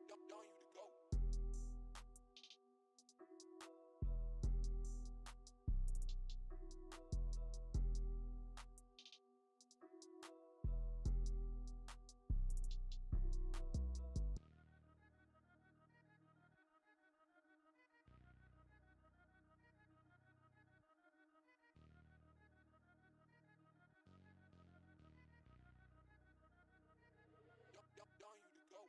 Don't you to go. Don't you to go.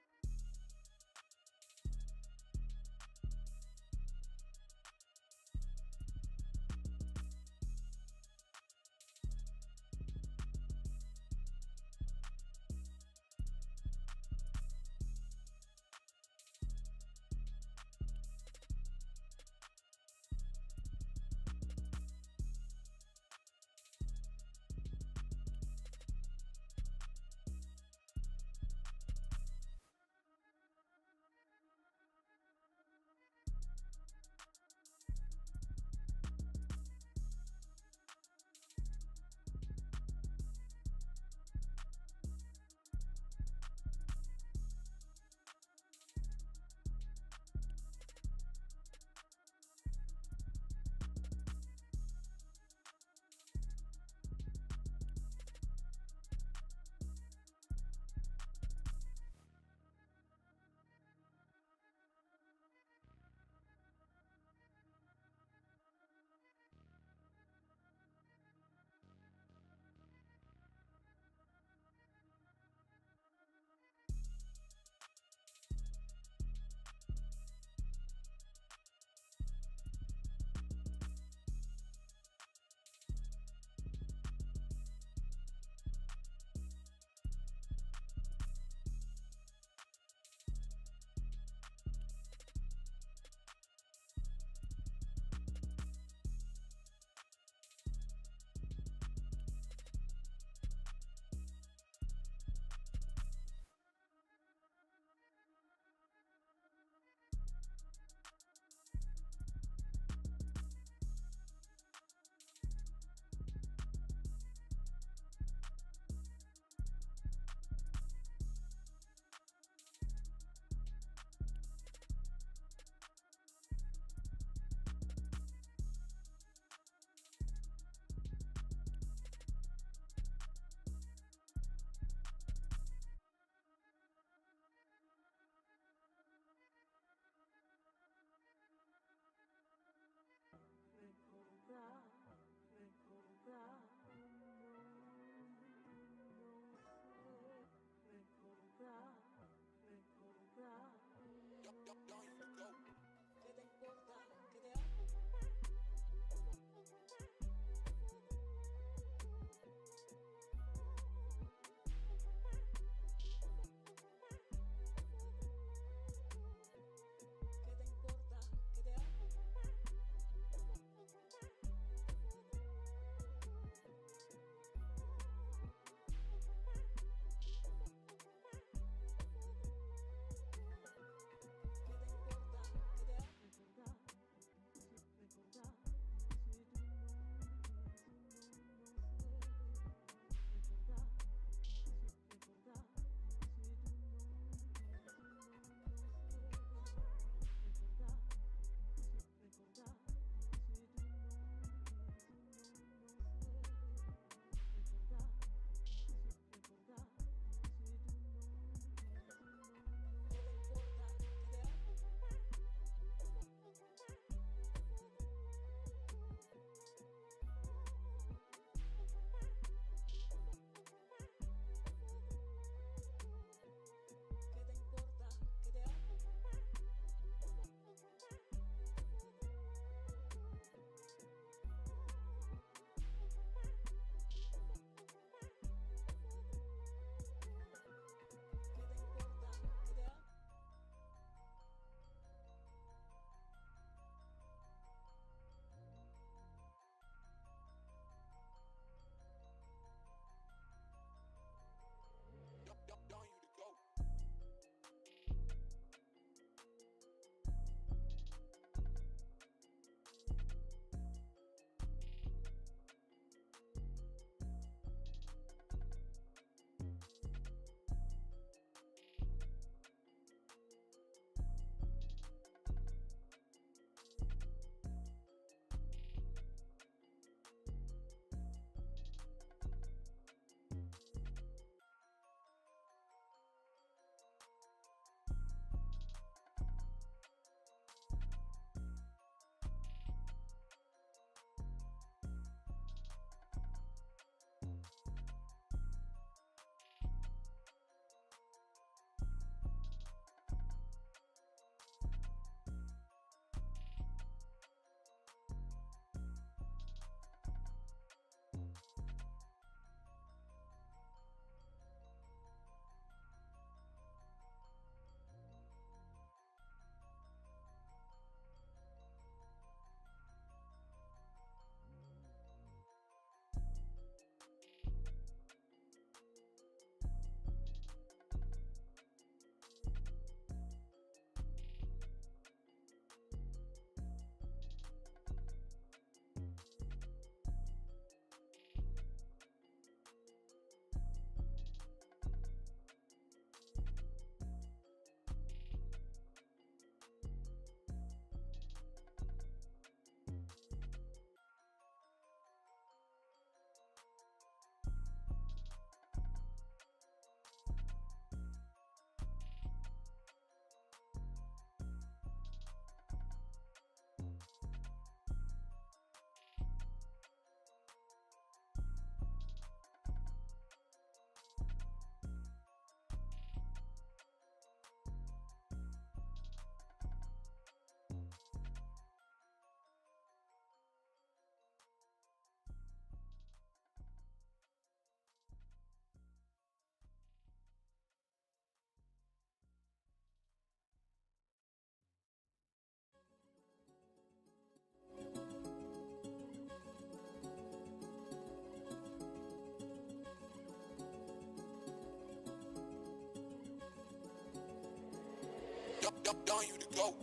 Don't you to go.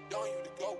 Don't you to go.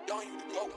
Don't you to go.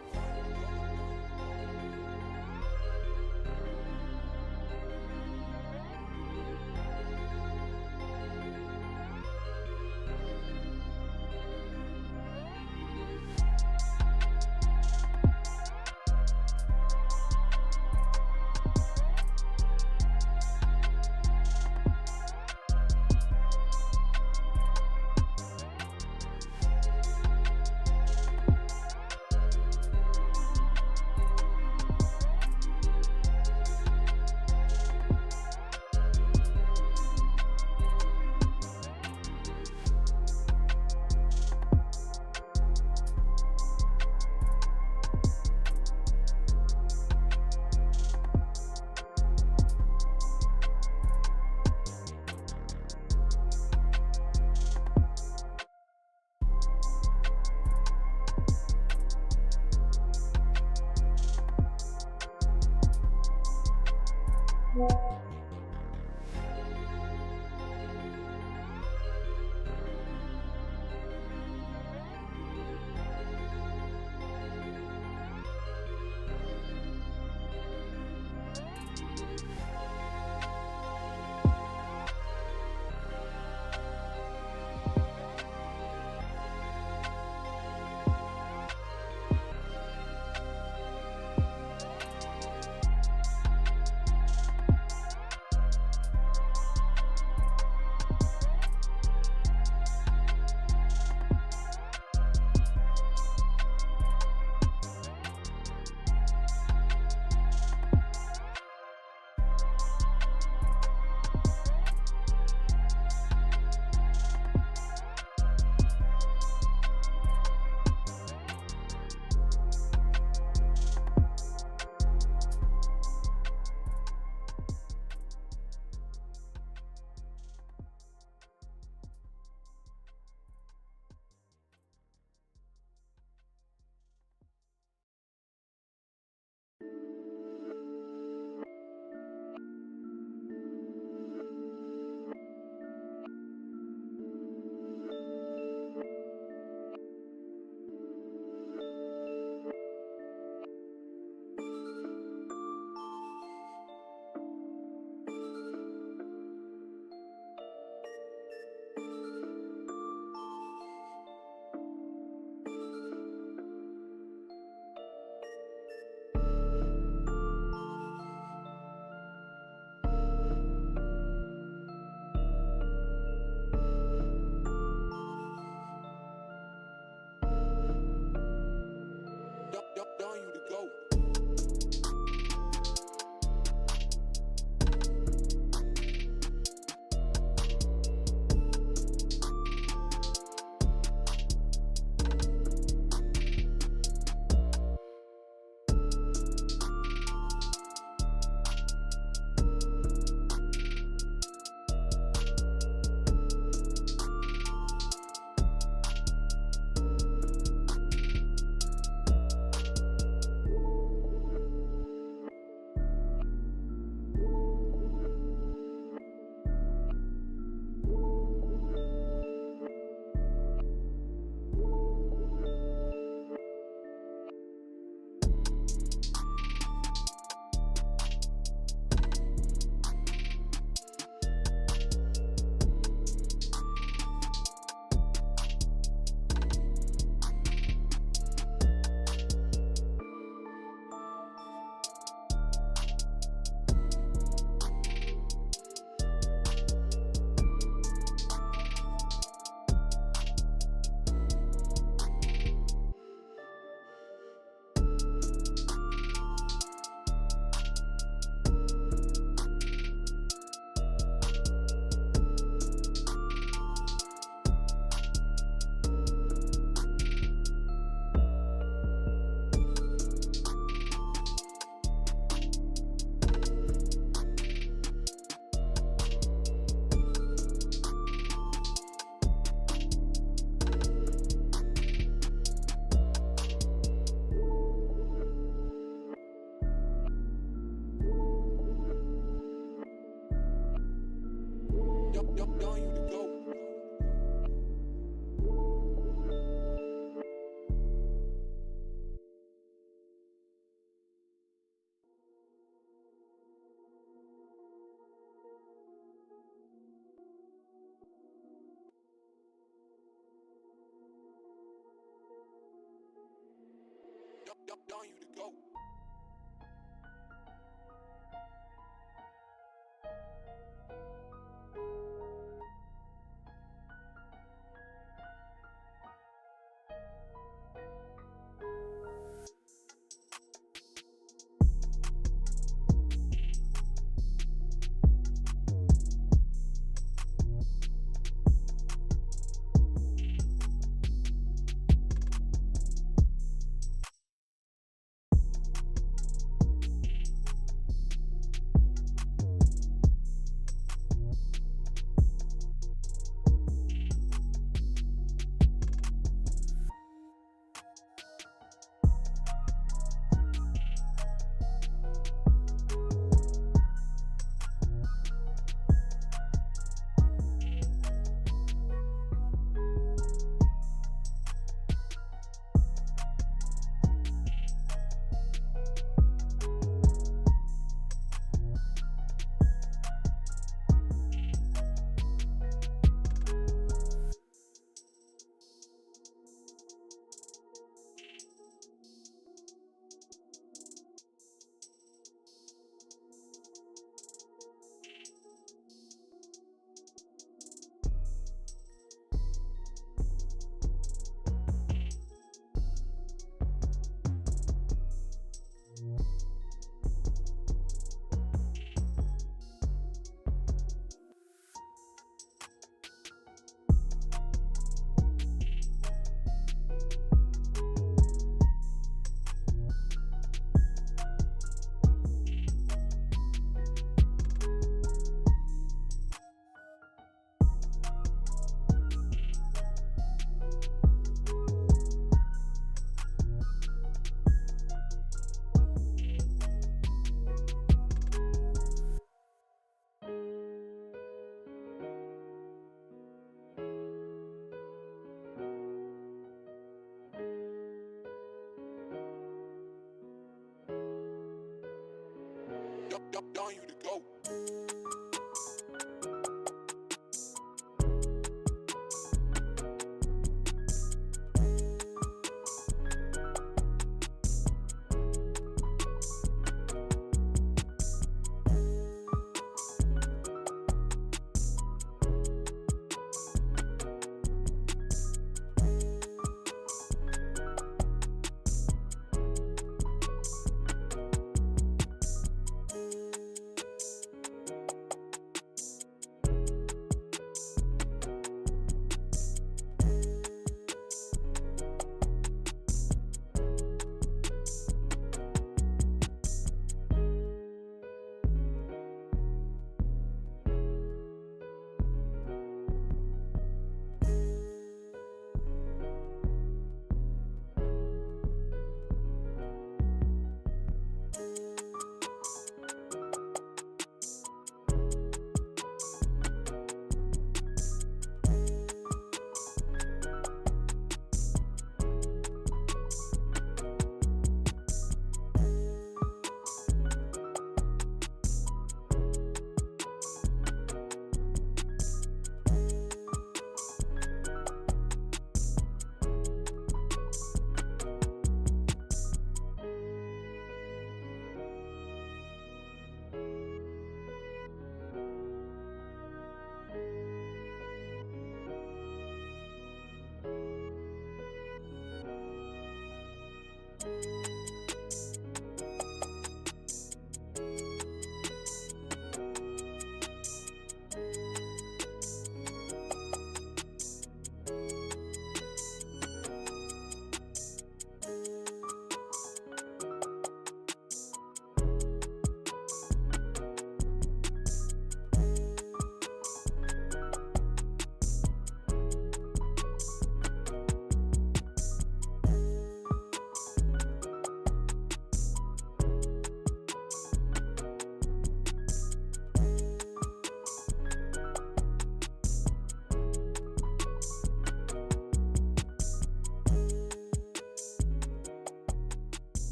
Don't you to go.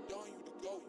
Don't you to go.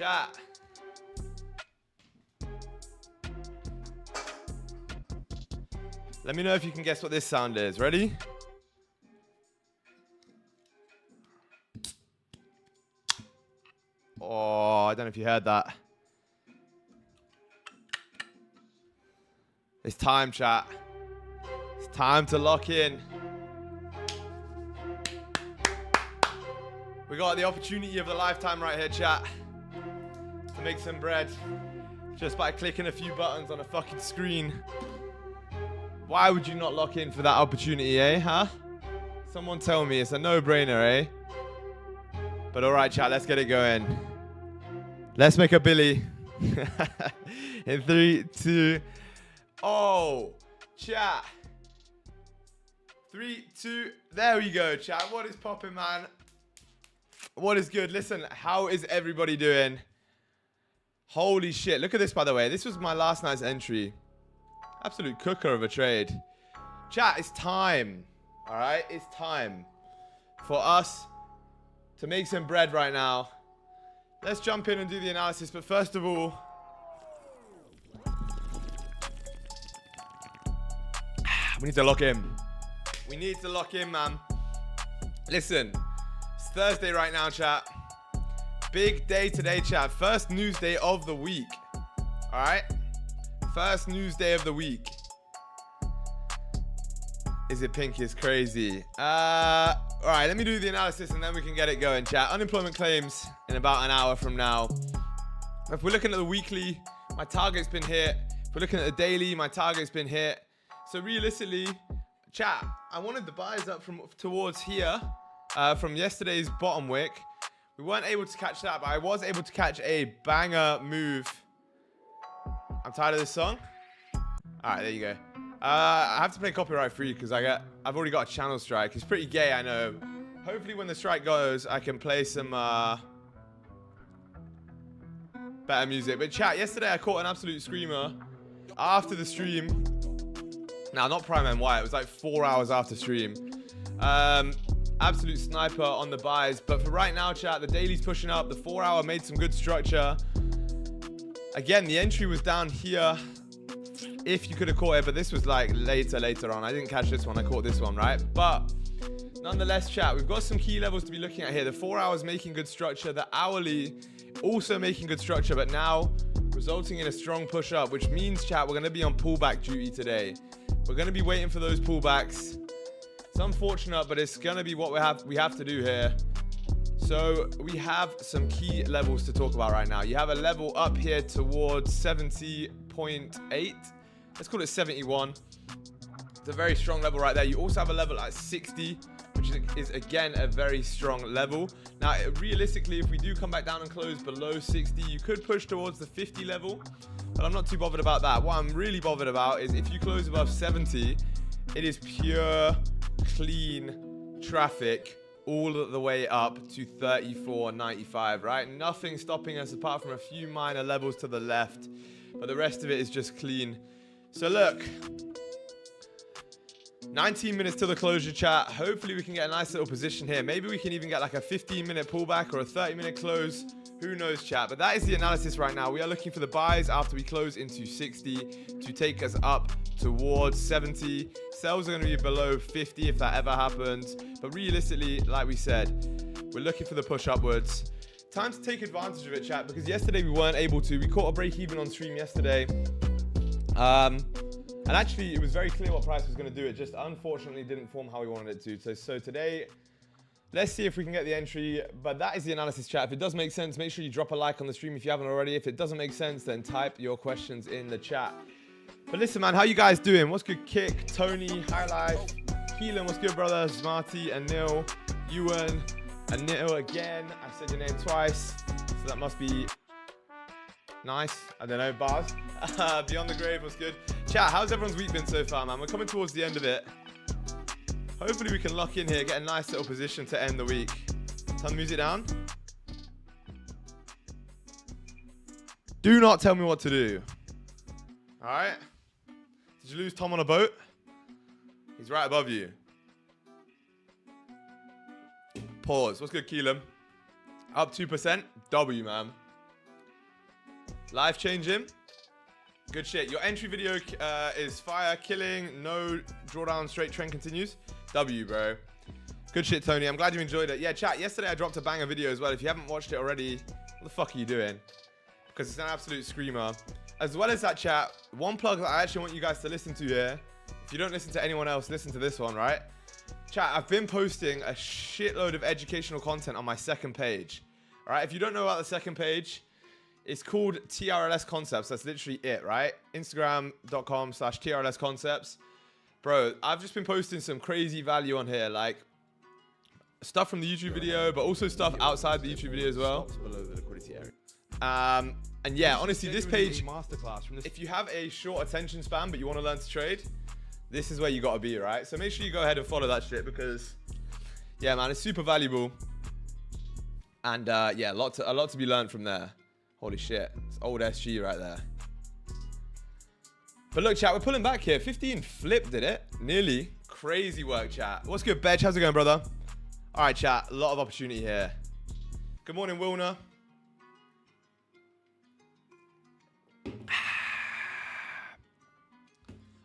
Chat. Let me know if you can guess what this sound is. Ready? Oh, I don't know if you heard that. It's time, chat. It's time to lock in. We got the opportunity of a lifetime right here, chat. To make some bread. Just by clicking a few buttons on a fucking screen. Why would you not lock in for that opportunity, eh? Huh? Someone tell me. It's a no-brainer, eh? But alright, chat. Let's get it going. Let's make a Billy. In 3, 2... Oh, chat. 3, 2, there we go, chat. What is popping, man? What is good? Listen, how is everybody doing? Holy shit. Look at this, by the way. This was my last night's entry. Absolute cooker of a trade. Chat, it's time. All right? It's time for us to make some bread right now. Let's jump in and do the analysis. But first of all, we need to lock in. We need to lock in, man. Listen, it's Thursday right now, chat. Big day today, chat. First news day of the week. All right? First news day of the week. Is it pink is crazy? All right, let me do the analysis and then we can get it going, chat. Unemployment claims in about an hour from now. If we're looking at the weekly, my target's been hit. If we're looking at the daily, my target's been hit. So realistically, chat, I wanted the buys up from towards here, from yesterday's bottom wick. We weren't able to catch that, but I was able to catch a banger move. I'm tired of this song. All right, there you go. I have to play copyright free because I've already got a channel strike. It's pretty gay, I know. Hopefully when the strike goes, I can play some better music. But chat, yesterday I caught an absolute screamer after the stream. Now, not Prime NY. It was like 4 hours after stream. Absolute sniper on the buys. But for right now, chat, the daily's pushing up. The 4 hour made some good structure. Again, the entry was down here. If you could have caught it, but this was like later on. I didn't catch this one. I caught this one, right? But nonetheless, chat, we've got some key levels to be looking at here. The 4 hours making good structure. The hourly also making good structure, but now resulting in a strong push up, which means, chat, we're going to be on pullback duty today. We're going to be waiting for those pullbacks. It's unfortunate, but it's going to be what we have to do here. So we have some key levels to talk about right now. You have a level up here towards 70.8. Let's call it 71. It's a very strong level right there. You also have a level at 60, which is again a very strong level. Now, realistically, if we do come back down and close below 60, you could push towards the 50 level. But I'm not too bothered about that. What I'm really bothered about is if you close above 70, it is pure, clean traffic all the way up to 34.95, right? Nothing stopping us apart from a few minor levels to the left. But the rest of it is just clean. So look, 19 minutes till the closure, chat. Hopefully we can get a nice little position here. Maybe we can even get like a 15-minute pullback or a 30-minute close. Who knows, chat? But that is the analysis right now. We are looking for the buys after we close into 60 to take us up towards 70. Sells are going to be below 50 if that ever happens. But realistically, like we said, we're looking for the push upwards. Time to take advantage of it, chat, because yesterday we weren't able to. We caught a break even on stream yesterday. And actually, it was very clear what price was going to do. It just unfortunately didn't form how we wanted it to. So today, let's see if we can get the entry. But that is the analysis, chat. If it does make sense, make sure you drop a like on the stream if you haven't already. If it doesn't make sense, then type your questions in the chat. But listen, man, how you guys doing? What's good, Kick, Tony, High Life, Keelan, what's good, brother? Smarty, Anil, Ewan, Anil again. I said your name twice, so that must be nice. I don't know, bars. Beyond the Grave, what's good? Chat, how's everyone's week been so far, man? We're coming towards the end of it. Hopefully we can lock in here, get a nice little position to end the week. Turn the music down. Do not tell me what to do. All right? Did you lose Tom on a boat? He's right above you. Pause. What's good, Keelan? Up 2%. W, man. Life changing. Good shit. Your entry video is fire, killing, no drawdown, straight trend continues. W, bro. Good shit, Tony. I'm glad you enjoyed it. Yeah, chat. Yesterday I dropped a banger video as well. If you haven't watched it already, what the fuck are you doing? Because it's an absolute screamer. As well as that, chat, one plug that I actually want you guys to listen to here. If you don't listen to anyone else, listen to this one, right? Chat, I've been posting a shitload of educational content on my second page. All right, if you don't know about the second page, it's called TRLS Concepts. That's literally it, right? Instagram.com/TRLS Concepts. Bro, I've just been posting some crazy value on here, like stuff from the YouTube video, but also stuff outside the YouTube video as well. Below the liquidity area. And yeah, honestly, this page, if you have a short attention span, but you want to learn to trade, this is where you got to be, right? So make sure you go ahead and follow that shit because, yeah, man, it's super valuable. And yeah, a lot to be learned from there. Holy shit, it's old SG right there. But look, chat, we're pulling back here. 15 flipped, did it? Nearly. Crazy work, chat. What's good, Bedge? How's it going, brother? All right, chat, a lot of opportunity here. Good morning, Wilner.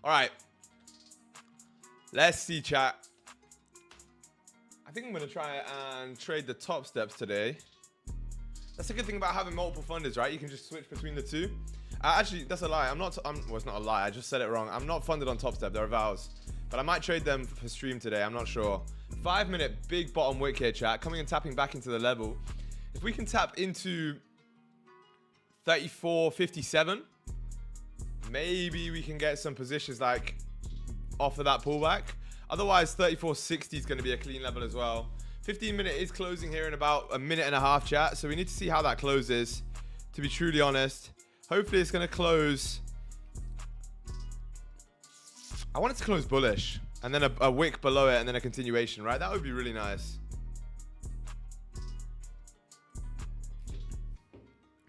All right, let's see, chat. I think I'm gonna try and trade the top steps today. That's a good thing about having multiple funders, right? You can just switch between the two. Actually, that's a lie. Well, it's not a lie. I just said it wrong. I'm not funded on top step. They're vows, but I might trade them for stream today. I'm not sure. 5 minute big bottom wick here, chat. Coming and tapping back into the level. If we can tap into 34.57. Maybe we can get some positions like off of that pullback. Otherwise, 34.60 is going to be a clean level as well. 15 minute is closing here in about a minute and a half, chat. So we need to see how that closes, to be truly honest. Hopefully it's going to close. I want it to close bullish and then a wick below it and then a continuation, right? That would be really nice.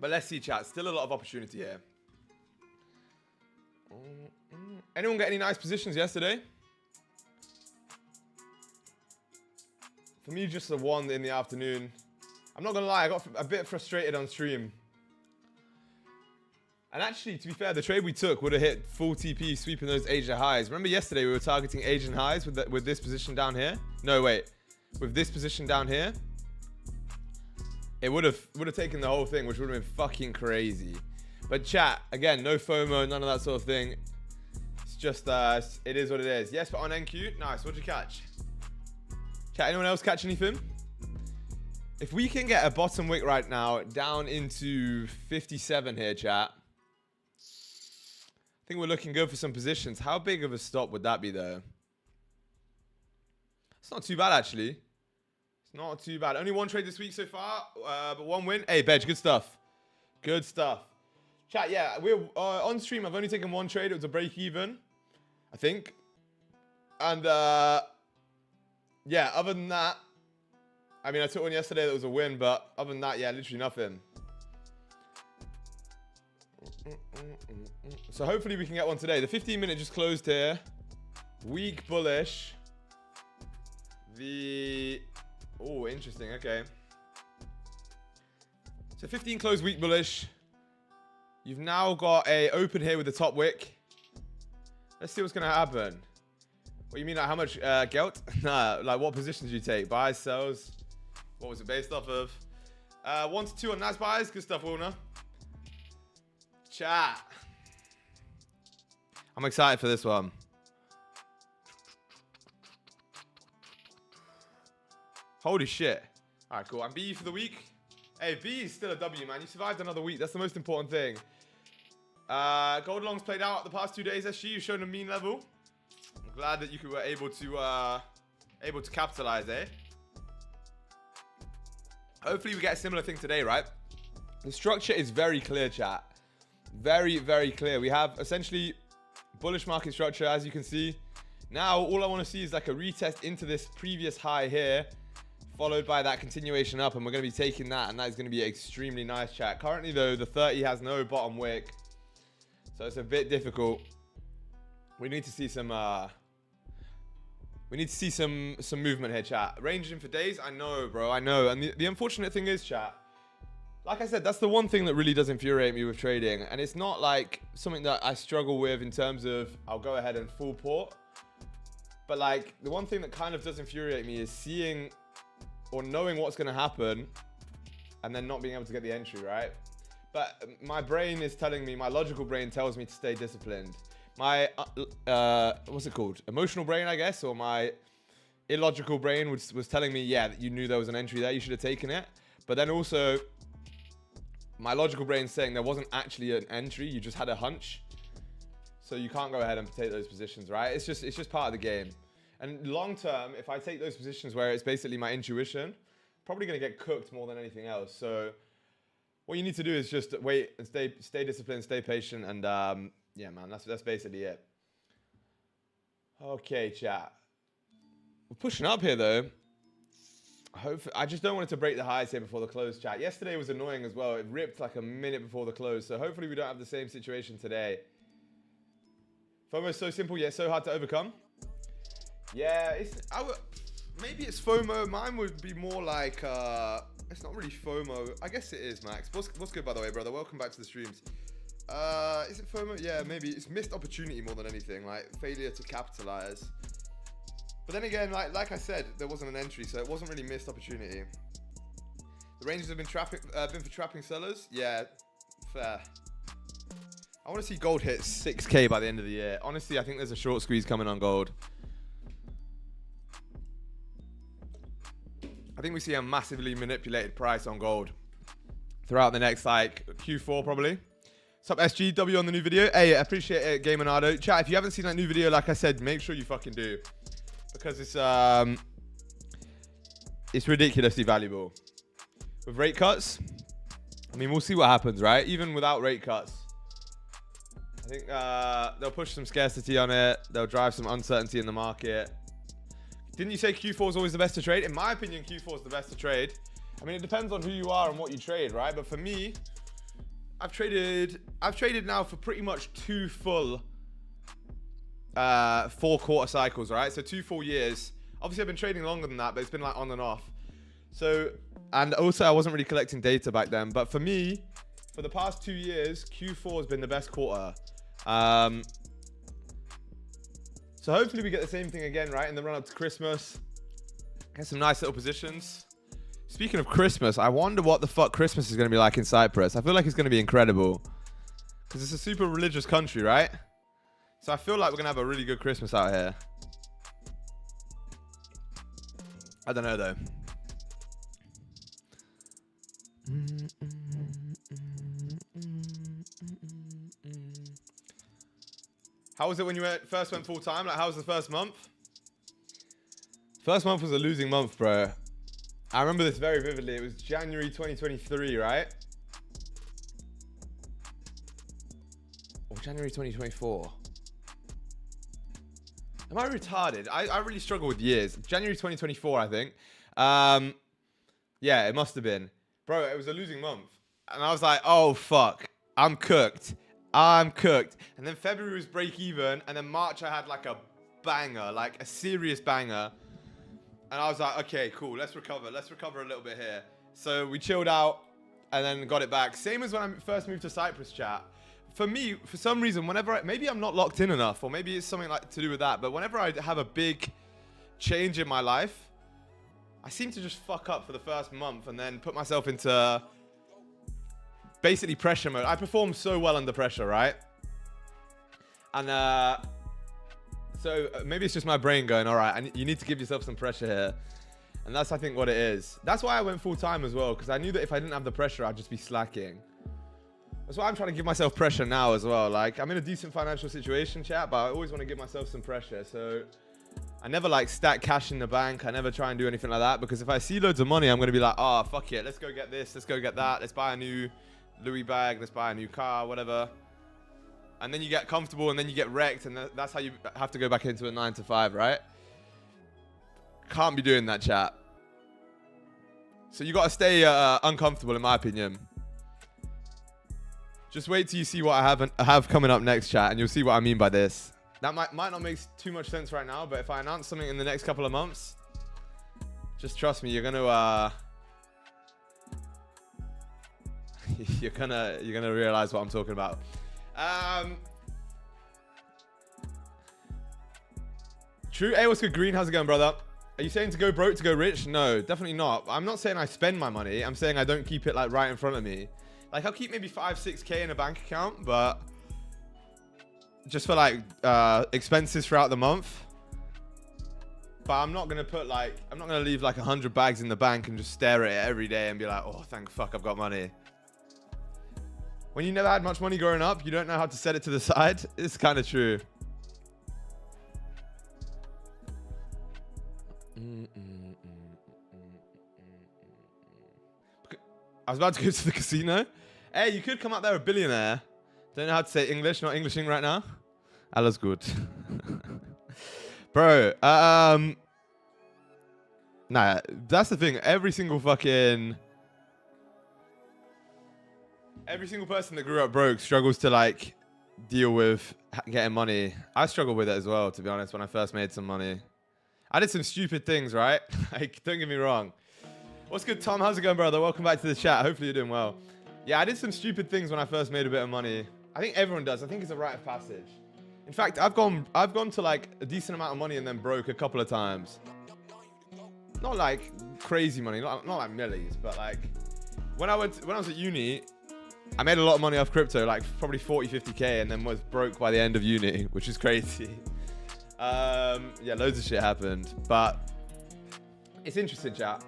But let's see, chat. Still a lot of opportunity here. Anyone get any nice positions yesterday? For me, just the one in the afternoon. I'm not gonna lie, I got a bit frustrated on stream. And actually, to be fair, the trade we took would have hit full TP, sweeping those Asian highs. Remember yesterday we were targeting Asian highs with this position down here? No, wait. With this position down here, it would have taken the whole thing, which would have been fucking crazy. But chat, again, no FOMO, none of that sort of thing. It's just, it is what it is. Yes, but on NQ, nice. What'd you catch? Chat, anyone else catch anything? If we can get a bottom wick right now down into 57 here, chat. I think we're looking good for some positions. How big of a stop would that be, though? It's not too bad, actually. It's not too bad. Only one trade this week so far, but one win. Hey, Bedge, good stuff. Good stuff. Chat, yeah, we're on stream. I've only taken one trade. It was a break even, I think. And yeah, other than that, I mean, I took one yesterday that was a win, but other than that, yeah, literally nothing. So hopefully we can get one today. The 15 minute just closed here. Weak bullish. Oh, interesting. Okay. So 15 closed weak bullish. You've now got a open here with the top wick. Let's see what's going to happen. What you mean, like how much gelt? Nah, like what positions do you take? Buys, sells? What was it based off of? 1 to 2 on nice buys. Good stuff, Wilner. Chat. I'm excited for this one. Holy shit. All right, cool. I'm B for the week. Hey, B is still a W, man. You survived another week. That's the most important thing. Gold longs played out the past 2 days, SG. You've shown a mean level. I'm glad that you were able to capitalize, eh? Hopefully we get a similar thing today, right? The structure is very clear, chat. Very, very clear. We have essentially bullish market structure, as you can see. Now, all I want to see is like a retest into this previous high here, followed by that continuation up, and we're going to be taking that, and that is going to be extremely nice, chat. Currently, though, the 30 has no bottom wick, so it's a bit difficult. We need to see some movement here, chat. Ranging for days, I know, bro, I know. And the unfortunate thing is, chat, like I said, that's the one thing that really does infuriate me with trading. And it's not like something that I struggle with in terms of I'll go ahead and full port. But like the one thing that kind of does infuriate me is seeing or knowing what's going to happen and then not being able to get the entry, right? But my brain is telling me, my logical brain tells me to stay disciplined. My, what's it called? Emotional brain, I guess, or my illogical brain was telling me, yeah, that you knew there was an entry there, you should have taken it. But then also, my logical brain saying there wasn't actually an entry, you just had a hunch. So you can't go ahead and take those positions, right? It's just part of the game. And long term, if I take those positions where it's basically my intuition, probably going to get cooked more than anything else. So what you need to do is just wait and stay disciplined, stay patient, and yeah, man, that's basically it. Okay, chat. We're pushing up here though. I just don't want it to break the highs here before the close, chat. Yesterday was annoying as well. It ripped like a minute before the close. So hopefully we don't have the same situation today. FOMO is so simple yet so hard to overcome. Yeah, maybe it's FOMO. Mine would be more like, it's not really FOMO. I guess it is, Max. What's good, by the way, brother? Welcome back to the streams. Is it FOMO? Yeah, maybe. It's missed opportunity more than anything, like failure to capitalize. But then again, like I said, there wasn't an entry, so it wasn't really missed opportunity. The ranges have been for trapping sellers. Yeah, fair. I want to see gold hit 6K by the end of the year. Honestly, I think there's a short squeeze coming on gold. I think we see a massively manipulated price on gold throughout the next, like, Q4 probably. What's up, SGW on the new video? Hey, I appreciate it, Gamonado. Chat, if you haven't seen that new video, like I said, make sure you fucking do. Because it's ridiculously valuable. With rate cuts, I mean, we'll see what happens, right? Even without rate cuts. I think they'll push some scarcity on it. They'll drive some uncertainty in the market. Didn't you say Q4 is always the best to trade? In my opinion, Q4 is the best to trade. I mean, it depends on who you are and what you trade, right? But for me, I've traded now for pretty much 2 full 4-quarter cycles, right? So 2 full years. Obviously, I've been trading longer than that, but it's been like on and off. So, and also I wasn't really collecting data back then. But for me, for the past 2 years, Q4 has been the best quarter. So hopefully we get the same thing again, right? In the run up to Christmas. Get some nice little positions. Speaking of Christmas, I wonder what the fuck Christmas is going to be like in Cyprus. I feel like it's going to be incredible. Because it's a super religious country, right? So I feel like we're going to have a really good Christmas out here. I don't know, though. How was it when you first went full time? Like, how was the first month? First month was a losing month, bro. I remember this very vividly. It was January 2023, right? Or January 2024. Am I retarded? I really struggle with years. January 2024, I think. Yeah, it must have been. Bro, it was a losing month. And I was like, oh, fuck. I'm cooked. I'm cooked. And then February was break even. And then March, I had like a banger, like a serious banger. And I was like, okay, cool. Let's recover. Let's recover a little bit here. So we chilled out and then got it back. Same as when I first moved to Cyprus, chat. For me, for some reason, whenever maybe I'm not locked in enough, or maybe it's something like to do with that. But whenever I have a big change in my life, I seem to just fuck up for the first month and then put myself into basically pressure mode. I perform so well under pressure, right? And so maybe it's just my brain going, all right, you need to give yourself some pressure here. And that's, I think, what it is. That's why I went full time as well, because I knew that if I didn't have the pressure, I'd just be slacking. That's why I'm trying to give myself pressure now as well. Like, I'm in a decent financial situation, chat, but I always want to give myself some pressure. So I never like stack cash in the bank. I never try and do anything like that, because if I see loads of money, I'm going to be like, oh, fuck it. Let's go get this. Let's go get that. Let's buy a new Louis bag. Let's buy a new car, whatever. And then you get comfortable and then you get wrecked. And that's how you have to go back into a 9 to 5, right? Can't be doing that, chat. So you got to stay uncomfortable, in my opinion. Just wait till you see what I have coming up next, chat, and you'll see what I mean by this. That might not make too much sense right now, but if I announce something in the next couple of months, just trust me, you're going to you're gonna realize what I'm talking about. True. Hey, what's good, Green? How's it going, brother? Are you saying to go broke to go rich? No, definitely not. I'm not saying I spend my money. I'm saying I don't keep it like right in front of me. Like I'll keep maybe 5-6K in a bank account, but just for like expenses throughout the month. But I'm not gonna put like, I'm not gonna leave like 100 bags in the bank and just stare at it every day and be like, oh, thank fuck I've got money. When you never had much money growing up, you don't know how to set it to the side. It's kind of true. I was about to go to the casino. Hey, you could come out there a billionaire. Don't know how to say English. Not Englishing right now. Alles gut. Bro, nah, that's the thing. Every single person that grew up broke struggles to like deal with getting money. I struggled with it as well, to be honest, when I first made some money. I did some stupid things, right? Like, don't get me wrong. What's good, Tom? How's it going, brother? Welcome back to the chat. Hopefully you're doing well. Yeah, I did some stupid things when I first made a bit of money. I think everyone does. I think it's a rite of passage. In fact, I've gone to like a decent amount of money and then broke a couple of times. Not like crazy money, not like millies, but like when I was at uni, I made a lot of money off crypto, like probably 40-50K, and then was broke by the end of uni, which is crazy. Yeah, loads of shit happened, but it's interesting, chat.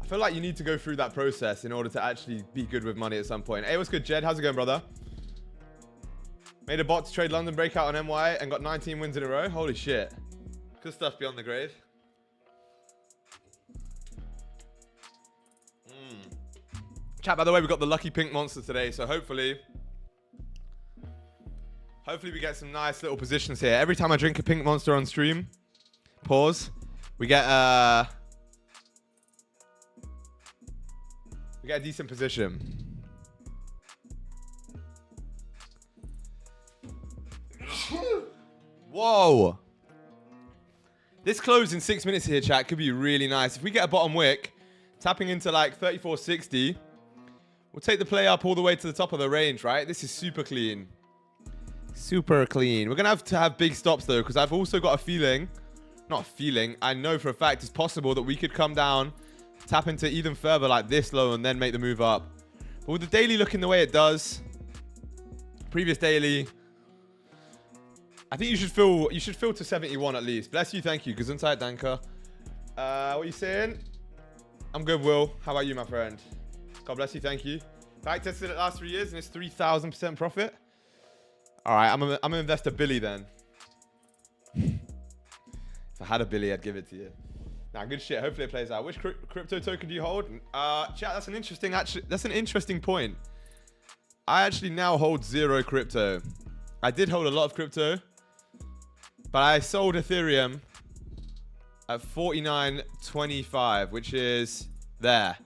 I feel like you need to go through that process in order to actually be good with money at some point. Hey, what's good, Jed? How's it going, brother? Made a bot to trade London breakout on MY and got 19 wins in a row. Holy shit. Good stuff beyond the grave. Chat, by the way, we got the lucky pink monster today, so hopefully we get some nice little positions here. Every time I drink a pink monster on stream, pause, we get a decent position. Whoa. This close in 6 minutes here, chat, could be really nice. If we get a bottom wick, tapping into like 34.60, we'll take the play up all the way to the top of the range, right? This is super clean. Super clean. We're going to have big stops, though, because I've also got a feeling, not a feeling, I know for a fact it's possible that we could come down, tap into even further like this low, and then make the move up. But with the daily looking the way it does, previous daily, I think you should fill to 71 at least. Bless you, thank you. Gesundheit, danke. What are you saying? I'm good, Will. How about you, my friend? God bless you, thank you. Back tested it last 3 years and it's 3,000% profit. All right, I'm gonna invest a billy then. If I had a billy, I'd give it to you. Nah, good shit. Hopefully it plays out. Which crypto token do you hold? Chat, that's an interesting point. I actually now hold 0 crypto. I did hold a lot of crypto, but I sold Ethereum at 49.25, which is there.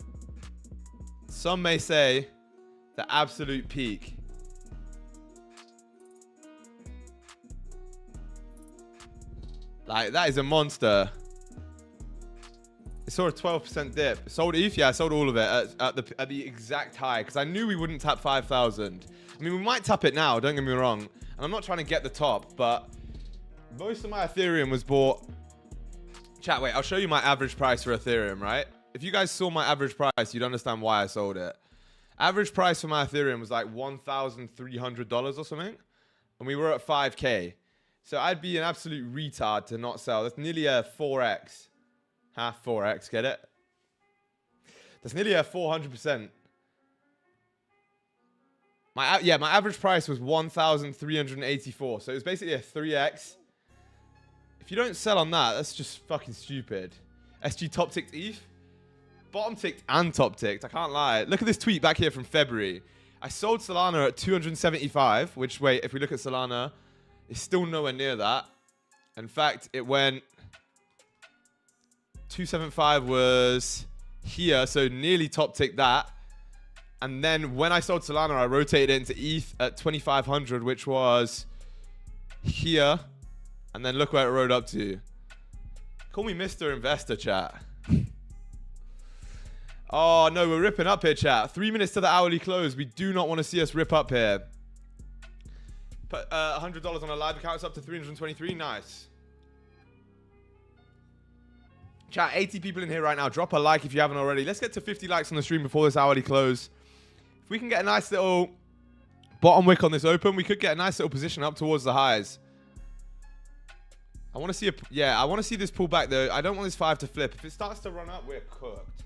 Some may say the absolute peak. Like, that is a monster. It saw a 12% dip. Sold ETH? Yeah, I sold all of it at the exact high because I knew we wouldn't tap 5,000. I mean, we might tap it now, don't get me wrong. And I'm not trying to get the top, but most of my Ethereum was bought. Chat, wait, I'll show you my average price for Ethereum, right? If you guys saw my average price, you'd understand why I sold it. Average price for my Ethereum was like $1,300 or something. And we were at 5K. So I'd be an absolute retard to not sell. That's nearly a 4x. Half 4x, get it? That's nearly a 400%. My average price was 1,384. So it was basically a 3x. If you don't sell on that, that's just fucking stupid. SG top ticked ETH. Bottom ticked and top ticked. I can't lie. Look at this tweet back here from February. I sold Solana at 275, which, wait, if we look at Solana, it's still nowhere near that. In fact, it went 275 was here, so nearly top ticked that. And then when I sold Solana, I rotated it into ETH at 2,500, which was here. And then look where it rode up to. Call me Mr. Investor, chat. Oh, no, we're ripping up here, chat. 3 minutes to the hourly close. We do not want to see us rip up here. Put $100 on a live account. It's up to 323. Nice. Chat, 80 people in here right now. Drop a like if you haven't already. Let's get to 50 likes on the stream before this hourly close. If we can get a nice little bottom wick on this open, we could get a nice little position up towards the highs. I want to see I want to see this pull back though. I don't want this 5 to flip. If it starts to run up, we're cooked.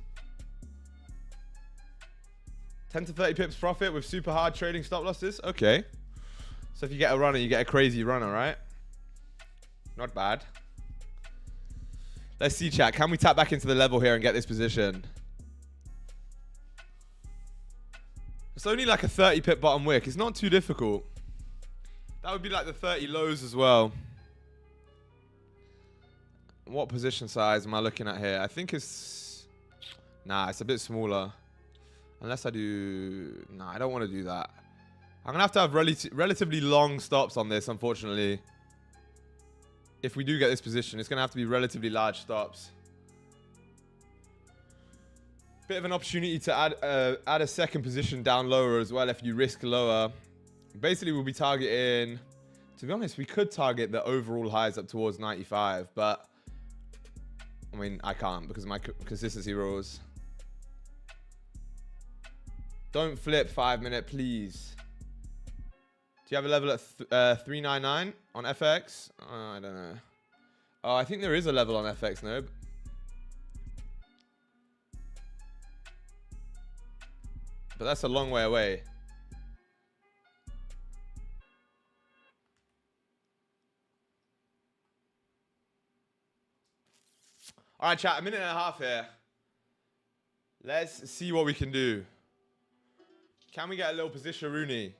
10 to 30 pips profit with super hard trading stop losses. Okay. So if you get a runner, you get a crazy runner, right? Not bad. Let's see, chat. Can we tap back into the level here and get this position? It's only like a 30 pip bottom wick. It's not too difficult. That would be like the 30 lows as well. What position size am I looking at here? I think it's... Nah, it's a bit smaller. Unless I do... Nah, I don't want to do that. I'm going to have relatively long stops on this, unfortunately. If we do get this position, it's going to have to be relatively large stops. Bit of an opportunity to add a second position down lower as well if you risk lower. Basically, we'll be targeting... To be honest, we could target the overall highs up towards 95, but... I mean, I can't because of my consistency rules. Don't flip 5 minute, please. Do you have a level at 399 on FX? I don't know. Oh, I think there is a level on FX, no? But that's a long way away. All right, chat, a minute and a half here. Let's see what we can do. Can we get a little position, Rooney?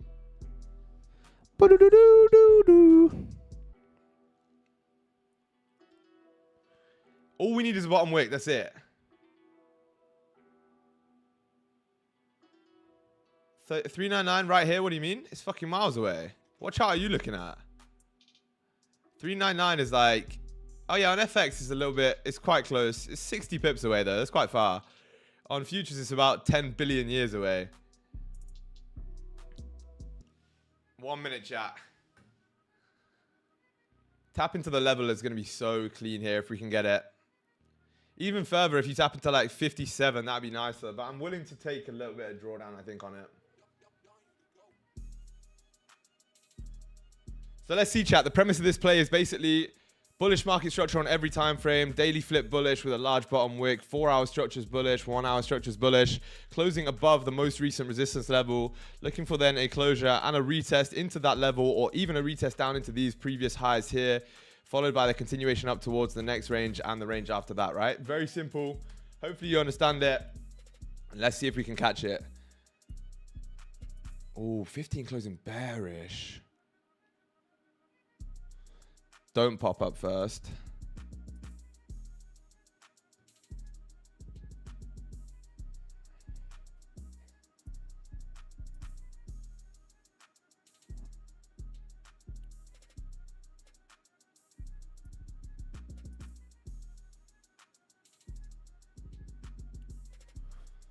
All we need is a bottom wick. That's it. So 399 right here. What do you mean? It's fucking miles away. What chart are you looking at? 399 is like... Oh yeah, on FX is a little bit... It's quite close. It's 60 pips away though. That's quite far. On futures, it's about 10 billion years away. 1 minute, chat. Tap into the level is going to be so clean here if we can get it. Even further, if you tap into like 57, that'd be nicer. But I'm willing to take a little bit of drawdown, I think, on it. So let's see, chat. The premise of this play is basically bullish market structure on every time frame. Daily flip bullish with a large bottom wick. 4-hour structures bullish. 1-hour structures bullish. Closing above the most recent resistance level. Looking for then a closure and a retest into that level, or even a retest down into these previous highs here, followed by the continuation up towards the next range and the range after that, right? Very simple. Hopefully you understand it. Let's see if we can catch it. Oh, 15 closing bearish. Don't pop up first.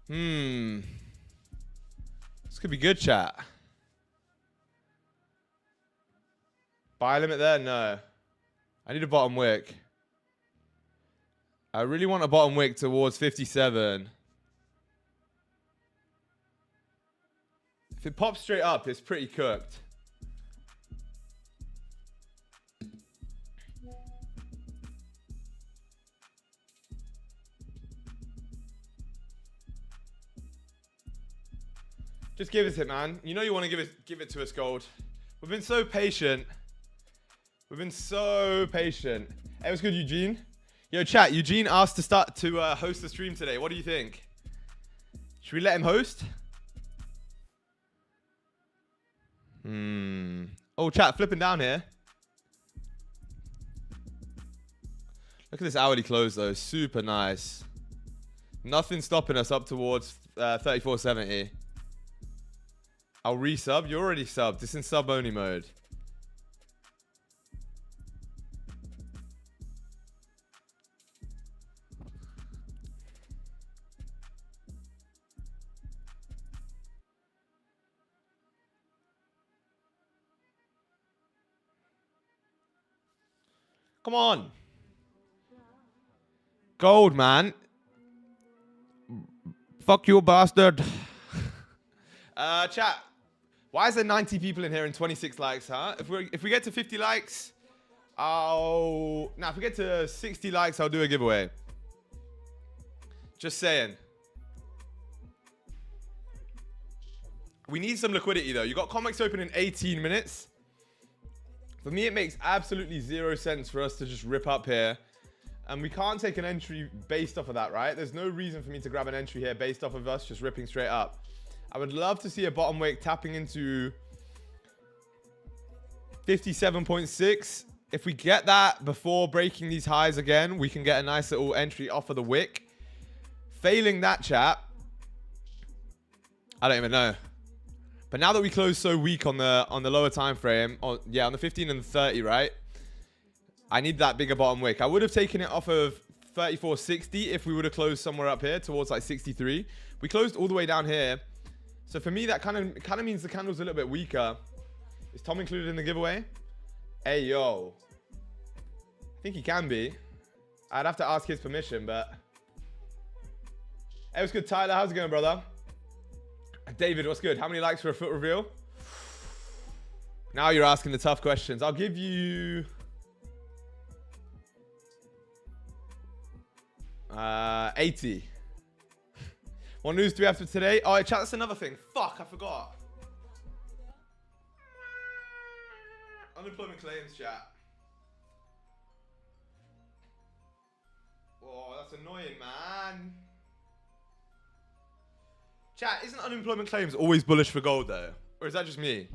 This could be good, chat. Buy limit there? No. I need a bottom wick. I really want a bottom wick towards 57. If it pops straight up, it's pretty cooked. Just give us it, man. You know you want to give it to us, Gold. We've been so patient. We've been so patient. Hey, what's good, Eugene? Yo, chat. Eugene asked to start to host the stream today. What do you think? Should we let him host? Oh, chat, flipping down here. Look at this hourly close, though. Super nice. Nothing stopping us up towards 34.70. I'll resub. You're already subbed. It's in sub-only mode. Come on. Gold, man. Fuck you, bastard. Chat. Why is there 90 people in here and 26 likes, huh? If we get to 50 likes, if we get to 60 likes, I'll do a giveaway. Just saying. We need some liquidity, though. You got comics open in 18 minutes. For me, it makes absolutely zero sense for us to just rip up here. And we can't take an entry based off of that, right? There's no reason for me to grab an entry here based off of us just ripping straight up. I would love to see a bottom wick tapping into 57.6. If we get that before breaking these highs again, we can get a nice little entry off of the wick. Failing that, chat, I don't even know. But now that we close so weak on the lower time frame, on the 15 and the 30, right? I need that bigger bottom wick. I would have taken it off of 34.60 if we would have closed somewhere up here towards like 63. We closed all the way down here. So for me, that kind of means the candle's a little bit weaker. Is Tom included in the giveaway? Hey, yo. I think he can be. I'd have to ask his permission, but... Hey, what's good, Tyler? How's it going, brother? David, what's good? How many likes for a foot reveal? Now you're asking the tough questions. I'll give you... 80. What news do we have for today? Oh, chat, that's another thing. Fuck, I forgot. Unemployment claims, chat. Oh, that's annoying, man. Chat, isn't unemployment claims always bullish for gold, though? Or is that just me?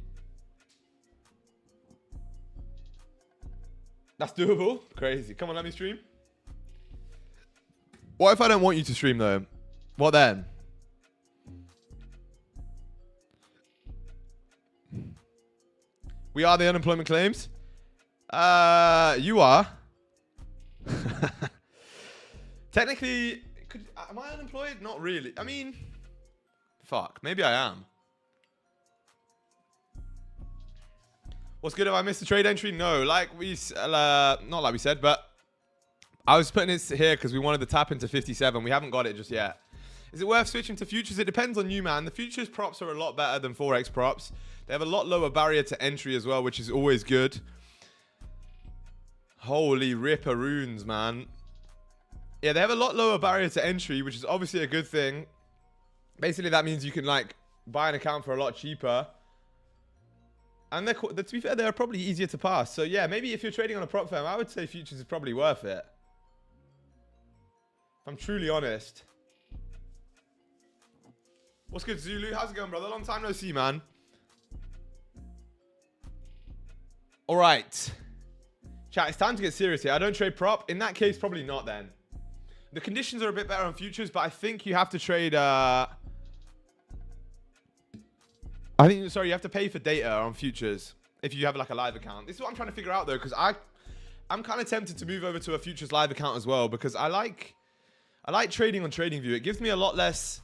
That's doable? Crazy. Come on, let me stream. What if I don't want you to stream, though? What then? We are the unemployment claims? You are. Technically, am I unemployed? Not really. I mean, fuck. Maybe I am. What's good if I missed the trade entry? No, like we, not like we said, but I was putting it here because we wanted to tap into 57. We haven't got it just yet. Is it worth switching to futures? It depends on you, man. The futures props are a lot better than Forex props. They have a lot lower barrier to entry as well, which is always good. Holy ripperoons, man. Yeah, they have a lot lower barrier to entry, which is obviously a good thing. Basically, that means you can, like, buy an account for a lot cheaper. And to be fair, they're probably easier to pass. So, yeah, maybe if you're trading on a prop firm, I would say futures is probably worth it. If I'm truly honest. What's good, Zulu? How's it going, brother? Long time no see, man. All right. Chat, it's time to get serious here. I don't trade prop. In that case, probably not then. The conditions are a bit better on futures, but I think you have to trade... you have to pay for data on futures if you have like a live account. This is what I'm trying to figure out, though, because I'm kind of tempted to move over to a futures live account as well, because I like trading on TradingView. It gives me a lot less...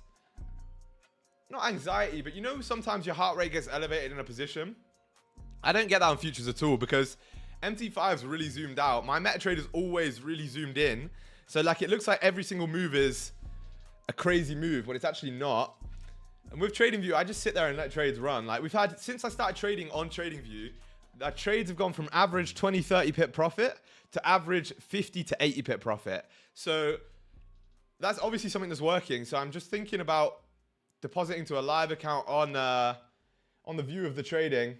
Not anxiety, but you know sometimes your heart rate gets elevated in a position? I don't get that on futures at all because MT5's really zoomed out. My MetaTrader is always really zoomed in. So like it looks like every single move is a crazy move when it's actually not. And with TradingView, I just sit there and let trades run. Like we've had, since I started trading on TradingView, our trades have gone from average 20, 30 pip profit to average 50 to 80 pip profit. So that's obviously something that's working. So I'm just thinking about depositing to a live account on the view of the trading.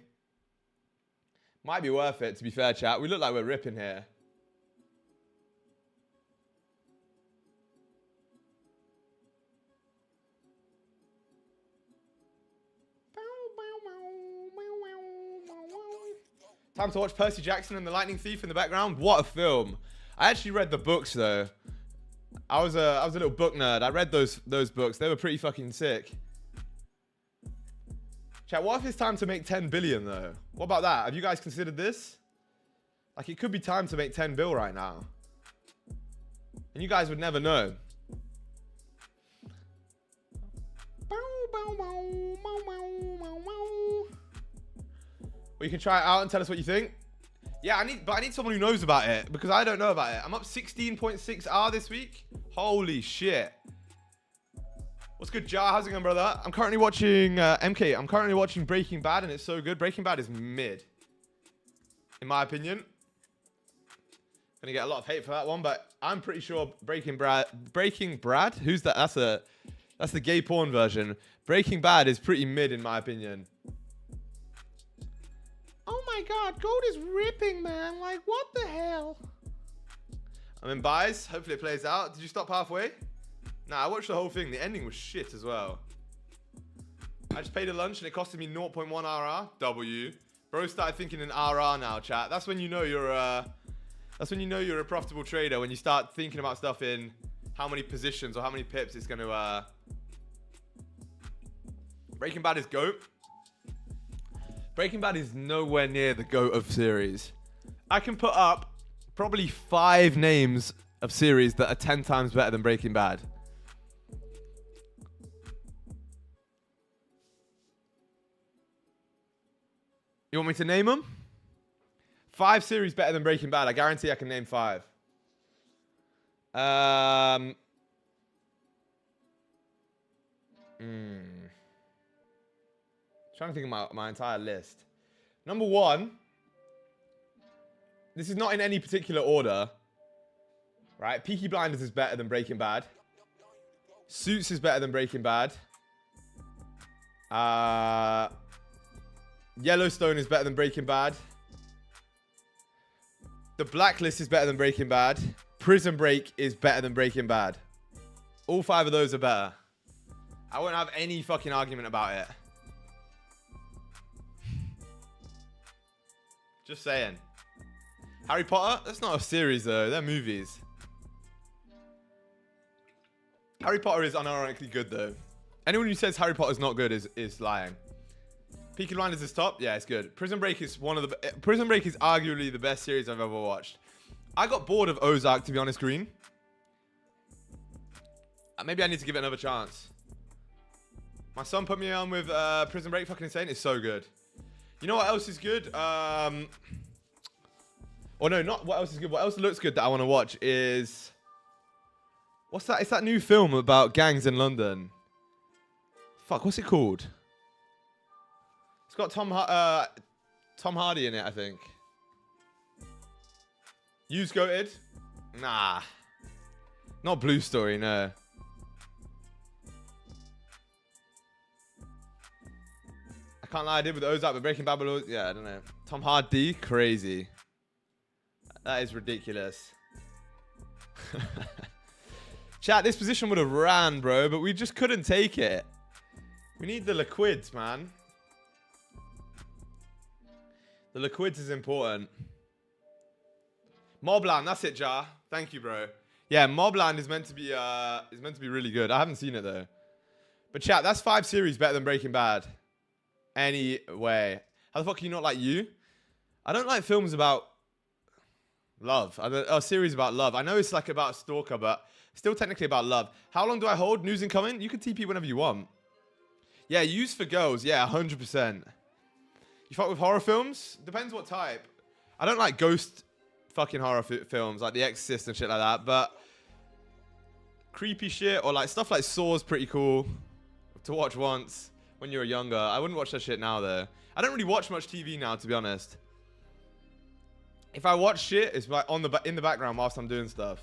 Might be worth it, to be fair, chat. We look like we're ripping here. Time to watch Percy Jackson and the Lightning Thief in the background. What a film. I actually read the books, though. I was a little book nerd. I read those books. They were pretty fucking sick. Chat, what if it's time to make 10 billion, though? What about that? Have you guys considered this? Like, it could be time to make 10 bill right now. And you guys would never know. Well, you can try it out and tell us what you think. Yeah, I need someone who knows about it because I don't know about it. I'm up 16.6R this week. Holy shit. What's good, Jar? How's it going, brother? I'm currently watching MK. I'm currently watching Breaking Bad, and it's so good. Breaking Bad is mid, in my opinion. Gonna get a lot of hate for that one, but I'm pretty sure Breaking Brad. Who's that? That's the gay porn version. Breaking Bad is pretty mid, in my opinion. Oh my god, gold is ripping, man. Like, what the hell? I'm in buys. Hopefully it plays out. Did you stop halfway? Nah, I watched the whole thing. The ending was shit as well. I just paid a lunch and it costed me 0.1 RR. W. Bro started thinking in RR now, chat. That's when you know you're a profitable trader, when you start thinking about stuff in how many positions or how many pips it's gonna Breaking Bad is GOAT. Breaking Bad is nowhere near the GOAT of series. I can put up probably 5 names of series that are 10 times better than Breaking Bad. You want me to name them? 5 series better than Breaking Bad. I guarantee I can name 5. Trying to think of my entire list. Number 1. This is not in any particular order. Right? Peaky Blinders is better than Breaking Bad. Suits is better than Breaking Bad. Yellowstone is better than Breaking Bad. The Blacklist is better than Breaking Bad. Prison Break is better than Breaking Bad. All 5 of those are better. I won't have any fucking argument about it. Just saying. Harry Potter? That's not a series though. They're movies. Harry Potter is unironically good though. Anyone who says Harry Potter's not good is lying. Peaky Blinders is top. Yeah, it's good. Prison Break is arguably the best series I've ever watched. I got bored of Ozark, to be honest, Green. Maybe I need to give it another chance. My son put me on with Prison Break. Fucking insane. It's so good. You know what else is good? Or no, not what else is good. What else looks good that I want to watch is... What's that? It's that new film about gangs in London. Fuck, what's it called? It's got Tom Hardy in it, I think. You's goated? Nah. Not Blue Story, no. I can't lie, I did with Ozark, but Breaking Bad, yeah, I don't know. Tom Hardy, crazy. That is ridiculous. Chat, this position would have ran, bro, but we just couldn't take it. We need the liquids, man. The liquids is important. Mobland, that's it, Jar. Thank you, bro. Yeah, Mobland is meant to be really good. I haven't seen it though. But chat, that's 5 series better than Breaking Bad. Anyway, how the fuck can you not like You? I don't like films about love. A series about love. I know it's like about a stalker, but still technically about love. How long do I hold? News incoming? You can TP whenever you want. Yeah, use for girls. Yeah, 100%. You fuck with horror films? Depends what type. I don't like ghost fucking horror films like The Exorcist and shit like that, but creepy shit or like stuff like Saw's pretty cool to watch once when you were younger. I wouldn't watch that shit now though. I don't really watch much TV now, to be honest. If I watch shit, it's like in the background whilst I'm doing stuff.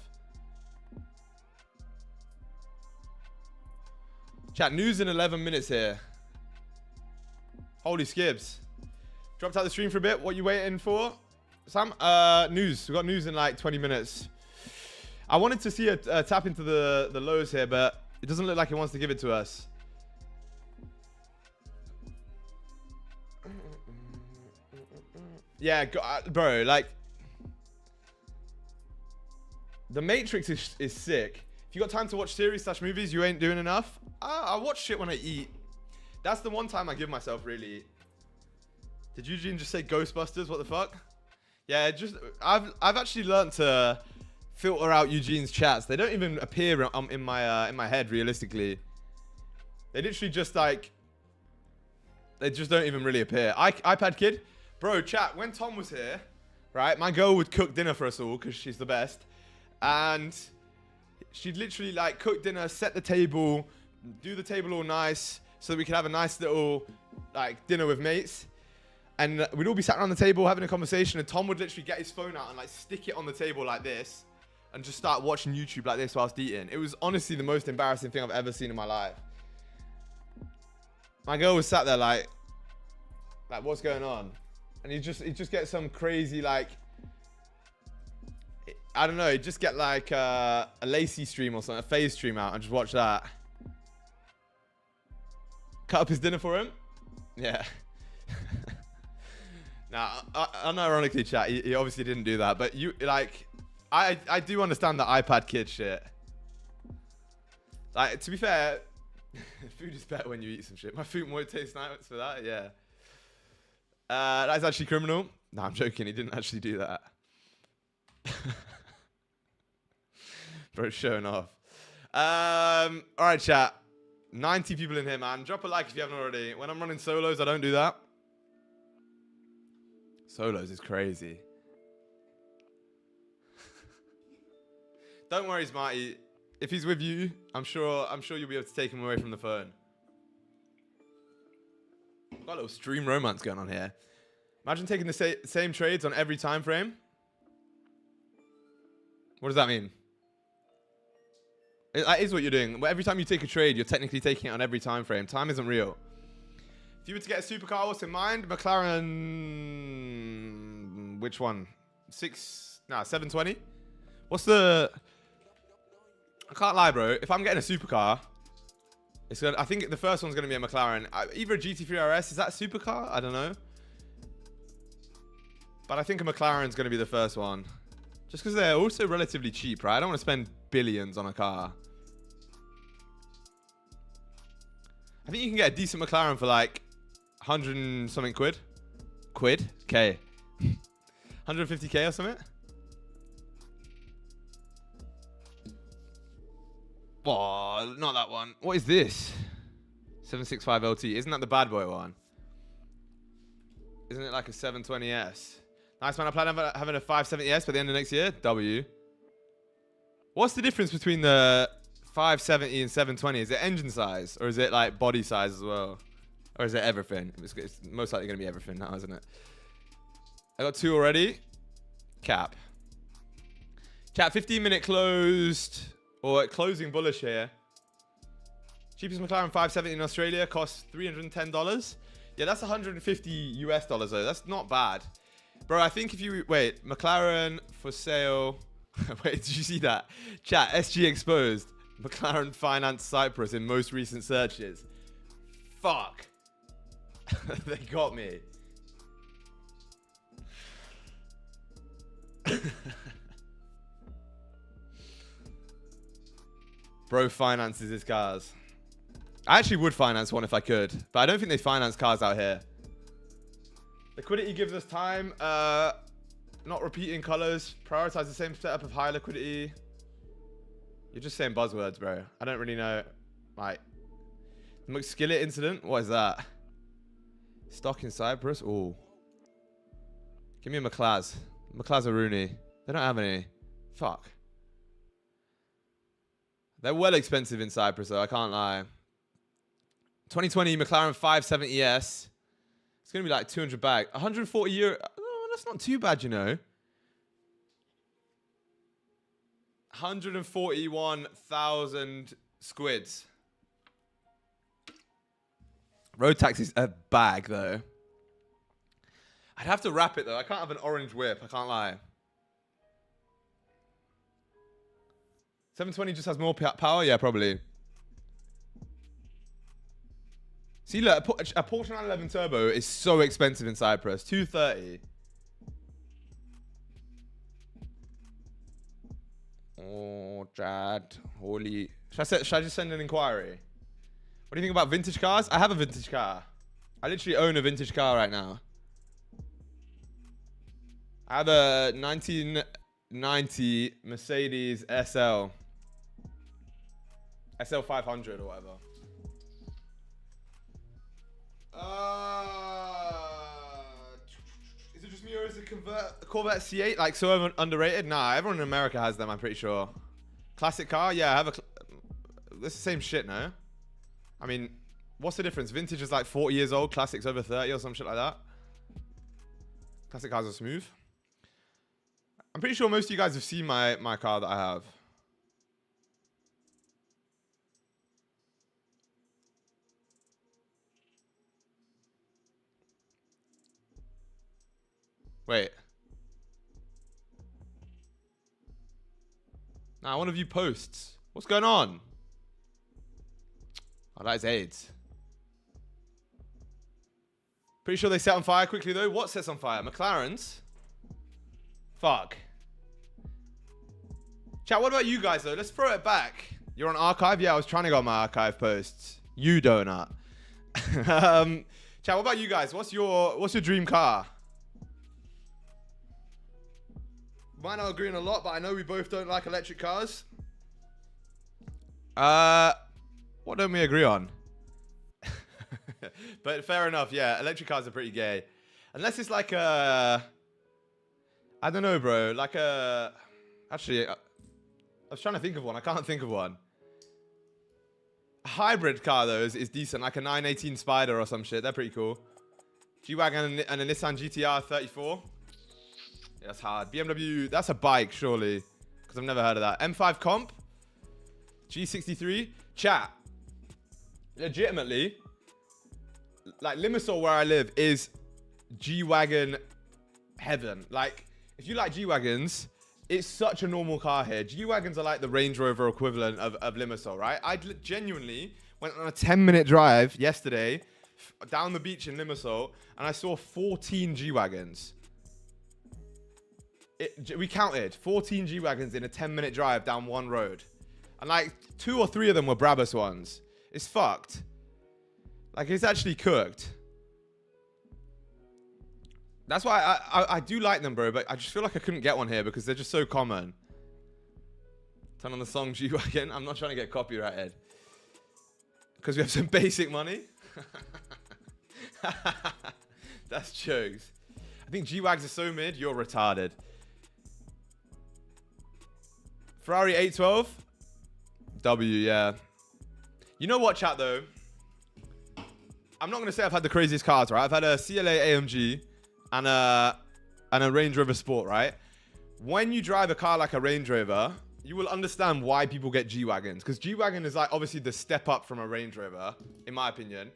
Chat, news in 11 minutes here. Holy skibs. Dropped out the stream for a bit. What you waiting for? Sam? News. We got news in like 20 minutes. I wanted to see a tap into the lows here, but it doesn't look like it wants to give it to us. Yeah, bro, like... The Matrix is sick. If you got time to watch series / movies, you ain't doing enough. I watch shit when I eat. That's the one time I give myself, really. Did Eugene just say Ghostbusters? What the fuck? Yeah, I've actually learned to filter out Eugene's chats. They don't even appear in my head realistically. They literally just like they just don't even really appear. iPad kid, bro. Chat. When Tom was here, right? My girl would cook dinner for us all because she's the best. And she'd literally like cook dinner, set the table, do the table all nice so that we could have a nice little like dinner with mates. And we'd all be sat around the table having a conversation, and Tom would literally get his phone out and like stick it on the table like this and just start watching YouTube like this whilst eating. It was honestly the most embarrassing thing I've ever seen in my life. My girl was sat there like what's going on? And he'd just get some crazy like, I don't know, he'd just get like a Lacey stream or something, a FaZe stream out and just watch that. Cut up his dinner for him? Yeah. Now, unironically, chat, he obviously didn't do that, but you, like, I do understand the iPad kid shit. Like, to be fair, food is better when you eat some shit. My food won't taste nice for that, yeah. That's actually criminal. No, I'm joking, he didn't actually do that. Bro, showing off. Alright, chat. 90 people in here, man. Drop a like if you haven't already. When I'm running solos, I don't do that. Solos is crazy. Don't worry, Smarty. If he's with you, I'm sure you'll be able to take him away from the phone. Got a little stream romance going on here. Imagine taking the same trades on every time frame. What does that mean? That is what you're doing. Every time you take a trade, you're technically taking it on every time frame. Time isn't real. If you were to get a supercar, what's in mind? McLaren... Which one? 720? What's the... I can't lie, bro. If I'm getting a supercar, it's gonna, I think the first one's going to be a McLaren. Either a GT3 RS. Is that a supercar? I don't know. But I think a McLaren's going to be the first one. Just because they're also relatively cheap, right? I don't want to spend billions on a car. I think you can get a decent McLaren for like 100 and something quid. K. 150k or something. Oh, not that one. What is this? 765 LT. Isn't that the bad boy one? Isn't it like a 720S? Nice, man. I plan on having a 570S by the end of next year. W. What's the difference between the 570 and 720? Is it engine size? Or is it like body size as well? Or is it everything? It's most likely going to be everything now, isn't it? I got 2 already. Cap. Chat, 15-minute closed. Or closing bullish here. Cheapest McLaren 570 in Australia costs $310. Yeah, that's 150 US dollars though. That's not bad. Bro, I think if you... Wait, McLaren for sale... Wait, did you see that? Chat, SG exposed. McLaren finance Cyprus in most recent searches. Fuck. They got me. Bro finances his cars. I actually would finance one if I could, but I don't think they finance cars out here. Liquidity gives us time. Not repeating colors. Prioritize the same setup of high liquidity. You're just saying buzzwords, bro. I don't really know. Like, the McSkillet incident? What is that? Stock in Cyprus? Ooh. Give me a McLaz. McLaz or Rooney. They don't have any. Fuck. They're well expensive in Cyprus, though. I can't lie. 2020 McLaren 570S. It's going to be like 200 bag. 140 euro. Oh, that's not too bad, you know. 141,000 squids. Road taxi's a bag, though. I'd have to wrap it, though. I can't have an orange whip. I can't lie. 720 just has more power? Yeah, probably. See, look, a Porsche 911 Turbo is so expensive in Cyprus. 230. Oh, Chad. Holy. Should I just send an inquiry? What do you think about vintage cars? I have a vintage car. I literally own a vintage car right now. I have a 1990 Mercedes SL. SL 500 or whatever. Is it just me or is it convert a Corvette C8 like so underrated? Nah, everyone in America has them, I'm pretty sure. Classic car? Yeah, I have a... It's the same shit, no? I mean, what's the difference? Vintage is like 40 years old, classic's over 30 or some shit like that. Classic cars are smooth. I'm pretty sure most of you guys have seen my car that I have. Wait. Nah, one of you posts. What's going on? Oh, that is AIDS. Pretty sure they set on fire quickly though. What sets on fire? McLaren's? Fuck. Chat, what about you guys though? Let's throw it back. You're on archive? Yeah, I was trying to go on my archive posts. You donut. Chat, what about you guys? What's your dream car? Might not agree on a lot, but I know we both don't like electric cars. What don't we agree on? But fair enough, yeah. Electric cars are pretty gay. Unless it's like a... I don't know, bro. Like a... Actually, I was trying to think of one. I can't think of one. A hybrid car, though, is decent. Like a 918 Spider or some shit. They're pretty cool. G-Wagon and a Nissan GTR 34. Yeah, that's hard. BMW, that's a bike, surely. Because I've never heard of that. M5 Comp. G63. Chat. Legitimately, like Limassol where I live is G-Wagon heaven. Like, if you like G-Wagons, it's such a normal car here. G-Wagons are like the Range Rover equivalent of Limassol, right? I genuinely went on a 10-minute drive yesterday down the beach in Limassol, and I saw 14 G-Wagons. We counted 14 G-Wagons in a 10-minute drive down one road. And like 2 or 3 of them were Brabus ones. It's fucked. Like, it's actually cooked. That's why I do like them, bro, but I just feel like I couldn't get one here because they're just so common. Turn on the song G-Wagon. I'm not trying to get copyrighted. Because we have some basic money. That's jokes. I think G-Wags are so mid, you're retarded. Ferrari 812. W, yeah. You know what, chat, though? I'm not going to say I've had the craziest cars, right? I've had a CLA AMG and a Range Rover Sport, right? When you drive a car like a Range Rover, you will understand why people get G-Wagons. Because G-Wagon is like obviously the step up from a Range Rover, in my opinion.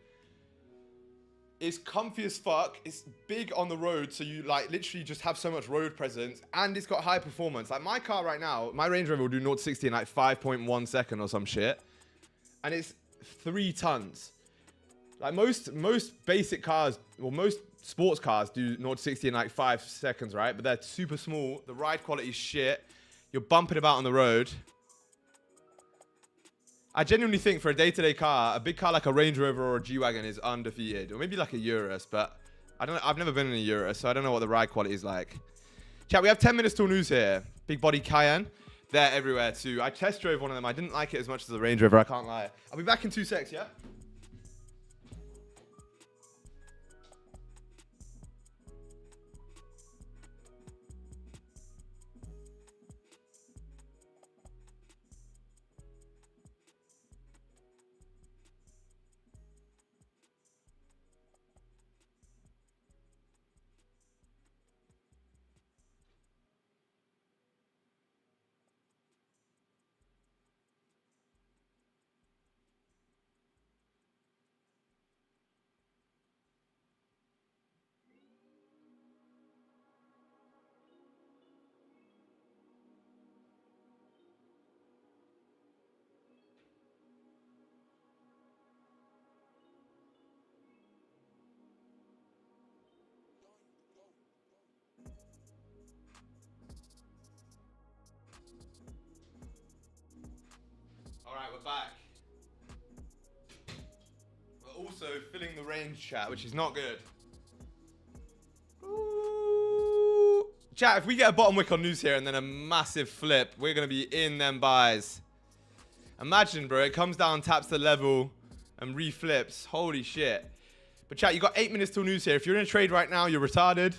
It's comfy as fuck. It's big on the road, so you like literally just have so much road presence, and it's got high performance. Like my car right now, my Range Rover will do 0 to 60 in like 5.1 seconds or some shit. And it's 3 tons. Like most basic cars, well, most sports cars do 0 to 60 in like 5 seconds, right? But they're super small. The ride quality is shit. You're bumping about on the road. I genuinely think for a day-to-day car, a big car like a Range Rover or a G-Wagon is undefeated. Or maybe like a Urus, but I've never been in a Urus, so I don't know what the ride quality is like. Chat, we have 10 minutes till news here. Big body Cayenne. They're everywhere too. I test drove one of them. I didn't like it as much as the Range Rover, I can't lie. I'll be back in 2 secs, yeah? Alright, we're back. We're also filling the range, chat, which is not good. Ooh. Chat, if we get a bottom wick on news here and then a massive flip, we're going to be in them buys. Imagine, bro, it comes down, taps the level, and reflips. Holy shit. But chat, you got 8 minutes till news here. If you're in a trade right now, you're retarded.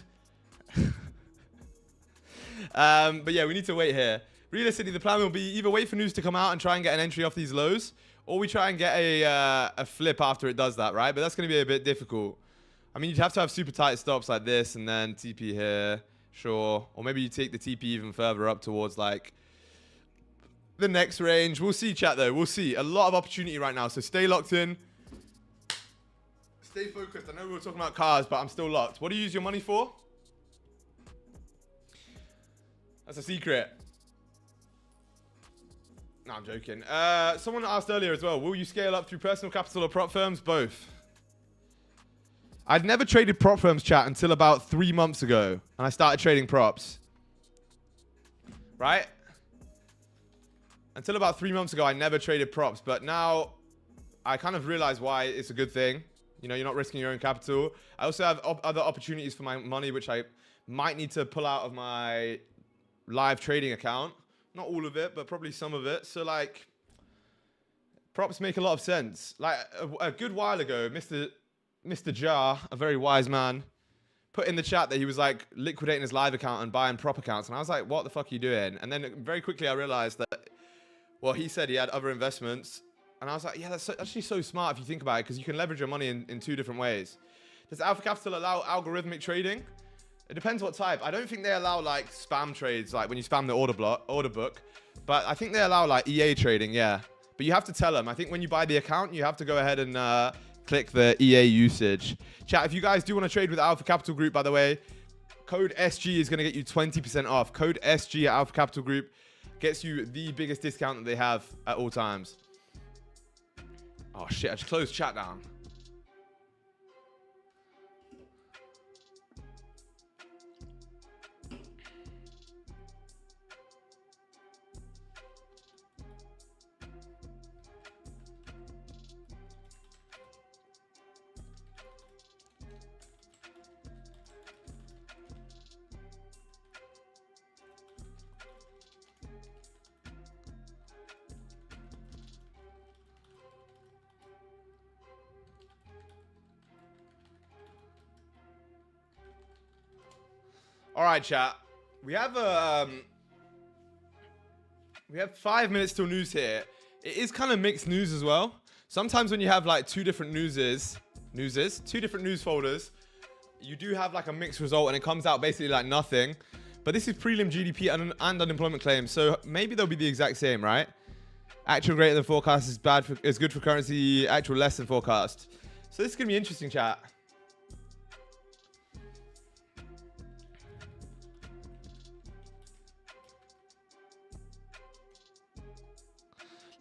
But yeah, we need to wait here. Realistically, the plan will be either wait for news to come out and try and get an entry off these lows, or we try and get a flip after it does that, right? But that's going to be a bit difficult. I mean, you'd have to have super tight stops like this and then TP here, sure. Or maybe you take the TP even further up towards like the next range. We'll see, chat, though. We'll see. A lot of opportunity right now, so stay locked in. Stay focused. I know we were talking about cars, but I'm still locked. What do you use your money for? That's a secret. No, I'm joking. Someone asked earlier as well, will you scale up through personal capital or prop firms? Both. I'd never traded prop firms, chat, until about 3 months ago. And I started trading props. Right? Until about 3 months ago, I never traded props. But now, I kind of realize why it's a good thing. You know, you're not risking your own capital. I also have other opportunities for my money, which I might need to pull out of my live trading account. Not all of it, but probably some of it. So, like, props make a lot of sense. Like, a good while ago, Mr. Jar, a very wise man, put in the chat that he was, like, liquidating his live account and buying prop accounts. And I was like, what the fuck are you doing? And then very quickly I realized that, well, he said he had other investments. And I was like, yeah, that's actually so smart if you think about it, because you can leverage your money in 2 different ways. Does Alpha Capital allow algorithmic trading? It depends what type. I don't think they allow like spam trades, like when you spam the order book. But I think they allow like EA trading, yeah. But you have to tell them. I think when you buy the account, you have to go ahead and click the EA usage. Chat, if you guys do want to trade with Alpha Capital Group, by the way, code SG is going to get you 20% off. Code SG at Alpha Capital Group gets you the biggest discount that they have at all times. Oh shit, I just closed chat down. All right, chat. We have 5 minutes till news here. It is kind of mixed news as well. Sometimes when you have like 2 different two different news folders, you do have like a mixed result and it comes out basically like nothing. But this is prelim GDP and unemployment claims, so maybe they'll be the exact same, right? Actual greater than forecast is good for currency. Actual less than forecast. So this is gonna be interesting, chat.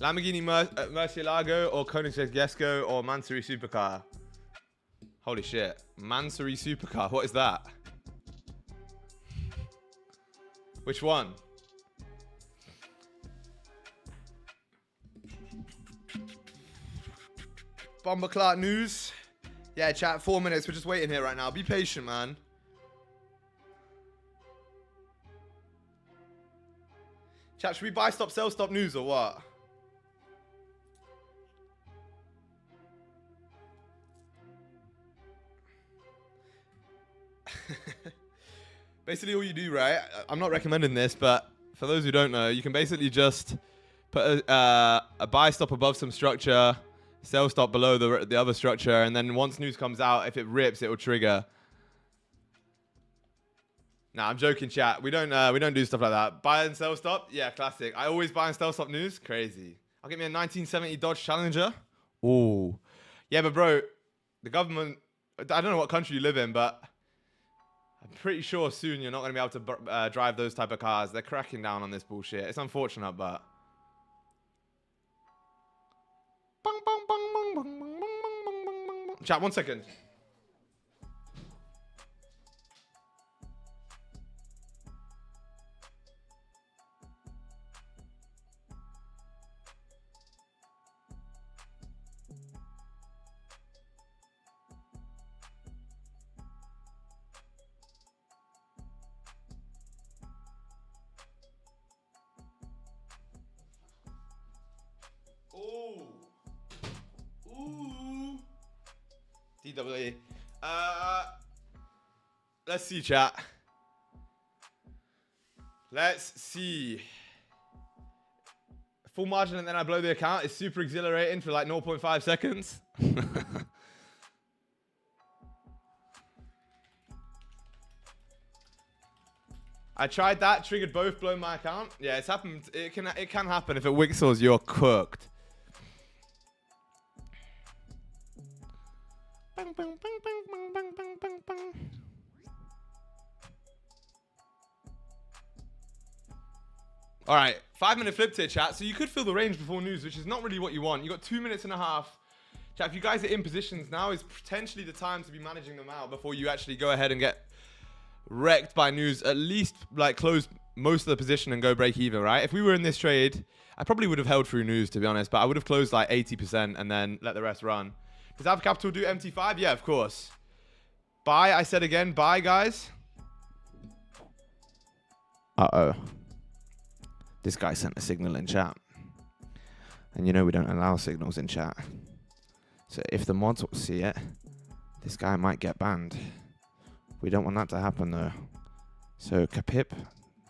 Lamborghini Murcielago or Koenigsegg Jesko or Mansory Supercar? Holy shit. Mansory Supercar. What is that? Which one? Bomber Clark news. Yeah, chat. 4 minutes. We're just waiting here right now. Be patient, man. Chat, should we buy stop, sell stop news or what? Basically all you do, right? I'm not recommending this, but for those who don't know, you can basically just put a buy stop above some structure, sell stop below the other structure, and then once news comes out, if it rips, it will trigger. Nah, I'm joking, chat. We don't do stuff like that. Buy and sell stop? Yeah, classic. I always buy and sell stop news. Crazy. I'll get me a 1970 Dodge Challenger. Ooh. Yeah, but bro, the government, I don't know what country you live in, but I'm pretty sure soon you're not going to be able to drive those type of cars. They're cracking down on this bullshit. It's unfortunate, but... Chat, 1 second. DWE. Let's see, chat. Let's see. Full margin and then I blow the account. It's super exhilarating for like 0.5 seconds. I tried that, triggered both, blown my account. Yeah, it's happened. It can happen. If it wixels, you're cooked. Bang, bang, bang, bang, bang, bang, bang, bang, bang. All right, 5-minute flip tier, chat. So you could fill the range before news, which is not really what you want. You got 2.5 minutes. Chat, if you guys are in positions, now is potentially the time to be managing them out before you actually go ahead and get wrecked by news. At least like close most of the position and go break even, right? If we were in this trade, I probably would have held through news, to be honest, but I would have closed like 80% and then let the rest run. Does Alpha Capital do MT5? Yeah, of course. Buy, I said again, buy, guys. Uh-oh. This guy sent a signal in chat. And you know we don't allow signals in chat. So if the mods see it, this guy might get banned. We don't want that to happen though. So Kapip,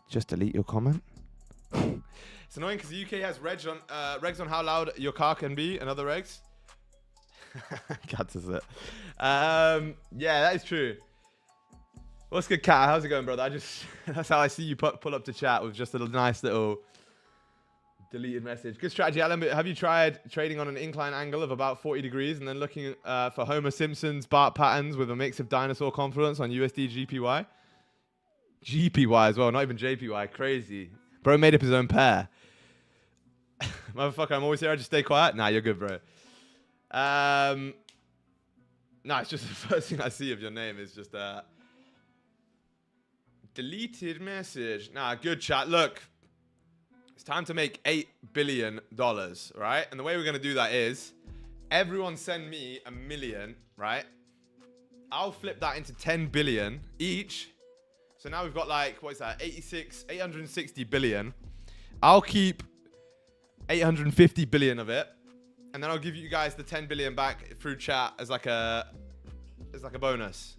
just delete your comment. It's annoying because the UK has regs on how loud your car can be and other regs. Cats is it. Yeah, that is true. What's good, Cat? How's it going, brother? That's how I see you pull up to chat with just a nice little deleted message. Good strategy, Alan. But have you tried trading on an incline angle of about 40 degrees and then looking for Homer Simpson's Bart patterns with a mix of dinosaur confluence on USD GPY? GPY as well, not even JPY. Crazy. Bro made up his own pair. Motherfucker, I'm always here. I just stay quiet. Nah, you're good, bro. Nah, it's just the first thing I see of your name is just deleted message. Nah, good chat. Look, it's time to make $8 billion, right? And the way we're going to do that is everyone send me $1 million, right? I'll flip that into 10 billion each. So now we've got like, what is that? 860 billion. I'll keep 850 billion of it. And then I'll give you guys the 10 billion back through chat as like a bonus.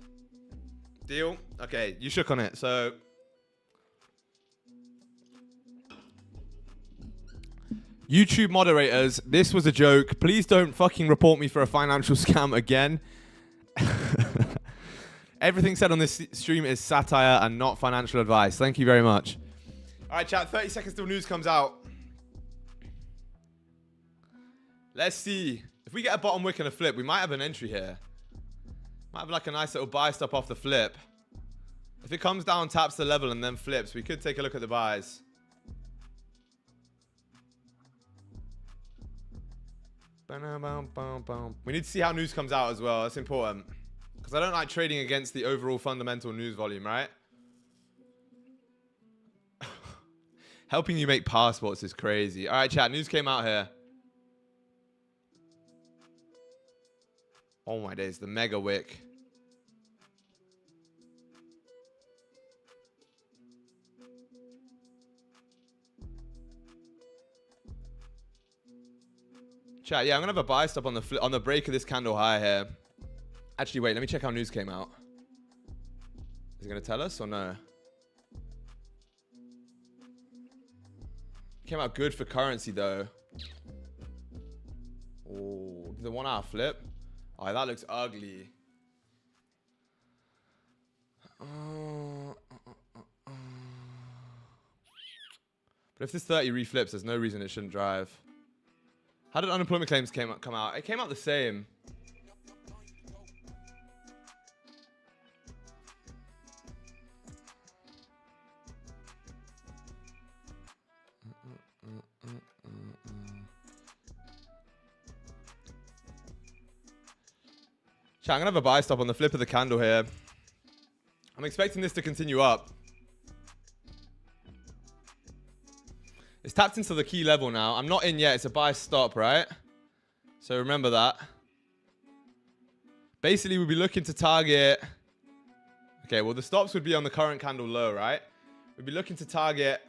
Deal? Okay, you shook on it. So YouTube moderators, this was a joke. Please don't fucking report me for a financial scam again. Everything said on this stream is satire and not financial advice. Thank you very much. All right, chat, 30 seconds till news comes out. Let's see. If we get a bottom wick and a flip, we might have an entry here. Might have like a nice little buy stop off the flip. If it comes down, taps the level, and then flips, we could take a look at the buys. We need to see how news comes out as well. That's important. Because I don't like trading against the overall fundamental news volume, right? Helping you make passports is crazy. All right, chat. News came out here. Oh my days, the mega wick. Chat, yeah, I'm gonna have a buy stop on the break of this candle high here. Actually, wait, let me check how news came out. Is it gonna tell us or no? Came out good for currency though. Oh, the 1 hour flip. Oh, that looks ugly. But if this 30 reflips, there's no reason it shouldn't drive. How did unemployment claims come out? It came out the same. Chat, I'm gonna have a buy stop on the flip of the candle here. I'm expecting this to continue up. It's tapped into the key level now. I'm not in yet. It's a buy stop, right? So remember that. Basically, we'll be looking to target... Okay, well, the stops would be on the current candle low, right? We'd be looking to target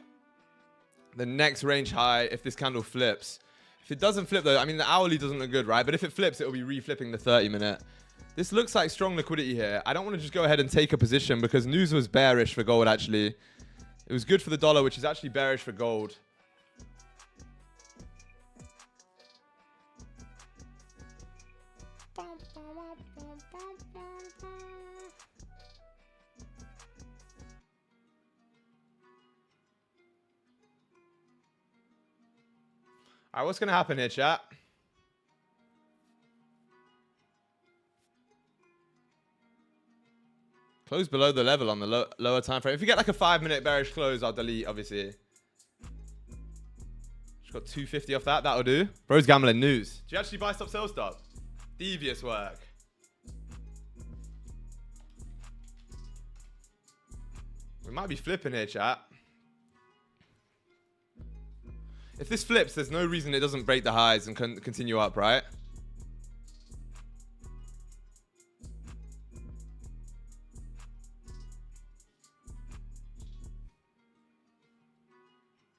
the next range high if this candle flips. If it doesn't flip, though, I mean, the hourly doesn't look good, right? But if it flips, it'll be reflipping the 30-minute. This looks like strong liquidity here. I don't want to just go ahead and take a position because news was bearish for gold, actually. It was good for the dollar, which is actually bearish for gold. All right, what's going to happen here, chat? Close below the level on the lower time frame. If you get like a 5-minute bearish close, I'll delete, obviously. Just got 250 off that. That'll do. Bro's gambling news. Do you actually buy stop, sell stop? Devious work. We might be flipping here, chat. If this flips, there's no reason it doesn't break the highs and continue up, right?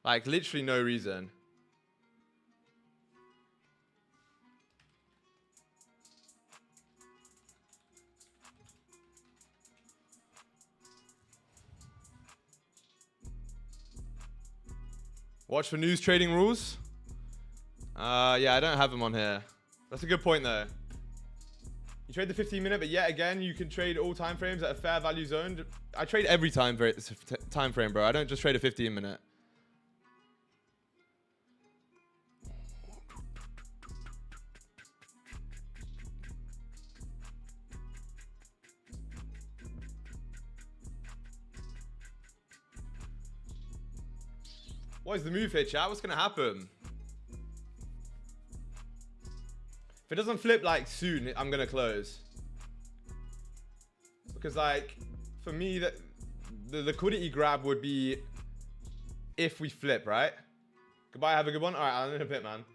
Like, literally no reason. Watch for news trading rules. Yeah, I don't have them on here. That's a good point, though. You trade the 15-minute, but yet again, you can trade all time frames at a fair value zone. I trade every time frame, bro. I don't just trade a 15-minute. What is the move here, chat? What's going to happen? If it doesn't flip, like, soon, I'm going to close. Because, like, for me, the liquidity grab would be if we flip, right? Goodbye, have a good one. All right, I'm in a bit, man.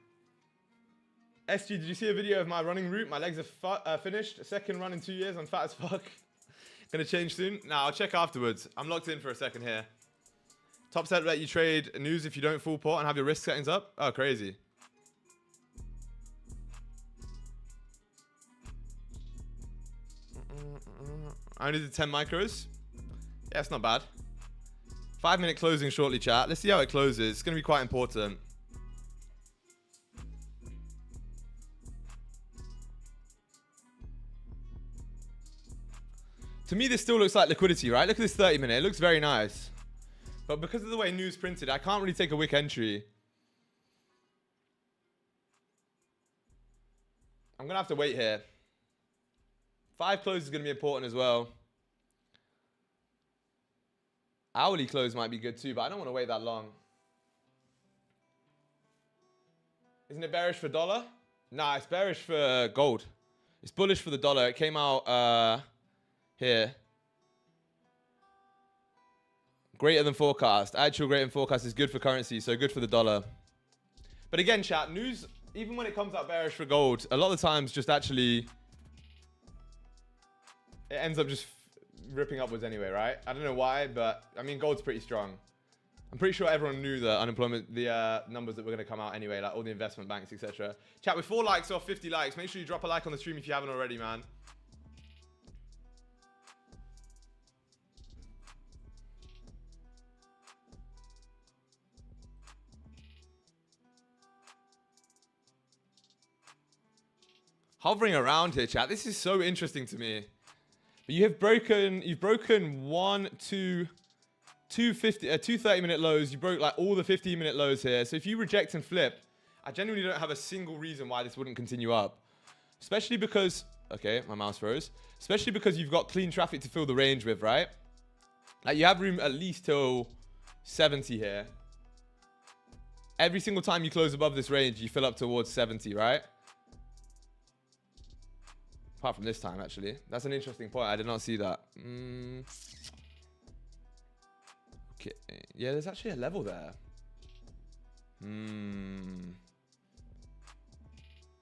SG, did you see a video of my running route? My legs are finished. Second run in 2 years. I'm fat as fuck. Going to change soon? Nah, I'll check afterwards. I'm locked in for a second here. Top set let you trade news if you don't full port and have your risk settings up. Oh, crazy. I only did 10 micros. Yeah, it's not bad. 5-minute closing shortly, chat. Let's see how it closes. It's going to be quite important. To me, this still looks like liquidity, right? Look at this 30-minute. It looks very nice. But because of the way news printed, I can't really take a wick entry. I'm going to have to wait here. 5 close is going to be important as well. Hourly close might be good too, but I don't want to wait that long. Isn't it bearish for dollar? Nah, it's bearish for gold. It's bullish for the dollar. It came out here. Greater than forecast. Actual greater than forecast is good for currency, so good for the dollar. But again, chat, news, even when it comes out bearish for gold, a lot of the times just actually, it ends up just ripping upwards anyway, right? I don't know why, but I mean, gold's pretty strong. I'm pretty sure everyone knew the unemployment, the numbers that were going to come out anyway, like all the investment banks, etc. Chat, with 4 likes off 50 likes, make sure you drop a like on the stream if you haven't already, man. Hovering around here, chat. This is so interesting to me. But you've broken 1, 2, 2 30-minute lows. You broke like all the 15-minute lows here. So if you reject and flip, I genuinely don't have a single reason why this wouldn't continue up. Especially because, okay, my mouse froze. Especially because you've got clean traffic to fill the range with, right? Like you have room at least till 70 here. Every single time you close above this range, you fill up towards 70, right? Apart from this time, actually. That's an interesting point. I did not see that. Okay. Yeah, there's actually a level there.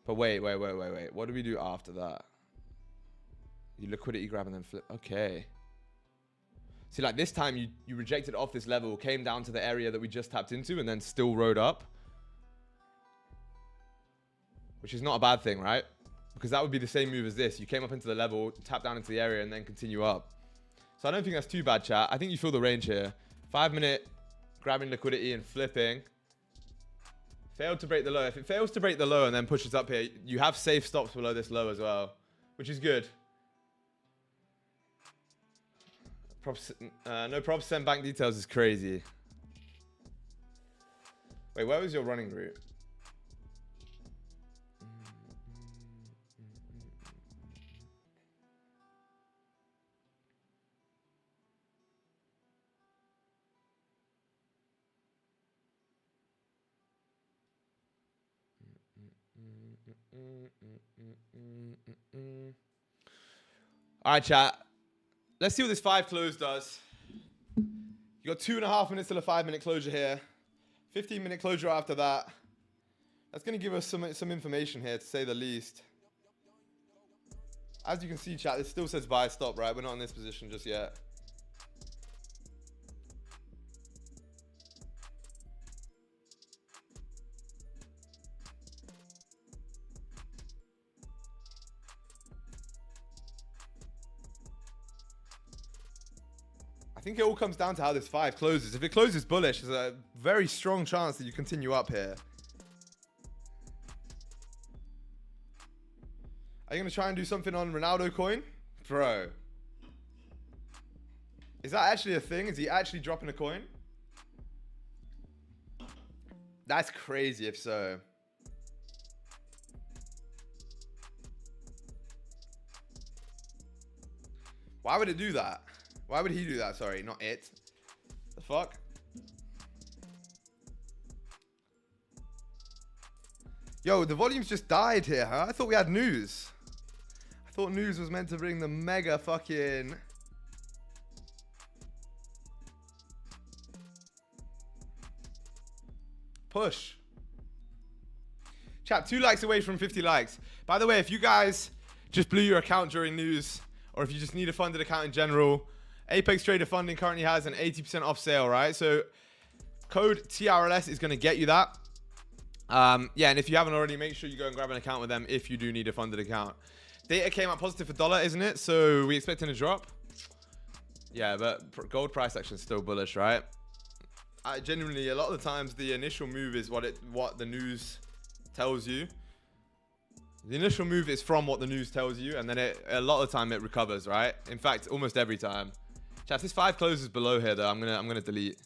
But wait. What do we do after that? You liquidity grab and then flip. Okay. See, like this time, you rejected off this level, came down to the area that we just tapped into, and then still rode up. Which is not a bad thing, right? Because that would be the same move as this. You came up into the level, tap down into the area, and then continue up. So I don't think that's too bad, chat. I think you feel the range here. 5 minute grabbing liquidity and flipping. Failed to break the low. If it fails to break the low and then pushes up here, you have safe stops below this low as well, which is good. No props, send bank details is crazy. Wait, where was your running route? All right, chat. Let's see what this 5 close does. You got 2.5 minutes till a 5 minute closure here. 15 minute closure after that. That's going to give us some information here, to say the least. As you can see, chat, this still says buy stop, right? We're not in this position just yet. I think it all comes down to how this 5 closes. If it closes bullish, there's a very strong chance that you continue up here. Are you going to try and do something on Ronaldo coin? Bro. Is that actually a thing? Is he actually dropping a coin? That's crazy if so. Why would it do that? Why would he do that? Sorry, not it. The fuck? Yo, the volume's just died here, huh? I thought we had news. I thought news was meant to bring the mega fucking... push. Chat, 2 likes away from 50 likes. By the way, if you guys just blew your account during news, or if you just need a funded account in general, Apex Trader Funding currently has an 80% off sale, right? So code TRLS is going to get you that. Yeah, and if you haven't already, make sure you go and grab an account with them if you do need a funded account. Data came out positive for dollar, isn't it? So we expecting a drop? Yeah, but gold price action is still bullish, right? Genuinely, a lot of the times the initial move is what the news tells you. The initial move is from what the news tells you, and then a lot of the time it recovers, right? In fact, almost every time. Chat, if this 5 closes below here, though, I'm gonna delete,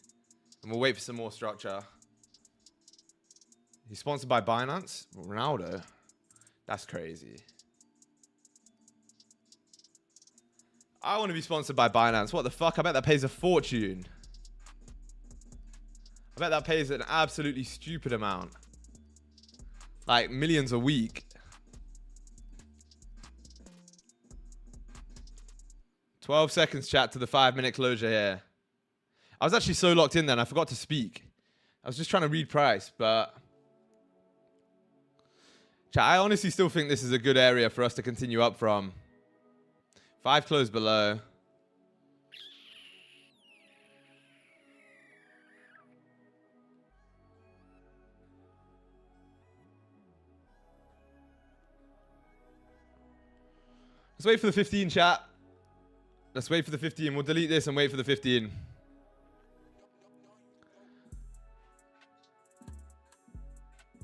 and we'll wait for some more structure. He's sponsored by Binance, Ronaldo. That's crazy. I want to be sponsored by Binance. What the fuck? I bet that pays a fortune. I bet that pays an absolutely stupid amount, like millions a week. 12 seconds, chat, to the 5 minute closure here. I was actually so locked in then, I forgot to speak. I was just trying to read price, but... chat, I honestly still think this is a good area for us to continue up from. 5 close below. Let's wait for the 15, chat. Let's wait for the 15. We'll delete this and wait for the 15.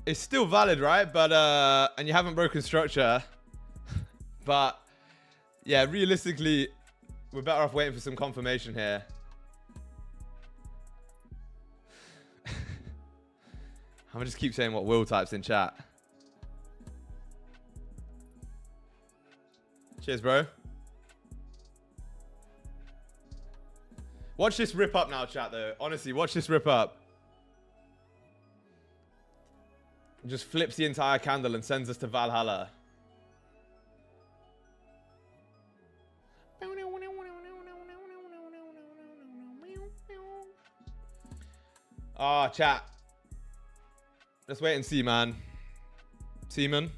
It's still valid, right? But, and you haven't broken structure. But, yeah, realistically, we're better off waiting for some confirmation here. I'm gonna just keep saying what Will types in chat. Cheers, bro. Watch this rip up now, chat, though. Honestly, watch this rip up. Just flips the entire candle and sends us to Valhalla. Ah, chat. Let's wait and see, man. Seaman.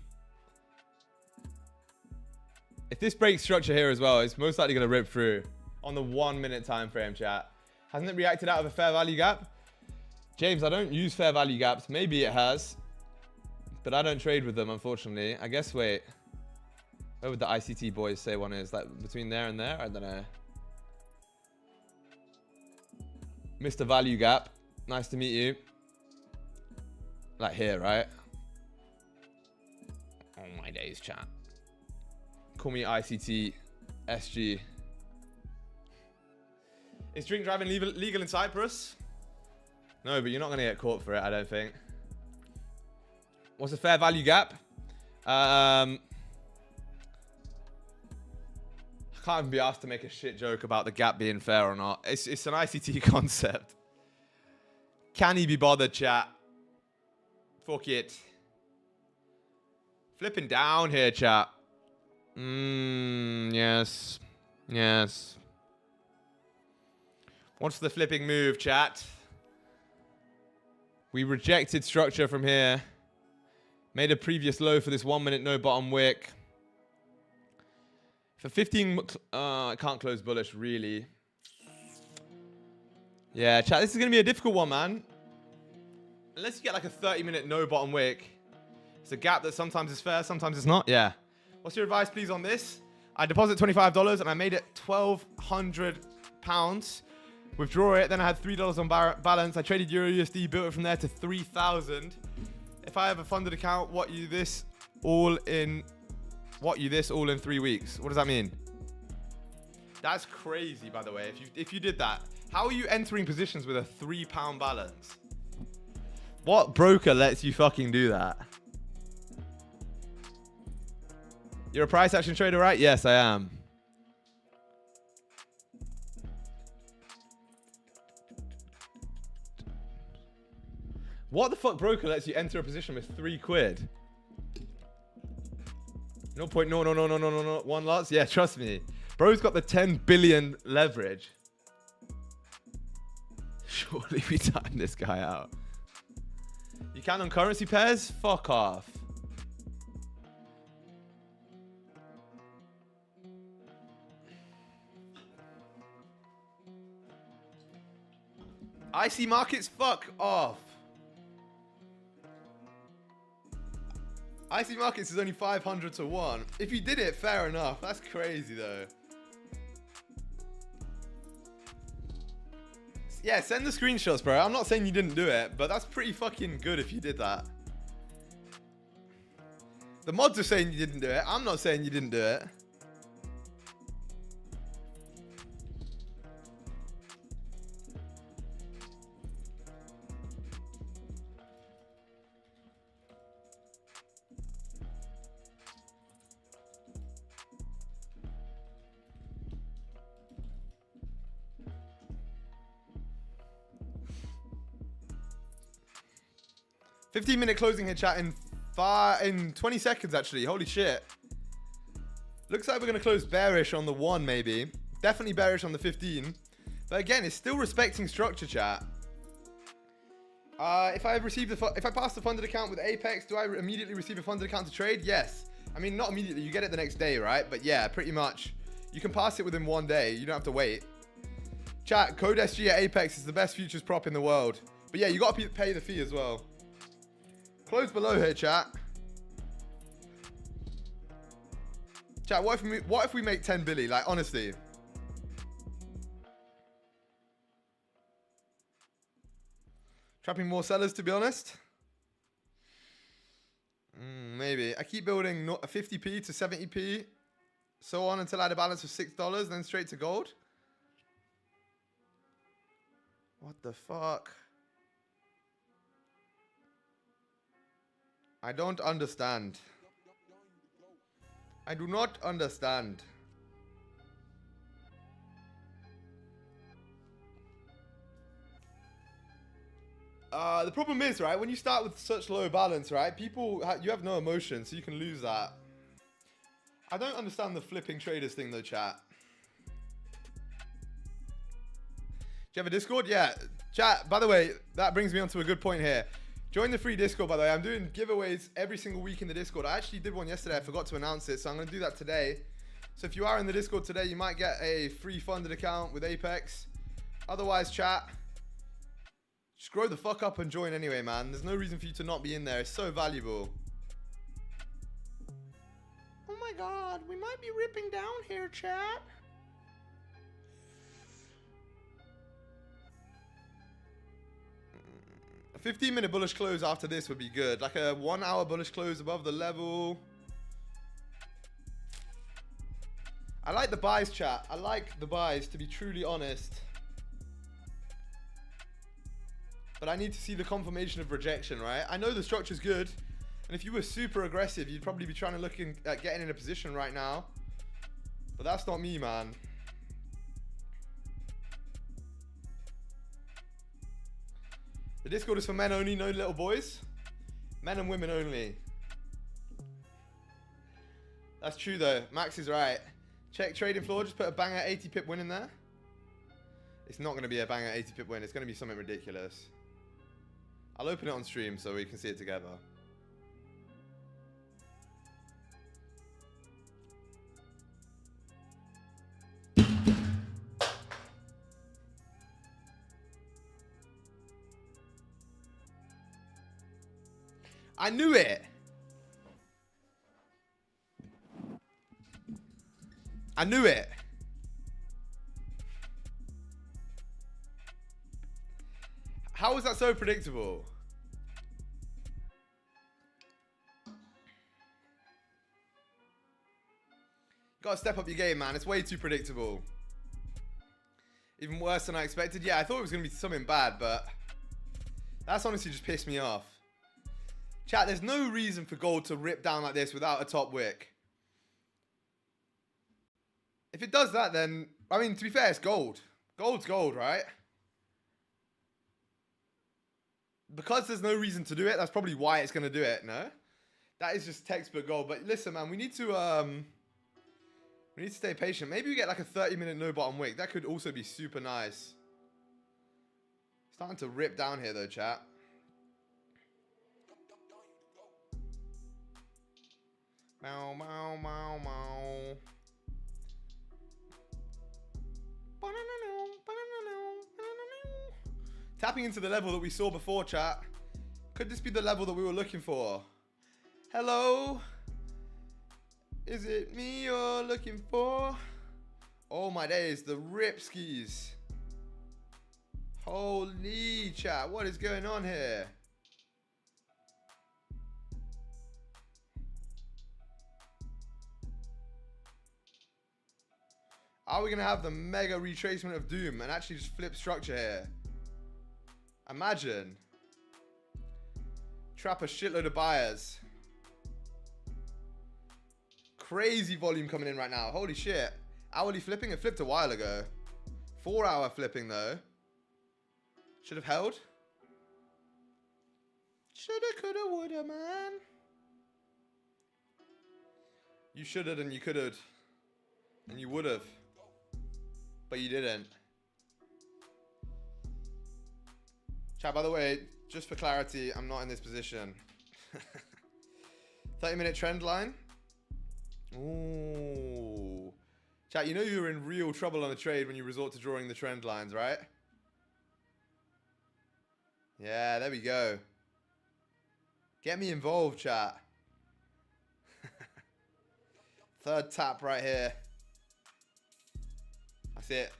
If this breaks structure here as well, it's most likely going to rip through on the 1 minute time frame, chat. Hasn't it reacted out of a fair value gap? James, I don't use fair value gaps. Maybe it has, but I don't trade with them, unfortunately. I guess, wait. Where would the ICT boys say one is? Like between there and there? I don't know. Mr. Value Gap. Nice to meet you. Like here, right? Oh my days, chat. Call me ICT SG. Is drink driving legal in Cyprus? No, but you're not going to get caught for it, I don't think. What's a fair value gap? I can't even be asked to make a shit joke about the gap being fair or not. It's an ICT concept. Can he be bothered, chat? Fuck it. Flipping down here, chat. Yes. Yes. What's the flipping move, chat? We rejected structure from here. Made a previous low for this 1 minute no bottom wick. For 15, I can't close bullish, really. Yeah, chat, this is going to be a difficult one, man. Unless you get like a 30-minute no bottom wick. It's a gap that sometimes is fair, sometimes it's not. Yeah. What's your advice, please, on this? I deposit $25 and I made it £1,200. Withdraw it, then I had $3 on balance. I traded XAUUSD, built it from there to 3,000. If I have a funded account, what you this all in 3 weeks? What does that mean? That's crazy, by the way. If you did that, how are you entering positions with a £3 balance? What broker lets you fucking do that? You're a price action trader, right? Yes, I am. What the fuck broker lets you enter a position with £3? 0.00001 lots? Yeah, trust me. Bro's got the 10 billion leverage. Surely we time this guy out. You can on currency pairs? Fuck off. IC markets? Fuck off. IC markets is only 500 to 1. If you did it, fair enough. That's crazy, though. Yeah, send the screenshots, bro. I'm not saying you didn't do it, but that's pretty fucking good if you did that. The mods are saying you didn't do it. I'm not saying you didn't do it. $15-minute closing here, chat, in 20 seconds, actually. Holy shit. Looks like we're going to close bearish on the 1, maybe. Definitely bearish on the 15. But again, it's still respecting structure, chat. If I pass the funded account with Apex, do I immediately receive a funded account to trade? Yes. I mean, not immediately. You get it the next day, right? But yeah, pretty much. You can pass it within 1 day. You don't have to wait. Chat, code SG at Apex is the best futures prop in the world. But yeah, you got to pay the fee as well. Close below here, chat. Chat, what if we make 10 billy? Like, honestly. Trapping more sellers, to be honest. Maybe. I keep building 50p to 70p. So on until I had a balance of $6, then straight to gold. What the fuck? I don't understand. I do not understand. The problem is, right, when you start with such low balance, right, you have no emotion, so you can lose that. I don't understand the flipping traders thing, though, chat. Do you have a Discord? Yeah. Chat, by the way, that brings me on to a good point here. Join the free Discord, by the way. I'm doing giveaways every single week in the Discord. I actually did one yesterday. I forgot to announce it, so I'm going to do that today. So if you are in the Discord today, you might get a free funded account with Apex. Otherwise, chat, just grow the fuck up and join anyway, man. There's no reason for you to not be in there. It's so valuable. Oh my god, we might be ripping down here, chat. 15-minute bullish close after this would be good. Like a 1 hour bullish close above the level. I like the buys, chat. I like the buys, to be truly honest. But I need to see the confirmation of rejection, right? I know the structure's good. And if you were super aggressive, you'd probably be trying to look at getting in a position right now. But that's not me, man. The Discord is for men only, no little boys. Men and women only. That's true though. Max is right. Check trading floor. Just put a banger 80 pip win in there. It's not going to be a banger 80 pip win. It's going to be something ridiculous. I'll open it on stream so we can see it together. I knew it. I knew it. How was that so predictable? Gotta step up your game, man. It's way too predictable. Even worse than I expected. Yeah, I thought it was gonna be something bad, but that's honestly just pissed me off. Chat, there's no reason for gold to rip down like this without a top wick. If it does that, then, I mean, to be fair, it's gold. Gold's gold, right? Because there's no reason to do it, that's probably why it's going to do it, no? That is just textbook gold. But listen, man, we need to stay patient. Maybe we get like a 30-minute no bottom wick. That could also be super nice. Starting to rip down here, though, chat. Mow, mow, mow, mow. Tapping into the level that we saw before, chat. Could this be the level that we were looking for? Hello? Is it me you're looking for? Oh my days, the rip skis. Holy chat, what is going on here? Are we going to have the mega retracement of doom and actually just flip structure here? Imagine. Trap a shitload of buyers. Crazy volume coming in right now. Holy shit. Hourly flipping? It flipped a while ago. 4 hour flipping though. Should have held. Shoulda, coulda, woulda, man. You should have and you could have. And you would have. But you didn't. Chat, by the way, just for clarity, I'm not in this position. 30-minute trend line. Ooh. Chat, you know you're in real trouble on a trade when you resort to drawing the trend lines, right? Yeah, there we go. Get me involved, chat. Third tap right here. That's it.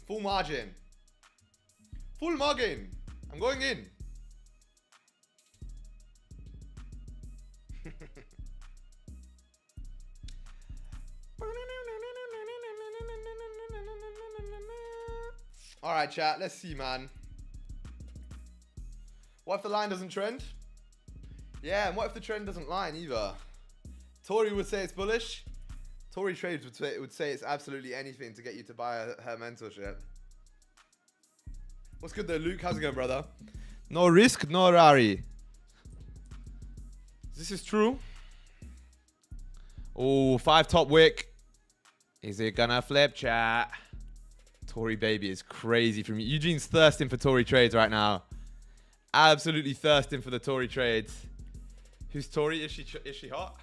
Full margin. Full margin. I'm going in. All right, chat. Let's see, man. What if the line doesn't trend? Yeah, and what if the trend doesn't line either? Tori would say it's bullish. Tory Trades would say it's absolutely anything to get you to buy her mentorship. What's good though, Luke? How's it going, brother? No risk, no rari. This is true. Oh, 5 top wick. Is it gonna flip, chat? Tory baby is crazy for me. Eugene's thirsting for Tory Trades right now. Absolutely thirsting for the Tory Trades. Who's Tory? Is she hot?